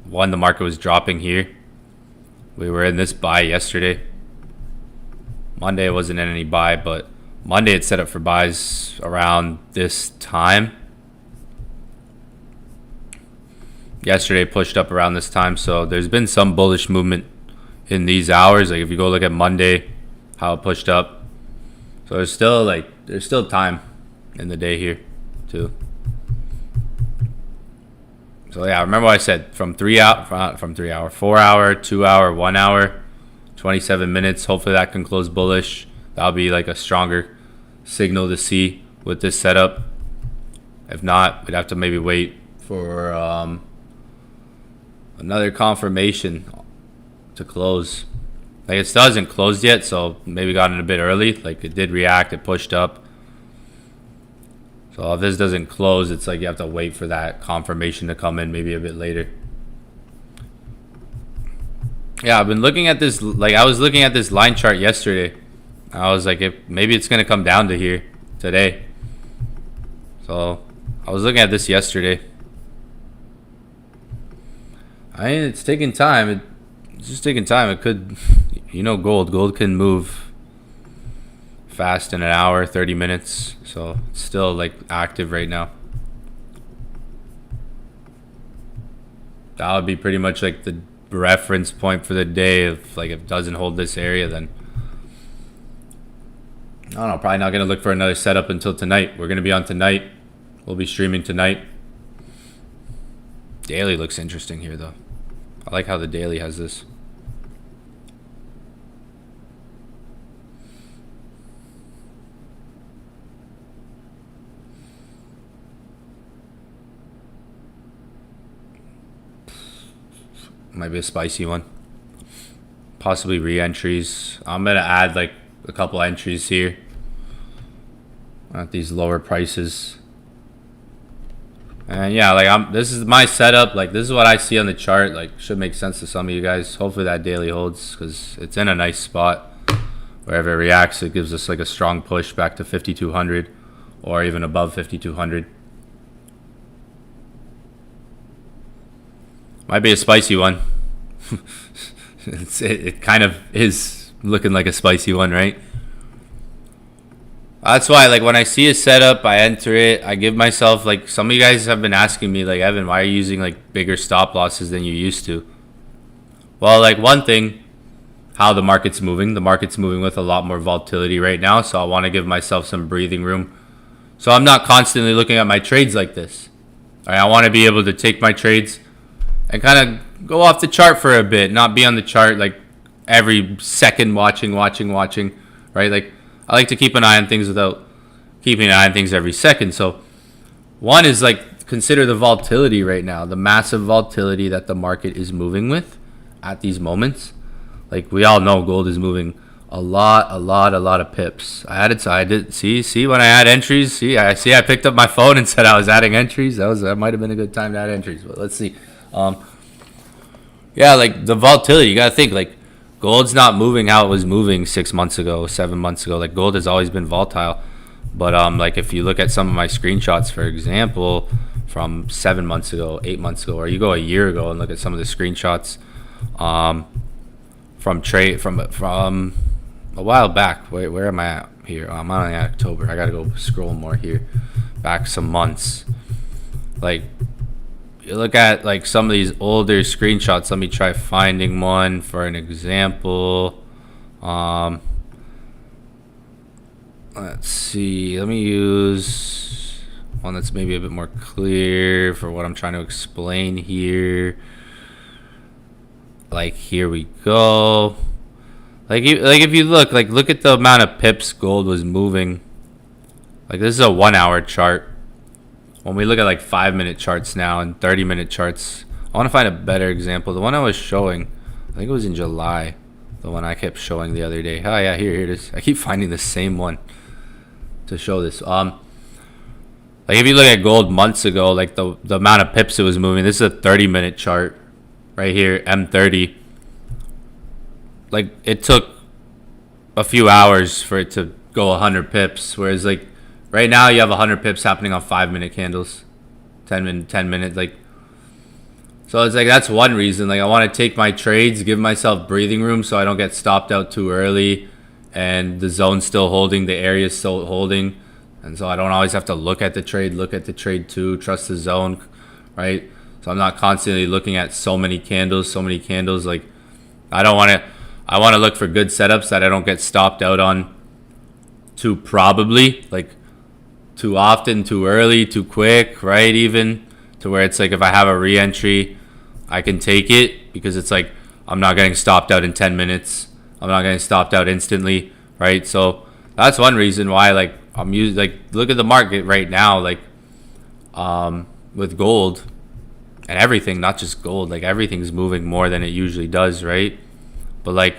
one. The market was dropping here. We were in this buy yesterday. Monday it wasn't in any buy, but Monday it's set up for buys around this time. Yesterday pushed up around this time, so there's been some bullish movement in these hours. Like if you go look at Monday, how it pushed up. So there's still time in the day here too. So yeah, remember what I said, from 4 hour, 2 hour, 1 hour, 27 minutes. Hopefully that can close bullish. That'll be like a stronger signal to see with this setup. If not, we'd have to maybe wait for another confirmation to close. Like it still hasn't closed yet, so maybe got in a bit early. Like it did react, it pushed up. So if this doesn't close, it's like you have to wait for that confirmation to come in maybe a bit later. Yeah, I've been looking at this, like I was looking at this line chart yesterday. I was like, maybe it's gonna come down to here today. So I was looking at this yesterday. I mean, it's taking time. It's just taking time. It could, gold can move fast in an hour, 30 minutes. So it's still like active right now. That would be pretty much like the reference point for the day. If it doesn't hold this area, then I don't know, probably not going to look for another setup until tonight. We're going to be on tonight. We'll be streaming tonight. Daily looks interesting here though. I like how the daily has this. Might be a spicy one. Possibly re-entries. I'm going to add like a couple entries here at these lower prices. And yeah, like this is my setup. Like this is what I see on the chart. Like should make sense to some of you guys. Hopefully that daily holds because it's in a nice spot. Wherever it reacts, it gives us like a strong push back to 5,200 or even above 5,200. Might be a spicy one. It kind of is looking like a spicy one, right? That's why, like, when I see a setup, I enter it. I give myself, like, some of you guys have been asking me, like, Evan, why are you using, like, bigger stop losses than you used to? Well, like, one thing, how the market's moving. The market's moving with a lot more volatility right now, so I want to give myself some breathing room. So I'm not constantly looking at my trades like this. All right, I want to be able to take my trades and kind of go off the chart for a bit, not be on the chart, like, every second watching, right? Like, I like to keep an eye on things without keeping an eye on things every second. So one is like consider the volatility right now, the massive volatility that the market is moving with at these moments. Like we all know gold is moving a lot of pips. I did see when I add entries. I picked up my phone and said I was adding entries. That might have been a good time to add entries, but let's see. Yeah, like the volatility, you gotta think like gold's not moving how it was moving 6 months ago, 7 months ago. Like gold has always been volatile. But like if you look at some of my screenshots, for example, from 7 months ago, 8 months ago, or you go a year ago and look at some of the screenshots from a while back. Where am I at here? I'm on October. I gotta go scroll more here. Back some months. Like, you look at like some of these older screenshots. Let me try finding one for an example. Let's see. Let me use one that's maybe a bit more clear for what I'm trying to explain here. Like, here we go. Like if you look at the amount of pips gold was moving. Like, this is a 1 hour chart. When we look at like 5-minute charts now and 30-minute charts, I want to find a better example. The one I was showing, I think it was in July. The one I kept showing the other day. Oh yeah, here it is. I keep finding the same one to show this. Like, if you look at gold months ago, like the amount of pips it was moving. This is a 30-minute chart right here, M30. Like, it took a few hours for it to go 100 pips, whereas like right now you have 100 pips happening on 5-minute candles, 10 minutes. Like, so it's like, that's one reason. Like, I want to take my trades, give myself breathing room so I don't get stopped out too early, and the zone's still holding, the area's still holding, and so I don't always have to look at the trade too, trust the zone, right? So I'm not constantly looking at so many candles. Like, I want to look for good setups that I don't get stopped out on too probably, like too often, too early, too quick, right? Even to where it's like, if I have a re-entry, I can take it because it's like, I'm not getting stopped out in 10 minutes. I'm not getting stopped out instantly, right? So that's one reason why, like, I'm using, like, look at the market right now, like, with gold and everything, not just gold, like, everything's moving more than it usually does, right? But like,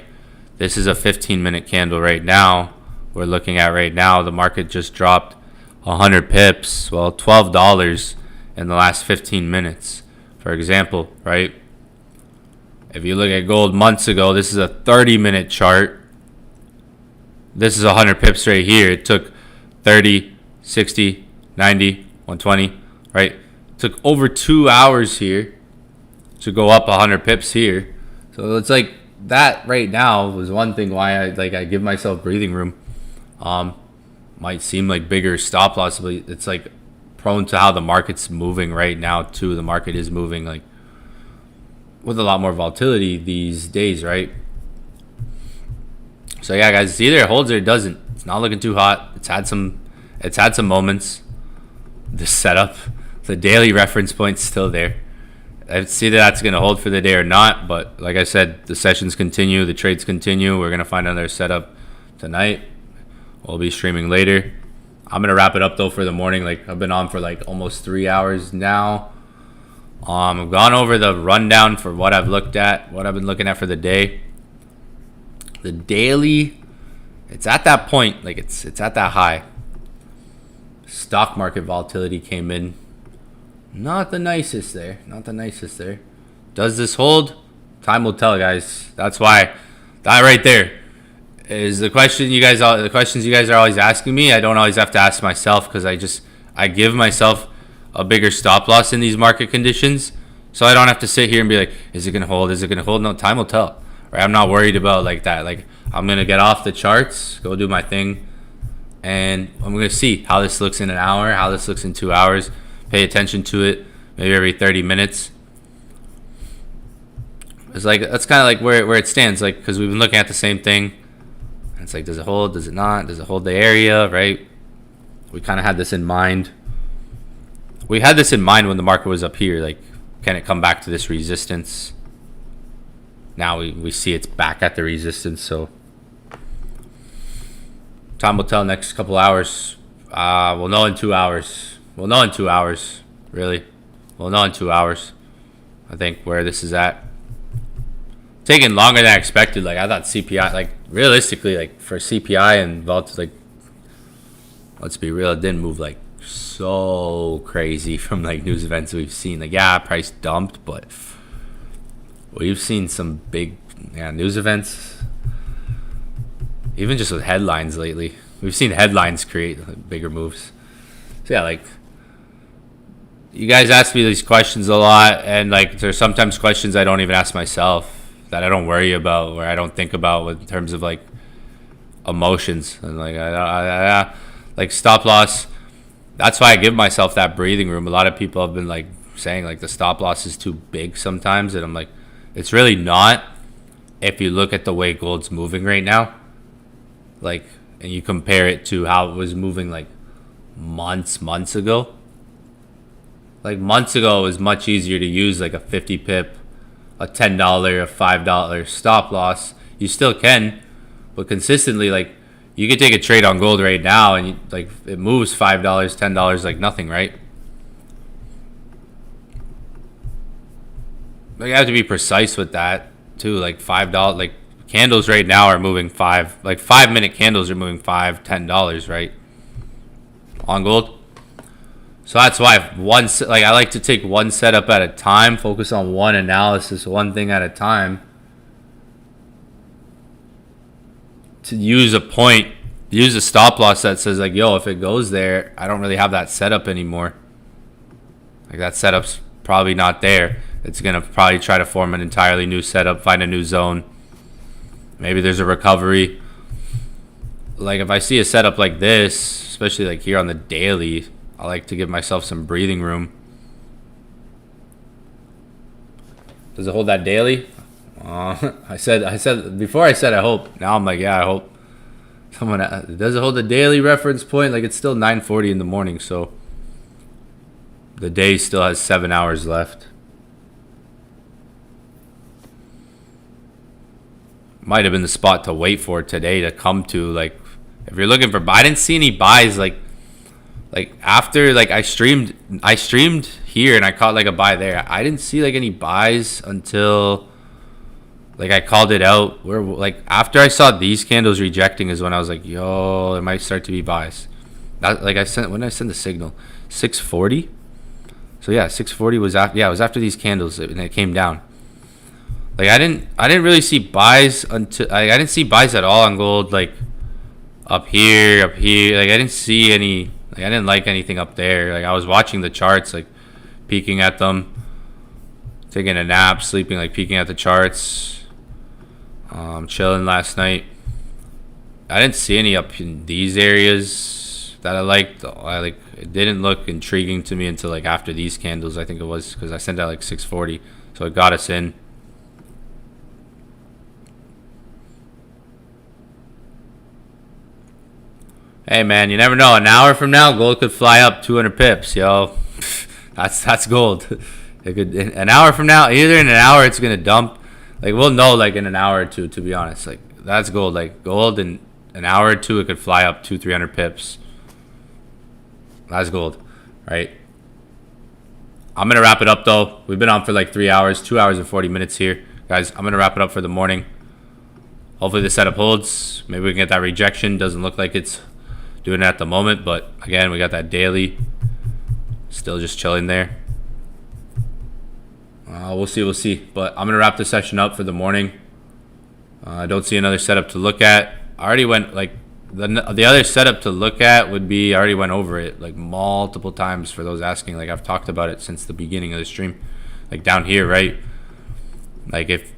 this is a 15-minute candle right now. We're looking at right now, the market just dropped 100 pips, well, $12 in the last 15 minutes, for example, right? If you look at gold months ago, this is a 30-minute chart. This is 100 pips right here. It took 30, 60, 90, 120, right? It took over 2 hours here to go up 100 pips here. So it's like, that right now was one thing why I give myself breathing room. Might seem like bigger stop loss, but it's like prone to how the market's moving right now too. The market is moving like with a lot more volatility these days, right? So yeah, guys, it's either it holds or it doesn't. It's not looking too hot. It's had some moments. The setup, the daily reference point's still there. I'd see that that's gonna hold for the day or not, but like I said, the sessions continue, the trades continue. We're gonna find another setup tonight. We'll be streaming later. I'm gonna wrap it up though for the morning. Like, I've been on for like almost 3 hours now. I've gone over the rundown for what I've looked at, what I've been looking at for the day. The daily, it's at that point, like it's at that high. Stock market volatility came in. Not the nicest there. Does this hold? Time will tell, guys. That's why that right there is the questions you guys are always asking me. I don't always have to ask myself because I give myself a bigger stop loss in these market conditions, so I don't have to sit here and be like, is it gonna hold? No, time will tell. Right? I'm not worried about like that. Like, I'm gonna get off the charts, go do my thing, and I'm gonna see how this looks in an hour, how this looks in 2 hours. Pay attention to it maybe every 30 minutes. It's like, that's kind of like where it stands, like, because we've been looking at the same thing. It's like, does it hold? Does it not? Does it hold the area, right? We kind of had this in mind. We had this in mind when the market was up here. Like, can it come back to this resistance? Now we see it's back at the resistance. So time will tell next couple hours. We'll know in 2 hours. Really. We'll know in 2 hours, I think, where this is at. Taking longer than I expected. Like, I thought CPI, like, realistically, like, for CPI and like, let's be real, it didn't move like so crazy from like news events we've seen. Like, yeah, price dumped, but we've seen some big news events, even just with headlines lately. We've seen headlines create bigger moves. So yeah, like, you guys ask me these questions a lot, and like, there's sometimes questions I don't even ask myself, that I don't worry about, or I don't think about in terms of like emotions. And like, I like stop loss. That's why I give myself that breathing room. A lot of people have been like saying like the stop loss is too big sometimes, and I'm like, it's really not. If you look at the way gold's moving right now, like, and you compare it to how it was moving like months ago. Like months ago, it was much easier to use like a 50 pip, a $10, a $5 stop loss. You still can, but consistently, like, you could take a trade on gold right now and like it moves $5, $10 like nothing, right? Like, you have to be precise with that too. Like $5, like candles right now are moving like 5 minute candles are moving $5, $10, right? On gold. So that's why I like to take one setup at a time, focus on one analysis, one thing at a time. To use a stop loss that says like, yo, if it goes there, I don't really have that setup anymore. Like that setup's probably not there. It's gonna probably try to form an entirely new setup, find a new zone. Maybe there's a recovery. Like if I see a setup like this, especially like here on the daily, I like to give myself some breathing room. Does it hold that daily? I said before I said I hope. Now I'm like, yeah, I hope. Does it hold the daily reference point? Like it's still 9:40 in the morning, so the day still has 7 hours left. Might have been the spot to wait for today to come to. Like if you're looking for, I didn't see any buys like after like I streamed here and I caught like a buy there. I didn't see like any buys until like I called it out. Where like after I saw these candles rejecting is when I was like, yo, there might start to be buys. That, like when I sent the signal, 640. So yeah, 640 was after. Yeah, it was after these candles and it came down. Like I didn't really see buys until I didn't see buys at all on gold. Like up here. Like I didn't see any. Like I didn't like anything up there. Like I was watching the charts, like peeking at them, taking a nap, sleeping, like peeking at the charts. Chilling last night. I didn't see any up in these areas that I liked. It didn't look intriguing to me until like after these candles. I think it was because I sent out like 640, so it got us in. Hey man, you never know. An hour from now, gold could fly up 200 pips, yo. That's gold. It could an hour from now. Either in an hour, it's gonna dump. Like we'll know like in an hour or two. To be honest, like that's gold. Like gold in an hour or two, it could fly up 200-300 pips. That's gold, right? I'm gonna wrap it up though. We've been on for like 3 hours, 2 hours and 40 minutes here, guys. I'm gonna wrap it up for the morning. Hopefully the setup holds. Maybe we can get that rejection. Doesn't look like it's doing it at the moment, but again, we got that daily still just chilling there. We'll see. But I'm gonna wrap this session up for the morning. I don't see another setup to look at. I already went like the other setup to look at would be, I already went over it like multiple times for those asking. Like I've talked about it since the beginning of the stream. Like down here, right? Like if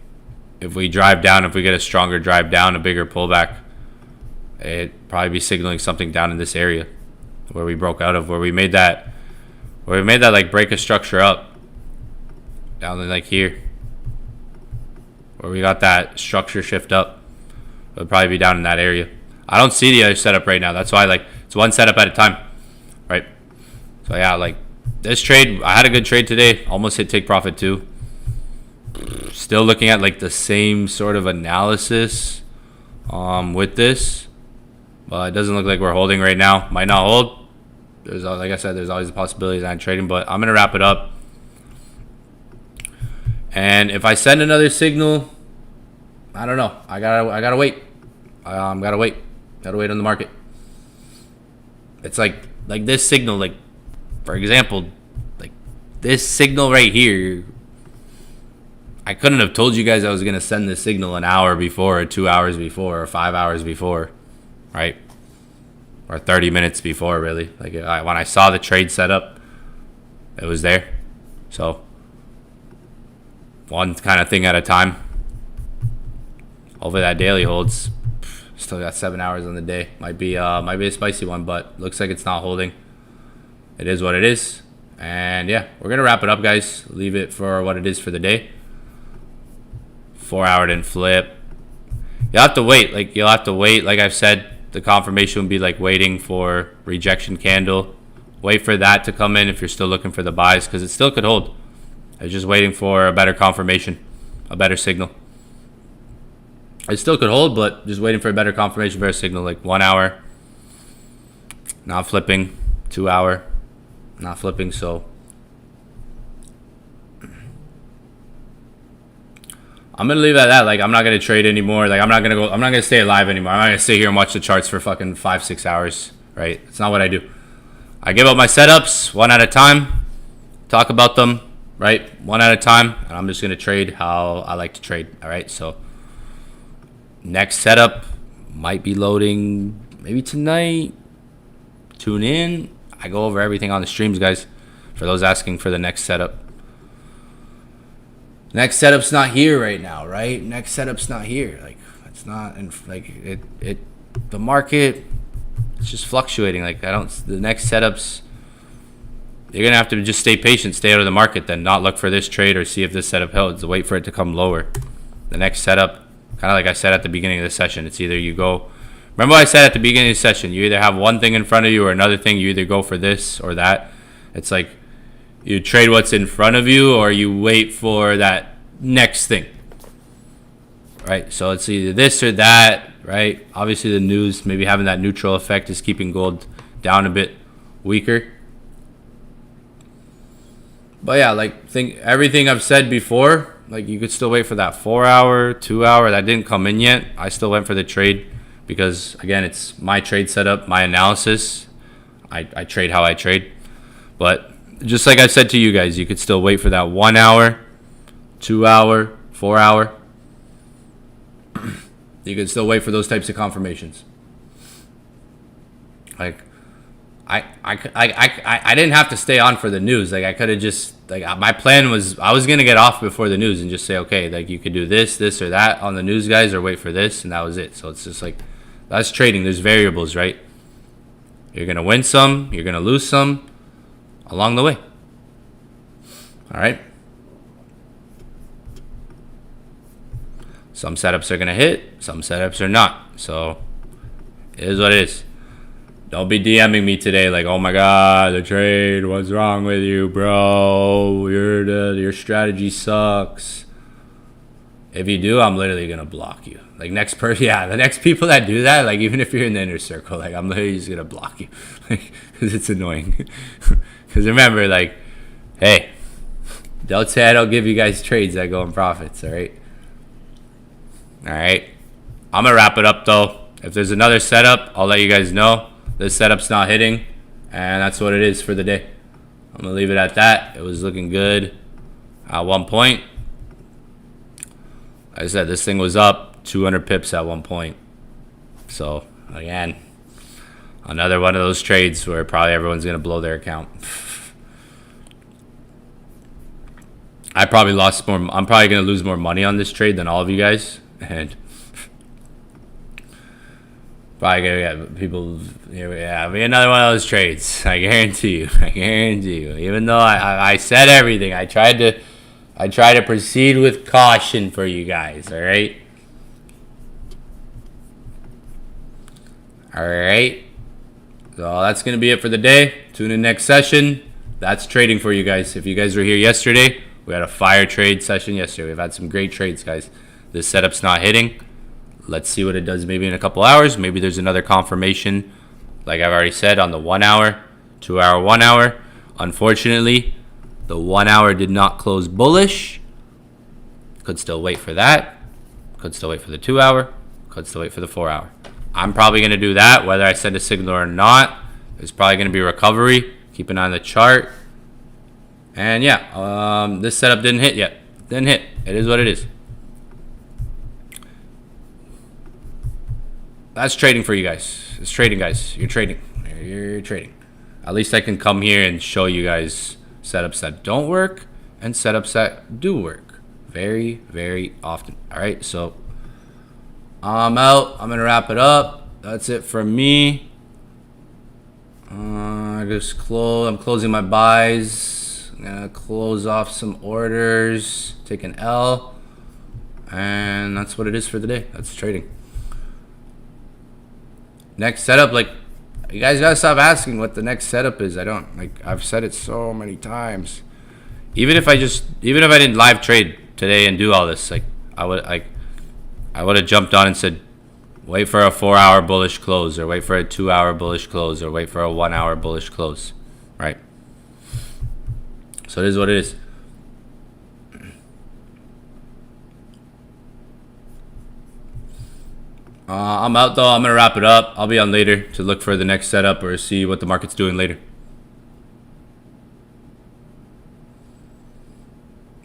we drive down, if we get a stronger drive down, a bigger pullback, it'd probably be signaling something down in this area where we broke out of, where we made that like break a structure up down like here, where we got that structure shift up. It'll probably be down in that area. I don't see the other setup right now. That's why like it's one setup at a time, right? So yeah, like this trade, I had a good trade today. Almost hit take profit too. Still looking at like the same sort of analysis with this, but it doesn't look like we're holding right now. Might not hold. There's, like I said, there's always the possibility that I'm trading, but I'm gonna wrap it up. And if I send another signal, I don't know. I gotta wait. Gotta wait on the market. It's like this signal, like for example, like this signal right here. I couldn't have told you guys I was gonna send this signal an hour before, or 2 hours before, or 5 hours before, right? Or 30 minutes before, really. Like when I saw the trade setup, it was there. So one kind of thing at a time. Hopefully that daily holds. Still got 7 hours on the day. Might be a spicy one, but looks like it's not holding. It is what it is. And yeah, we're gonna wrap it up, guys. Leave it for what it is for the day. 4 hour didn't flip. You'll have to wait. Like I've said, the confirmation would be like waiting for rejection candle. Wait for that to come in if you're still looking for the buys, because it still could hold. It's just waiting for a better confirmation, a better signal. It still could hold, but just waiting for a better confirmation, better signal. Like 1 hour, not flipping. 2 hour, not flipping. So I'm gonna leave it at that. Like, I'm not gonna trade anymore. Like, I'm not gonna stay alive anymore. I'm not gonna sit here and watch the charts for fucking 5-6 hours. Right? It's not what I do. I give out my setups one at a time. Talk about them, right? One at a time, and I'm just gonna trade how I like to trade. All right. So next setup might be loading maybe tonight. Tune in. I go over everything on the streams, guys. For those asking for the next setup. Next setup's not here right now, right? Next setup's not here. Like, it's not, and like the market, it's just fluctuating. Like, the next setups, you're gonna have to just stay patient, stay out of the market, then not look for this trade or see if this setup holds. Wait for it to come lower. The next setup, kind of like I said at the beginning of the session, it's either you go. Remember what I said at the beginning of the session? You either have one thing in front of you or another thing. You either go for this or that. It's like, you trade what's in front of you, or you wait for that next thing, right? So it's either this or that, right? Obviously, the news maybe having that neutral effect is keeping gold down a bit weaker. But yeah, like, everything I've said before, like, you could still wait for that 4 hour, 2 hour. That didn't come in yet. I still went for the trade because, again, it's my trade setup, my analysis. I trade how I trade. But just like I said to you guys, you could still wait for that 1 hour, 2 hour, 4 hour. You could still wait for those types of confirmations. Like, I didn't have to stay on for the news. Like, I could have just, like, my plan was, I was gonna get off before the news and just say, okay, like, you could do this or that on the news, guys, or wait for this, and that was it. So it's just like, that's trading. There's variables, right? You're gonna win some, you're gonna lose some along the way. All right. Some setups are going to hit. Some setups are not. So it is what it is. Don't be DMing me today like, oh my God, the trade. What's wrong with you, bro? Your strategy sucks. If you do, I'm literally going to block you. Like, the next people that do that, like, even if you're in the inner circle, like, I'm literally just going to block you. Because it's annoying. Because remember, like, hey, don't say I don't give you guys trades that go in profits, all right? All right. I'm going to wrap it up, though. If there's another setup, I'll let you guys know. This setup's not hitting, and that's what it is for the day. I'm going to leave it at that. It was looking good at one point. Like I said, this thing was up 200 pips at one point. So, again, another one of those trades where probably everyone's going to blow their account. I'm probably going to lose more money on this trade than all of you guys. And probably going to get people, it'll be another one of those trades. I guarantee you. Even though I said everything, I tried to proceed with caution for you guys, all right? All right. So that's going to be it for the day. Tune in next session. That's trading for you guys. If you guys were here yesterday, we had a fire trade session yesterday. We've had some great trades, guys. This setup's not hitting. Let's see what it does maybe in a couple hours. Maybe there's another confirmation, like I've already said, on the 1 hour, 2 hour, 1 hour. Unfortunately, the 1 hour did not close bullish. Could still wait for that. Could still wait for the 2 hour. Could still wait for the 4 hour. I'm probably going to do that, whether I send a signal or not. There's probably going to be recovery. Keep an eye on the chart. And yeah, this setup didn't hit yet. Didn't hit. It is what it is. That's trading for you guys. It's trading, guys. You're trading. You're trading. At least I can come here and show you guys setups that don't work and setups that do work very, very often. All right, so I'm out. I'm going to wrap it up. That's it from me. I'm closing my buys. I'm gonna close off some orders, take an L, and that's what it is for the day. That's trading. Next setup, like, you guys gotta stop asking what the next setup is. I've said it so many times. Even if I didn't live trade today and do all this, like, I would have jumped on and said, wait for a 4-hour bullish close, or wait for a 2-hour bullish close, or wait for a 1-hour bullish close, right? So it is what it is. I'm out though. I'm gonna wrap it up. I'll be on later to look for the next setup or see what the market's doing later.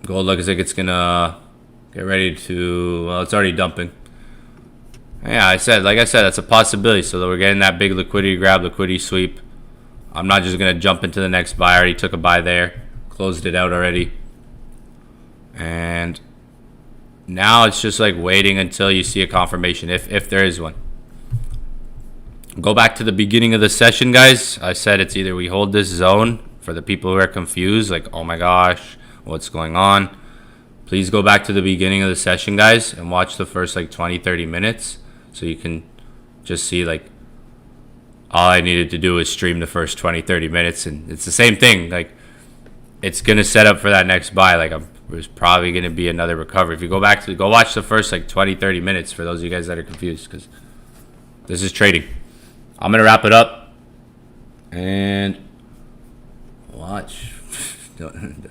Gold looks like it's gonna get ready to, well, it's already dumping. Yeah, like I said, that's a possibility. So we're getting that big liquidity grab, liquidity sweep. I'm not just gonna jump into the next buy. I already took a buy there, closed it out already, and now it's just like waiting until you see a confirmation, if there is one. Go back to the beginning of the session, guys. I said it's either we hold this zone. For the people who are confused, like, oh my gosh, what's going on? Please go back to the beginning of the session, guys, and watch the first like 20-30 minutes, so you can just see, like, all I needed to do is stream the first 20-30 minutes, and it's the same thing. Like, it's gonna set up for that next buy. Like, there's probably gonna be another recovery. If you go watch the first like 20-30 minutes for those of you guys that are confused, because this is trading. I'm gonna wrap it up and watch. Don't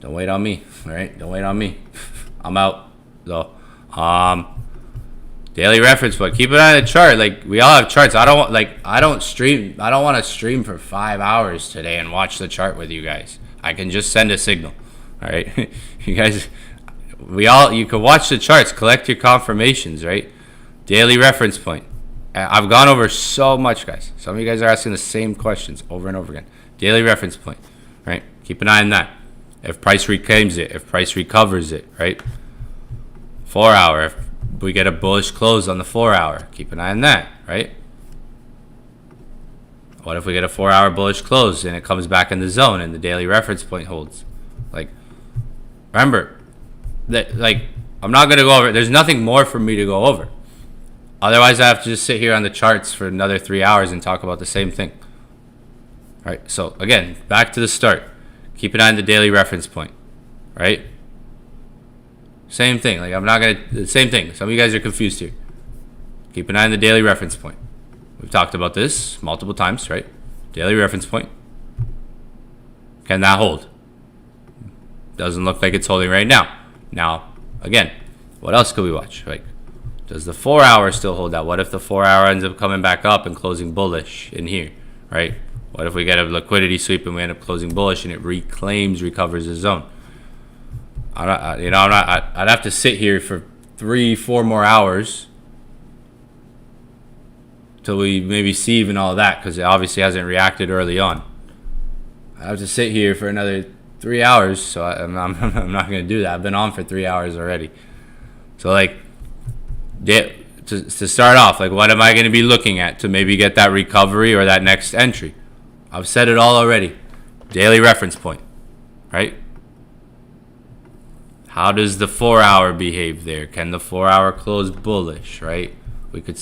wait on me, all right? Don't wait on me. I'm out though. Daily reference, but keep an eye on the chart. Like, we all have charts. I don't want to stream for 5 hours today and watch the chart with you guys. I can just send a signal. All right, you guys, you can watch the charts, collect your confirmations, right? Daily reference point. I've gone over so much, guys. Some of you guys are asking the same questions over and over again. Daily reference point, right? Keep an eye on that. If price reclaims it, if price recovers it, right? 4 hour, if we get a bullish close on the 4 hour, keep an eye on that, right? What if we get a 4 hour bullish close and it comes back in the zone and the daily reference point holds? Like, remember that, like, I'm not going to go over it. There's nothing more for me to go over. Otherwise, I have to just sit here on the charts for another 3 hours and talk about the same thing. All right, so again, back to the start. Keep an eye on the daily reference point, right? Same thing. Like, same thing. Some of you guys are confused here. Keep an eye on the daily reference point. We've talked about this multiple times, right? Daily reference point. Can that hold? Doesn't look like it's holding right now. Now, again, what else could we watch? Like, does the 4 hour still hold that? What if the 4 hour ends up coming back up and closing bullish in here, right? What if we get a liquidity sweep and we end up closing bullish and it recovers the zone? I'd have to sit here for 3-4 more hours till we maybe see even all of that, because it obviously hasn't reacted early on. I have to sit here for another 3 hours, so I'm not going to do that. I've been on for 3 hours already. So, like, to start off, like, what am I going to be looking at to maybe get that recovery or that next entry? I've said it all already. Daily reference point, right? How does the 4 hour behave there? Can the 4 hour close bullish, right? There could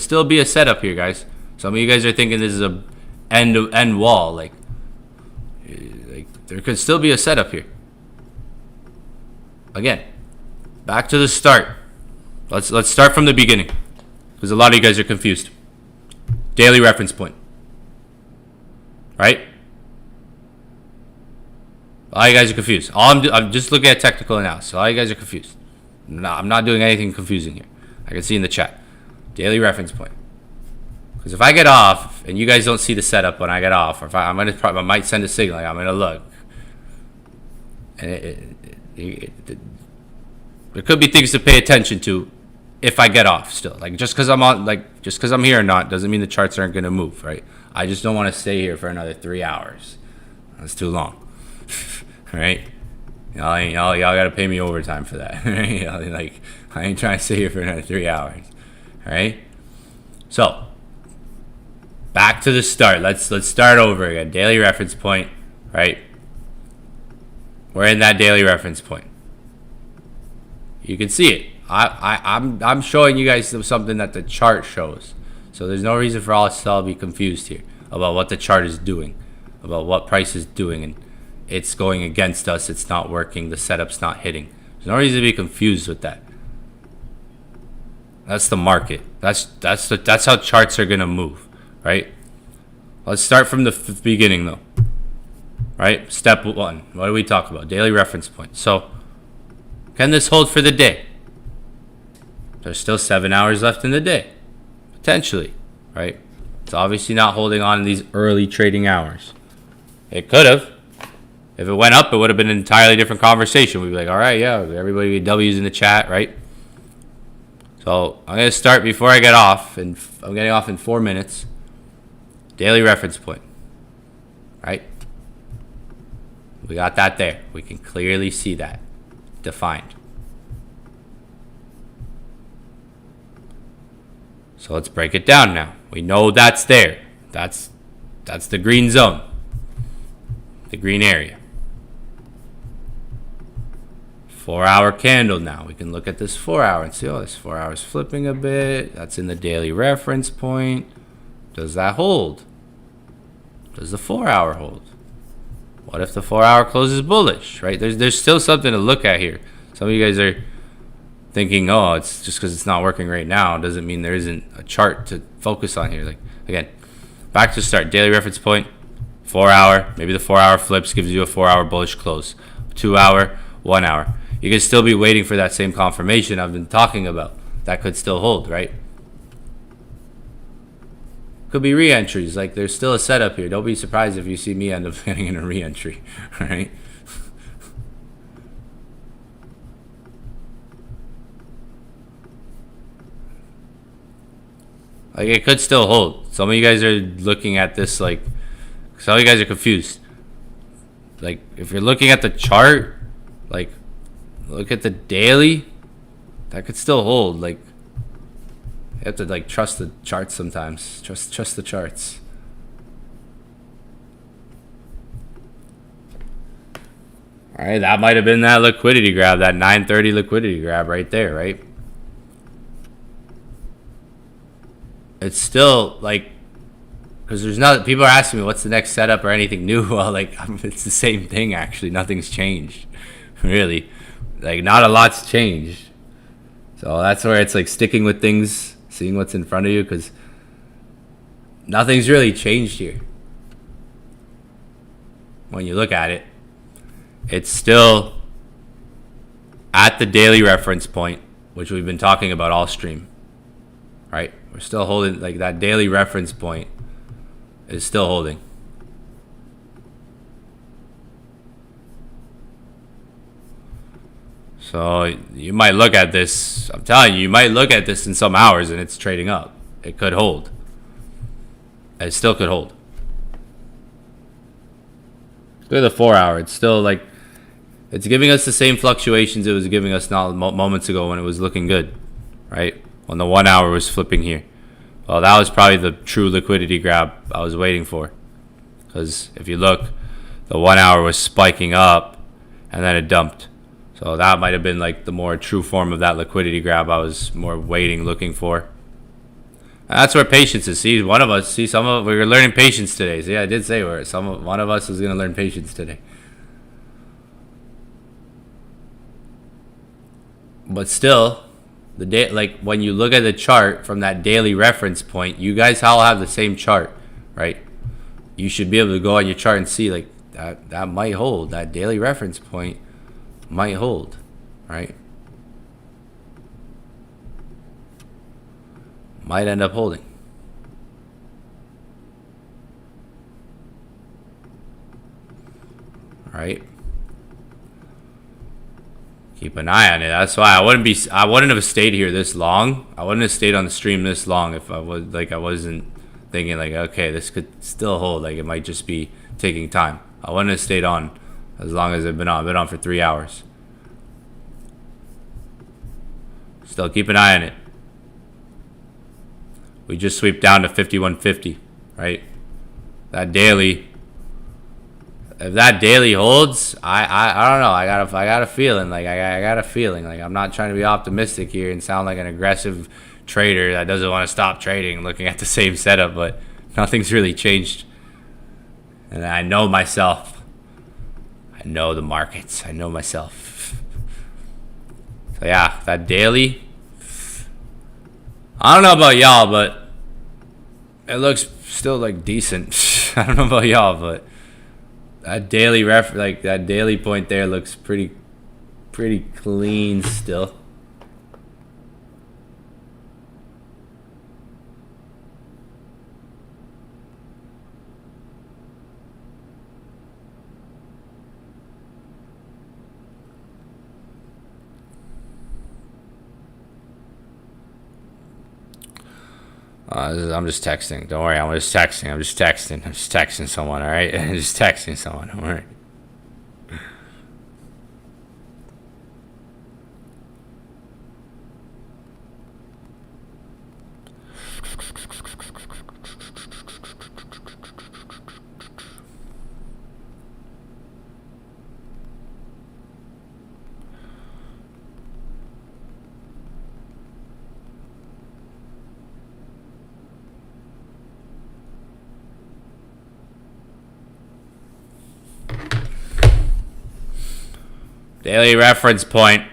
still be a setup here, guys. Some of you guys are thinking this is a end wall. Like, there could still be a setup here. Again, back to the start. Let's start from the beginning, because a lot of you guys are confused. Daily reference point, right? All you guys are confused. I'm just looking at technical analysis. All you guys are confused. I'm not doing anything confusing here. I can see in the chat. Daily reference point. Because if I get off and you guys don't see the setup when I get off, or if I might send a signal. Like, I'm gonna look, and there could be things to pay attention to if I get off still. Like, just because I'm here or not doesn't mean the charts aren't gonna move, right? I just don't want to stay here for another 3 hours. That's too long. All right, y'all gotta pay me overtime for that. Right? Like, I ain't trying to stay here for another 3 hours. All right, so Back to the start. Let's start over again. Daily reference point, right? We're in that daily reference point. You can see it. I'm showing you guys something that the chart shows. So there's no reason for us to all be confused here about what the chart is doing, about what price is doing, and it's going against us. It's not working. The setup's not hitting. There's no reason to be confused with that. That's the market. That's how charts are gonna move, right? Let's start from the beginning though. Right? Step one. What do we talk about? Daily reference point. So, can this hold for the day? There's still 7 hours left in the day. Potentially. Right? It's obviously not holding on in these early trading hours. It could have. If it went up, it would have been an entirely different conversation. We'd be like, all right, yeah, everybody W's in the chat, right? So, I'm going to start before I get off. And I'm getting off in 4 minutes. Daily reference point. Right? We got that there. We can clearly see that defined. So let's break it down now. We know that's there. That's the green zone. The green area. 4 hour candle now. We can look at this 4 hour and see, oh, this 4 hour is flipping a bit. That's in the daily reference point. Does that hold? Does the 4 hour hold? What if the 4 hour closes bullish, right? There's still something to look at here. Some of you guys are thinking, oh, it's just because it's not working right now doesn't mean there isn't a chart to focus on here. Like, again, back to start. Daily reference point, 4 hour. Maybe the 4 hour flips, gives you a 4 hour bullish close. 2 hour, 1 hour. You can still be waiting for that same confirmation I've been talking about. That could still hold, right? Could be re-entries. Like, there's still a setup here. Don't be surprised if you see me end up getting in a re-entry, right? Like, it could still hold. Some of you guys are looking at this like, some of you guys are confused. Like, if you're looking at the chart, like, look at the daily, that could still hold. Like, you have to like trust the charts sometimes. Trust the charts. All right, that might have been that liquidity grab, that 930 liquidity grab right there, right? It's still like, because there's not, people are asking me what's the next setup or anything new. Well, like, it's the same thing actually. Nothing's changed, really. Like, not a lot's changed. So that's where it's like sticking with things, seeing what's in front of you, because nothing's really changed here. When you look at it, it's still at the daily reference point, which we've been talking about all stream, right? We're still holding, like, that daily reference point is still holding. So you might look at this, I'm telling you might look at this in some hours and it's trading up. It could hold. It still could hold. Look at the 4 hour. It's still like, it's giving us the same fluctuations it was giving us now moments ago when it was looking good, right? When the 1 hour was flipping here. Well, that was probably the true liquidity grab I was waiting for. Because if you look, the 1 hour was spiking up and then it dumped. So that might have been like the more true form of that liquidity grab I was more waiting, looking for. And that's where patience is. See, one of us, we were learning patience today. See, I did say one of us was going to learn patience today. But still, the day, like when you look at the chart from that daily reference point, you guys all have the same chart, right? You should be able to go on your chart and see like that might hold. That daily reference point might hold, right? Might end up holding. Right? Keep an eye on it. That's why I wouldn't have stayed here this long. I wouldn't have stayed on the stream this long if I wasn't thinking like, okay, this could still hold. Like, it might just be taking time. I wouldn't have stayed on as long as I've been on. I've been on for 3 hours. Still keep an eye on it. We just sweep down to 51.50, right? That daily, if that daily holds, I don't know. I got a feeling. Like I got a feeling. Like I'm not trying to be optimistic here and sound like an aggressive trader that doesn't want to stop trading, looking at the same setup, but nothing's really changed. And I know myself. I know the markets. I know myself. So yeah, that daily. I don't know about y'all, but it looks still like decent. I don't know about y'all, but that daily that daily point there looks pretty clean still. I'm just texting. Don't worry, I'm just texting someone, all right? I'm just texting someone, don't worry. Daily reference point.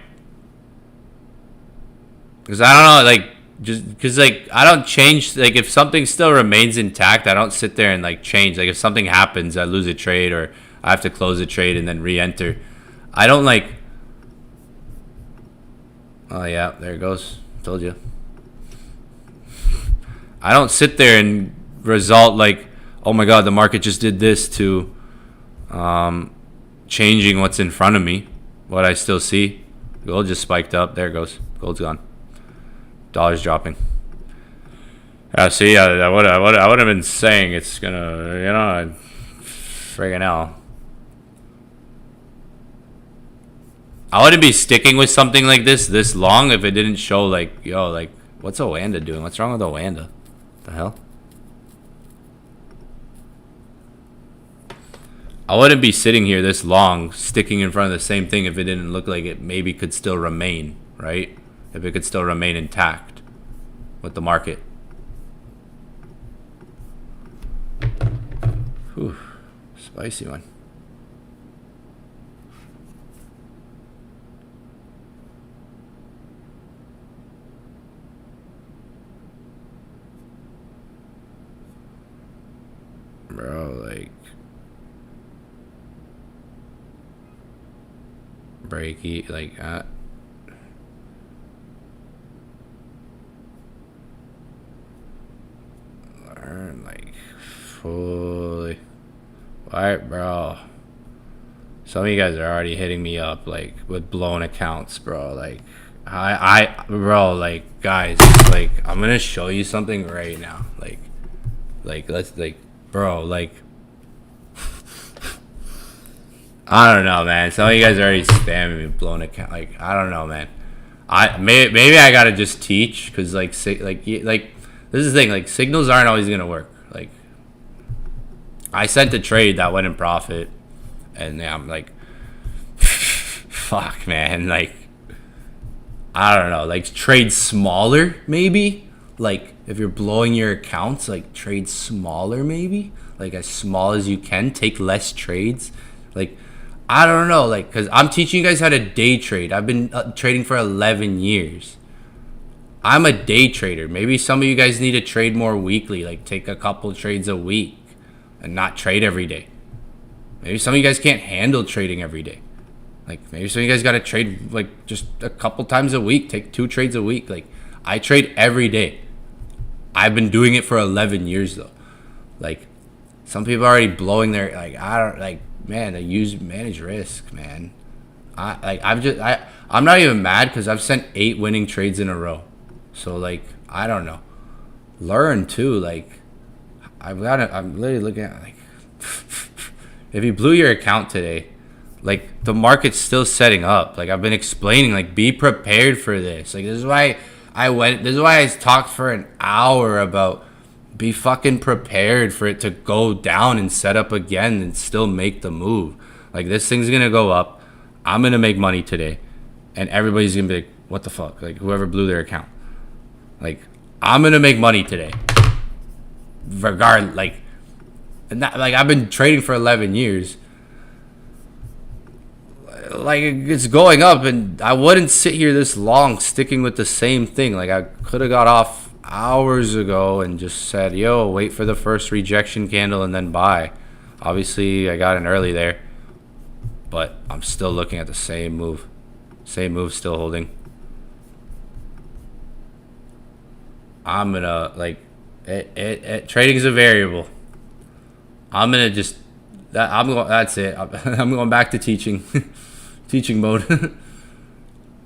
Because I don't know, like, just because, like, I don't change. Like, if something still remains intact, I don't sit there and, like, change. Like, if something happens, I lose a trade or I have to close a trade and then re-enter. I don't, like. Oh, yeah, there it goes. Told you. I don't sit there and result, like, oh my God, the market just did this to changing what's in front of me. What I still see. Gold just spiked up. There it goes. Gold's gone. Dollar's dropping. See, I would have been saying it's gonna, friggin' hell. I wouldn't be sticking with something like this long if it didn't show, like, yo, like, what's Xauusd doing? What's wrong with Xauusd? What the hell? I wouldn't be sitting here this long, sticking in front of the same thing if it didn't look like it maybe could still remain, right? If it could still remain intact with the market. Whew, spicy one. Bro, like, breaky, like, learn, like, fully. Alright, bro. Some of you guys are already hitting me up, like, with blown accounts, bro. Like, bro, like, guys, like, I'm gonna show you something right now. Like, let's, like, bro, like, I don't know, man. Some of you guys are already spamming me with blown account. Like, I don't know, man. Maybe I gotta just teach, because, like, this is the thing. Like, signals aren't always gonna work. Like, I sent a trade that went in profit, and yeah, I'm like, fuck, man. Like, I don't know. Like, trade smaller, maybe. Like, if you're blowing your accounts, like, trade smaller, maybe. Like, as small as you can. Take less trades. Like, I don't know. Like, because I'm teaching you guys how to day trade. I've been trading for 11 years. I'm a day trader. Maybe some of you guys need to trade more weekly. Like, take a couple trades a week and not trade every day. Maybe some of you guys can't handle trading every day. Like, maybe some of you guys got to trade, like, just a couple times a week. Take 2 trades a week. Like, I trade every day. I've been doing it for 11 years, though. Like, some people are already blowing their, like, I don't, like, man, they manage risk, man. I'm not even mad because I've sent 8 winning trades in a row. So, like, I don't know. Learn, too. Like, I'm literally looking at, like, if you blew your account today, like, the market's still setting up. Like, I've been explaining, like, be prepared for this. Like, this is why I talked for an hour about be fucking prepared for it to go down and set up again and still make the move. Like, this thing's gonna go up. I'm gonna make money today, and everybody's gonna be like, what the fuck? Like, whoever blew their account. Like, I'm gonna make money today. Like, and that, like, I've been trading for 11 years. Like, it's going up, and I wouldn't sit here this long sticking with the same thing. Like, I could have got off hours ago and just said, yo, wait for the first rejection candle and then buy. Obviously, I got in early there, but I'm still looking at the same move. Same move, still holding. I'm gonna, like, trading is a variable. I'm gonna just, that's it. I'm going back to teaching. Teaching mode.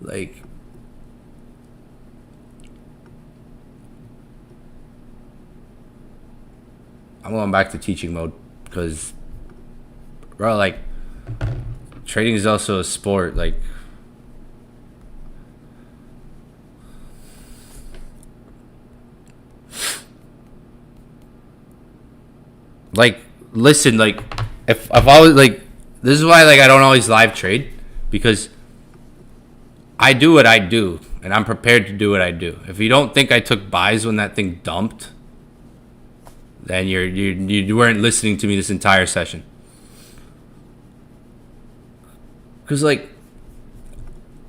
Like, I'm going back to teaching mode because, bro, like, trading is also a sport. Like, listen, like, if I was, like, this is why, like, I don't always live trade, because I do what I do, and I'm prepared to do what I do. If you don't think I took buys when that thing dumped, then you weren't listening to me this entire session. Because, like,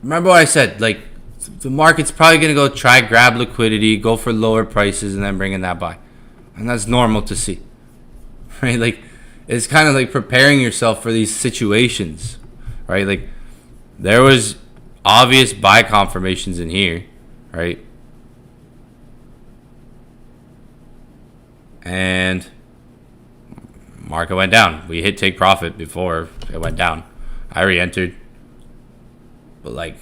remember what I said, like, the market's probably going to go try grab liquidity, go for lower prices, and then bring in that buy. And that's normal to see. Right? Like, it's kind of like preparing yourself for these situations. Right? Like, there was obvious buy confirmations in here. Right? And market went down. We hit take profit before it went down. I re-entered. But, like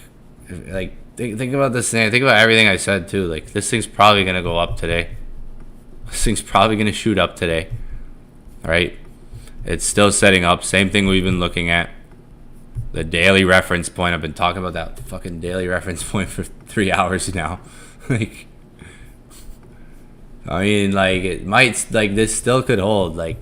think about this thing. Think about everything I said, too. Like, this thing's probably going to go up today. This thing's probably going to shoot up today. Right? It's still setting up. Same thing we've been looking at. The daily reference point. I've been talking about that fucking daily reference point for 3 hours now. Like, I mean, like, it might, like, this still could hold. Like,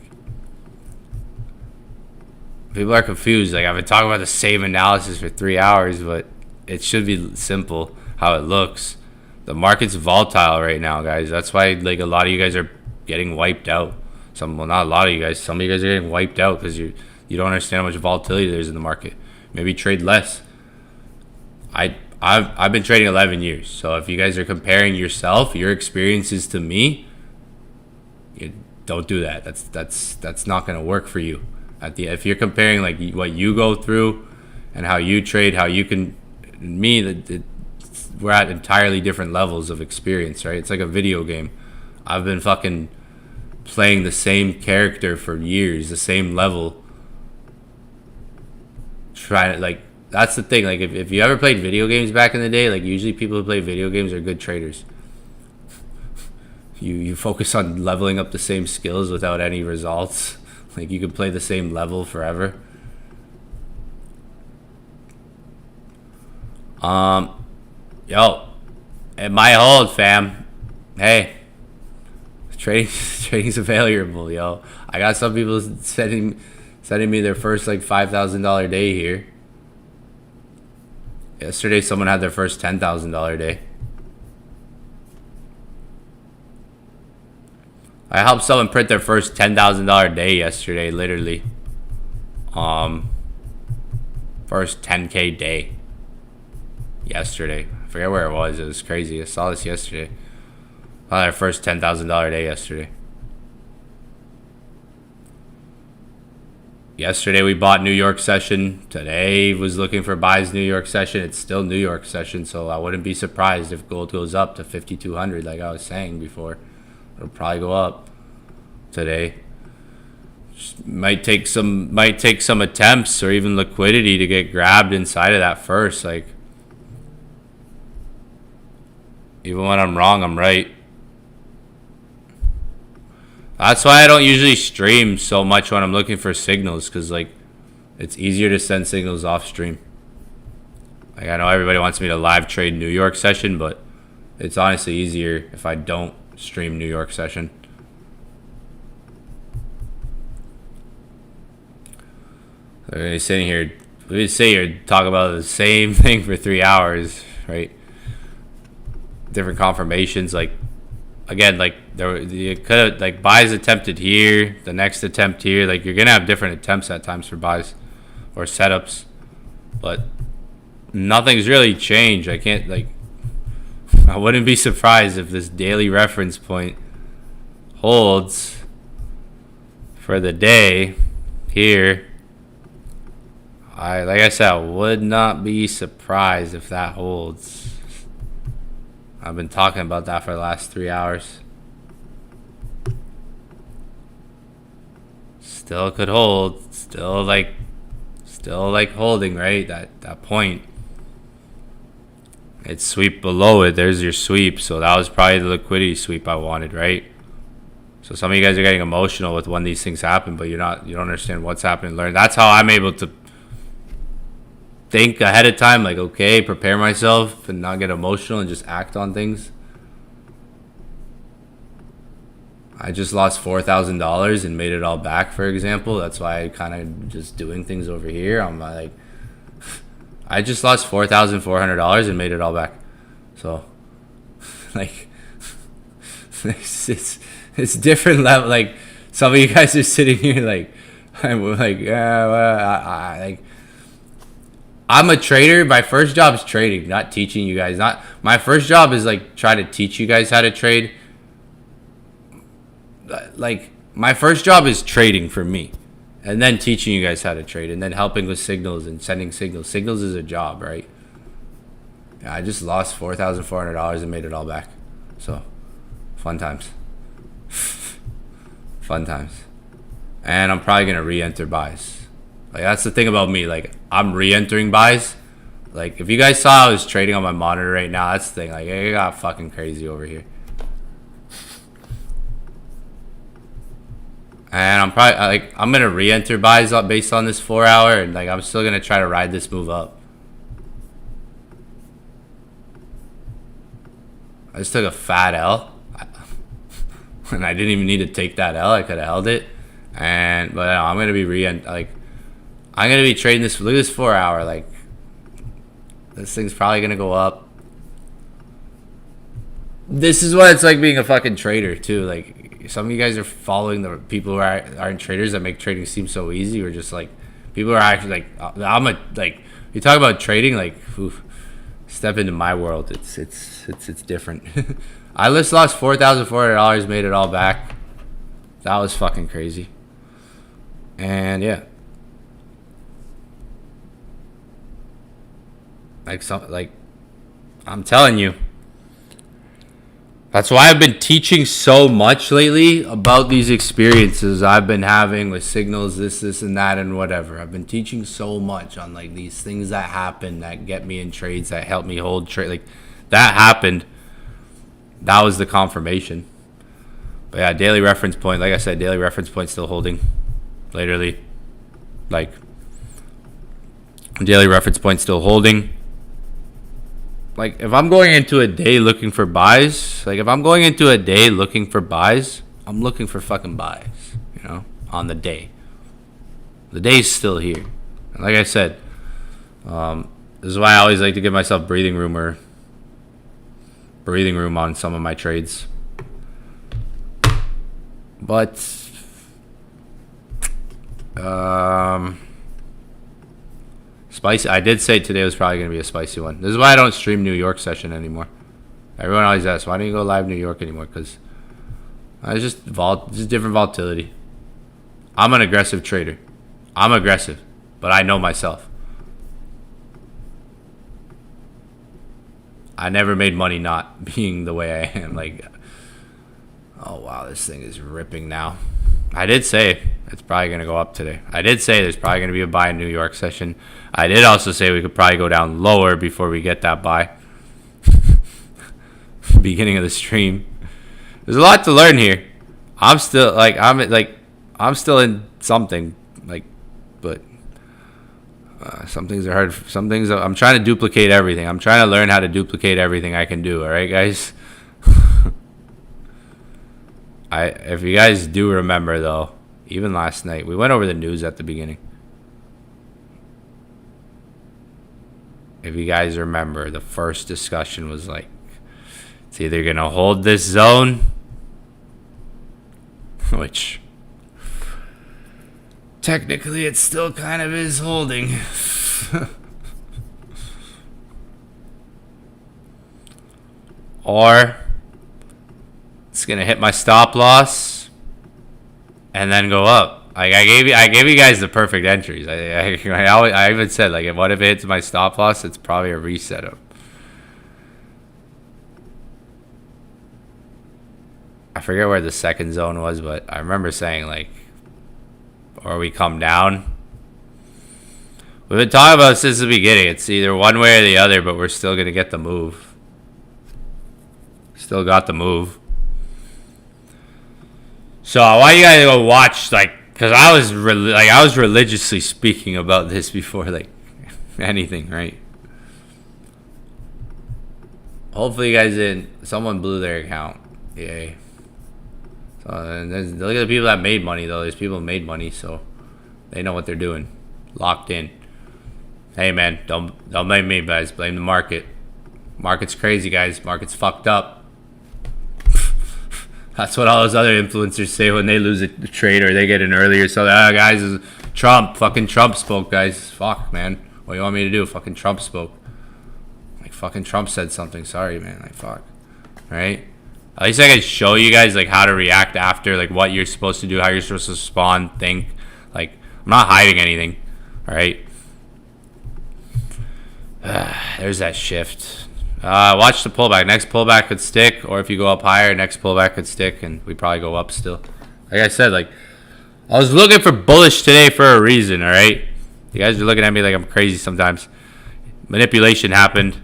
people are confused. Like, I've been talking about the same analysis for 3 hours, but it should be simple how it looks. The market's volatile right now, guys. That's why, like, a lot of you guys are getting wiped out. Well, not a lot of you guys. Some of you guys are getting wiped out because you don't understand how much volatility there is in the market. Maybe trade less. I've been trading 11 years. So if you guys are comparing yourself, your experiences to me, don't do that. That's not going to work for you. If you're comparing, like, what you go through and how you trade, how you can, we're at entirely different levels of experience, right? It's like a video game. I've been fucking playing the same character for years, the same level. Trying to, like, that's the thing. Like, if you ever played video games back in the day, like, usually people who play video games are good traders. You focus on leveling up the same skills without any results. Like, you can play the same level forever. Yo, it might hold, fam. Hey, trading's available, yo. I got some people sending me their first, like, $5,000 day here. Yesterday, someone had their first $10,000 day. I helped someone print their first $10,000 day yesterday, literally. First 10K day. Yesterday. I forget where it was. It was crazy. I saw this yesterday. I had our first $10,000 day yesterday. Yesterday we bought New York session. Today was looking for buys New York session. It's still New York session, so I wouldn't be surprised if gold goes up to 5,200 like I was saying before. It'll probably go up today. Just might take some attempts or even liquidity to get grabbed inside of that first. Like, even when I'm wrong, I'm right. That's why I don't usually stream so much when I'm looking for signals, because, like, it's easier to send signals off stream. Like, I know everybody wants me to live trade New York session, but it's honestly easier if I don't stream New York session. We're sitting here, we sit here talk about the same thing for 3 hours, right? Different confirmations, like again, like you could have like buys attempted here, the next attempt here. Like you're gonna have different attempts at times for buys or setups, but nothing's really changed. I can't like. I wouldn't be surprised if this daily reference point holds for the day here. Like I said, I would not be surprised if that holds. I've been talking about that for the last 3 hours. Still could hold. Still like holding, right? That point. It's sweep below it. There's your sweep. So that was probably the liquidity sweep I wanted, right? So some of you guys are getting emotional with when these things happen, but you don't understand what's happening. Learn. That's how I'm able to think ahead of time, like, okay, prepare myself and not get emotional and just act on things. I just lost $4,000 and made it all back, for example. That's why I kind of just doing things over here. I'm like, I just lost $4,400 and made it all back. So, like, it's different level. Like, some of you guys are sitting here like, I'm like, yeah, well, I'm a trader. My first job is trading, not teaching you guys. Not my first job is like try to teach you guys how to trade. Like my first job is trading for me, and then teaching you guys how to trade, and then helping with signals and sending signals. Signals is a job, right? Yeah, I just lost $4,400 and made it all back. So, fun times. Fun times. And I'm probably gonna re-enter buys. Like that's the thing about me. Like I'm re-entering buys. Like if you guys saw I was trading on my monitor right now, that's the thing. Like it got fucking crazy over here. And I'm probably like I'm gonna re-enter buys up based on this 4 hour, and like I'm still gonna try to ride this move up. I just took a fat L, and I didn't even need to take that L. I could have held it, but I'm gonna be I'm gonna be trading this. Look at this 4 hour. Like this thing's probably gonna go up. This is what it's like being a fucking trader too. Like some of you guys are following the people who aren't traders that make trading seem so easy, or just like people who are actually like you talk about trading, like oof, step into my world. It's different. I just lost $4,400, made it all back. That was fucking crazy. And yeah. I'm telling you, that's why I've been teaching so much lately about these experiences I've been having with signals, this and that and whatever. I've been teaching so much on like these things that happen that get me in trades, that help me hold trade. Like that happened. That was the confirmation. But yeah, daily reference point. Like I said, daily reference point still holding. Literally, like daily reference point still holding. Like if I'm going into a day looking for buys, I'm looking for fucking buys, on the day. The day's still here. And like I said, this is why I always like to give myself breathing room on some of my trades. But spicy. I did say today was probably going to be a spicy one. This is why I don't stream New York session anymore. Everyone always asks, why don't you go live New York anymore? Because it's just different volatility. I'm an aggressive trader. I'm aggressive, but I know myself. I never made money not being the way I am. Like, oh wow, this thing is ripping now. I did say it's probably going to go up today. I did say there's probably going to be a buy in New York session. I did also say we could probably go down lower before we get that buy. Beginning of the stream. There's a lot to learn here. I'm still in something, but some things are hard. Some things I'm trying to duplicate everything. I'm trying to learn how to duplicate everything I can do. All right, guys. If you guys do remember though, even last night we went over the news at the beginning. if you guys remember, the first discussion was like, it's either going to hold this zone, which technically it still kind of is holding. Or it's going to hit my stop loss and then go up. Like I gave you guys the perfect entries. I even said, like, what if it hits my stop loss? It's probably a reset up. I forget where the second zone was, but I remember saying, like, or we come down. We've been talking about this since the beginning. It's either one way or the other, but we're still gonna get the move. Still got the move. So I want you guys to go watch, like, because I was religiously speaking about this before, like, anything, right? Hopefully you guys didn't. Someone blew their account. Yay. So look at the people that made money, though. There's people who made money, so they know what they're doing. Locked in. Hey, man, don't blame me, guys. Blame the market. Market's crazy, guys. Market's fucked up. That's what all those other influencers say when they lose a trade or they get in early or something. Ah, guys, Trump. Fucking Trump spoke, guys. Fuck, man. What do you want me to do? Fucking Trump spoke. Like, fucking Trump said something. Sorry, man. Like, fuck. Right? At least I can show you guys, like, how to react after, like, what you're supposed to do, how you're supposed to respond, think. Like, I'm not hiding anything. All right? There's that shift. Watch the pullback. Next pullback could stick, or if you go up higher, next pullback could stick, and we probably go up still. Like I said, like, I was looking for bullish today for a reason, all right? You guys are looking at me like I'm crazy sometimes. Manipulation happened.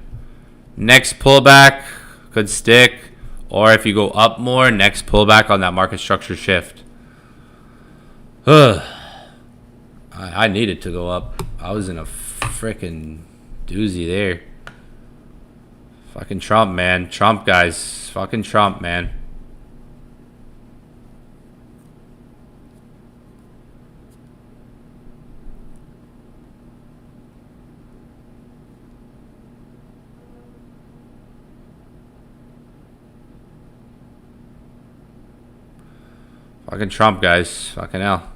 Next pullback could stick, or if you go up more, next pullback on that market structure shift. I needed to go up. I was in a freaking doozy there. Fucking Trump, man. Trump, guys. Fucking Trump, man. Fucking Trump, guys. Fucking hell.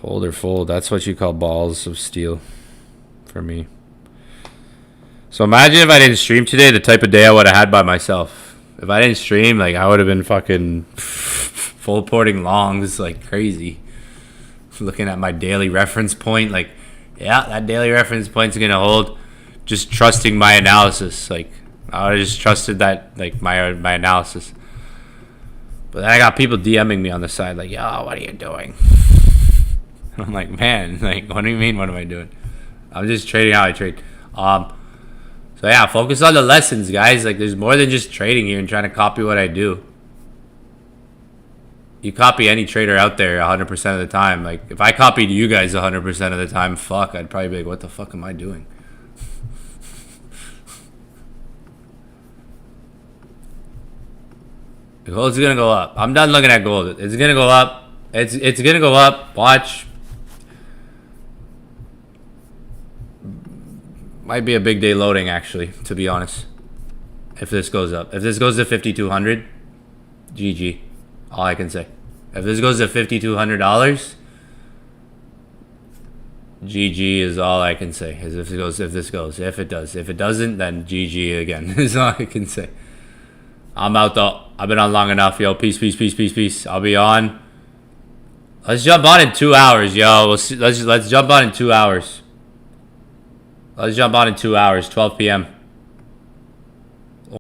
Hold or fold. That's what you call balls of steel. For me. So imagine if I didn't stream today, the type of day I would have had by myself. If I didn't stream, like, I would have been fucking full porting longs like crazy. Looking at my daily reference point, like, yeah, that daily reference point's gonna hold. Just trusting my analysis. Like, I would have just trusted that, like, my analysis. But then I got people DMing me on the side, like, yo, what are you doing? I'm like, man, like, what do you mean, what am I doing? I'm just trading how I trade. So yeah, focus on the lessons, guys. Like, there's more than just trading here and trying to copy what I do. You copy any trader out there 100% of the time. Like, if I copied you guys 100% of the time, fuck, I'd probably be like, what the fuck am I doing? The gold's gonna go up. I'm done looking at gold. It's gonna go up. It's gonna go up. Watch. Might be a big day loading, actually, to be honest. If this goes up. If this goes to 5,200, GG. All I can say. If this goes to $5,200, GG is all I can say. Is if this goes. If it does. If it doesn't, then GG again. Is all I can say. I'm out though. I've been on long enough, yo. Peace, peace, peace, peace, peace. I'll be on. Let's jump on in 2 hours, yo. We'll see. Let's jump on in 2 hours. Let's jump on in 2 hours, 12 p.m.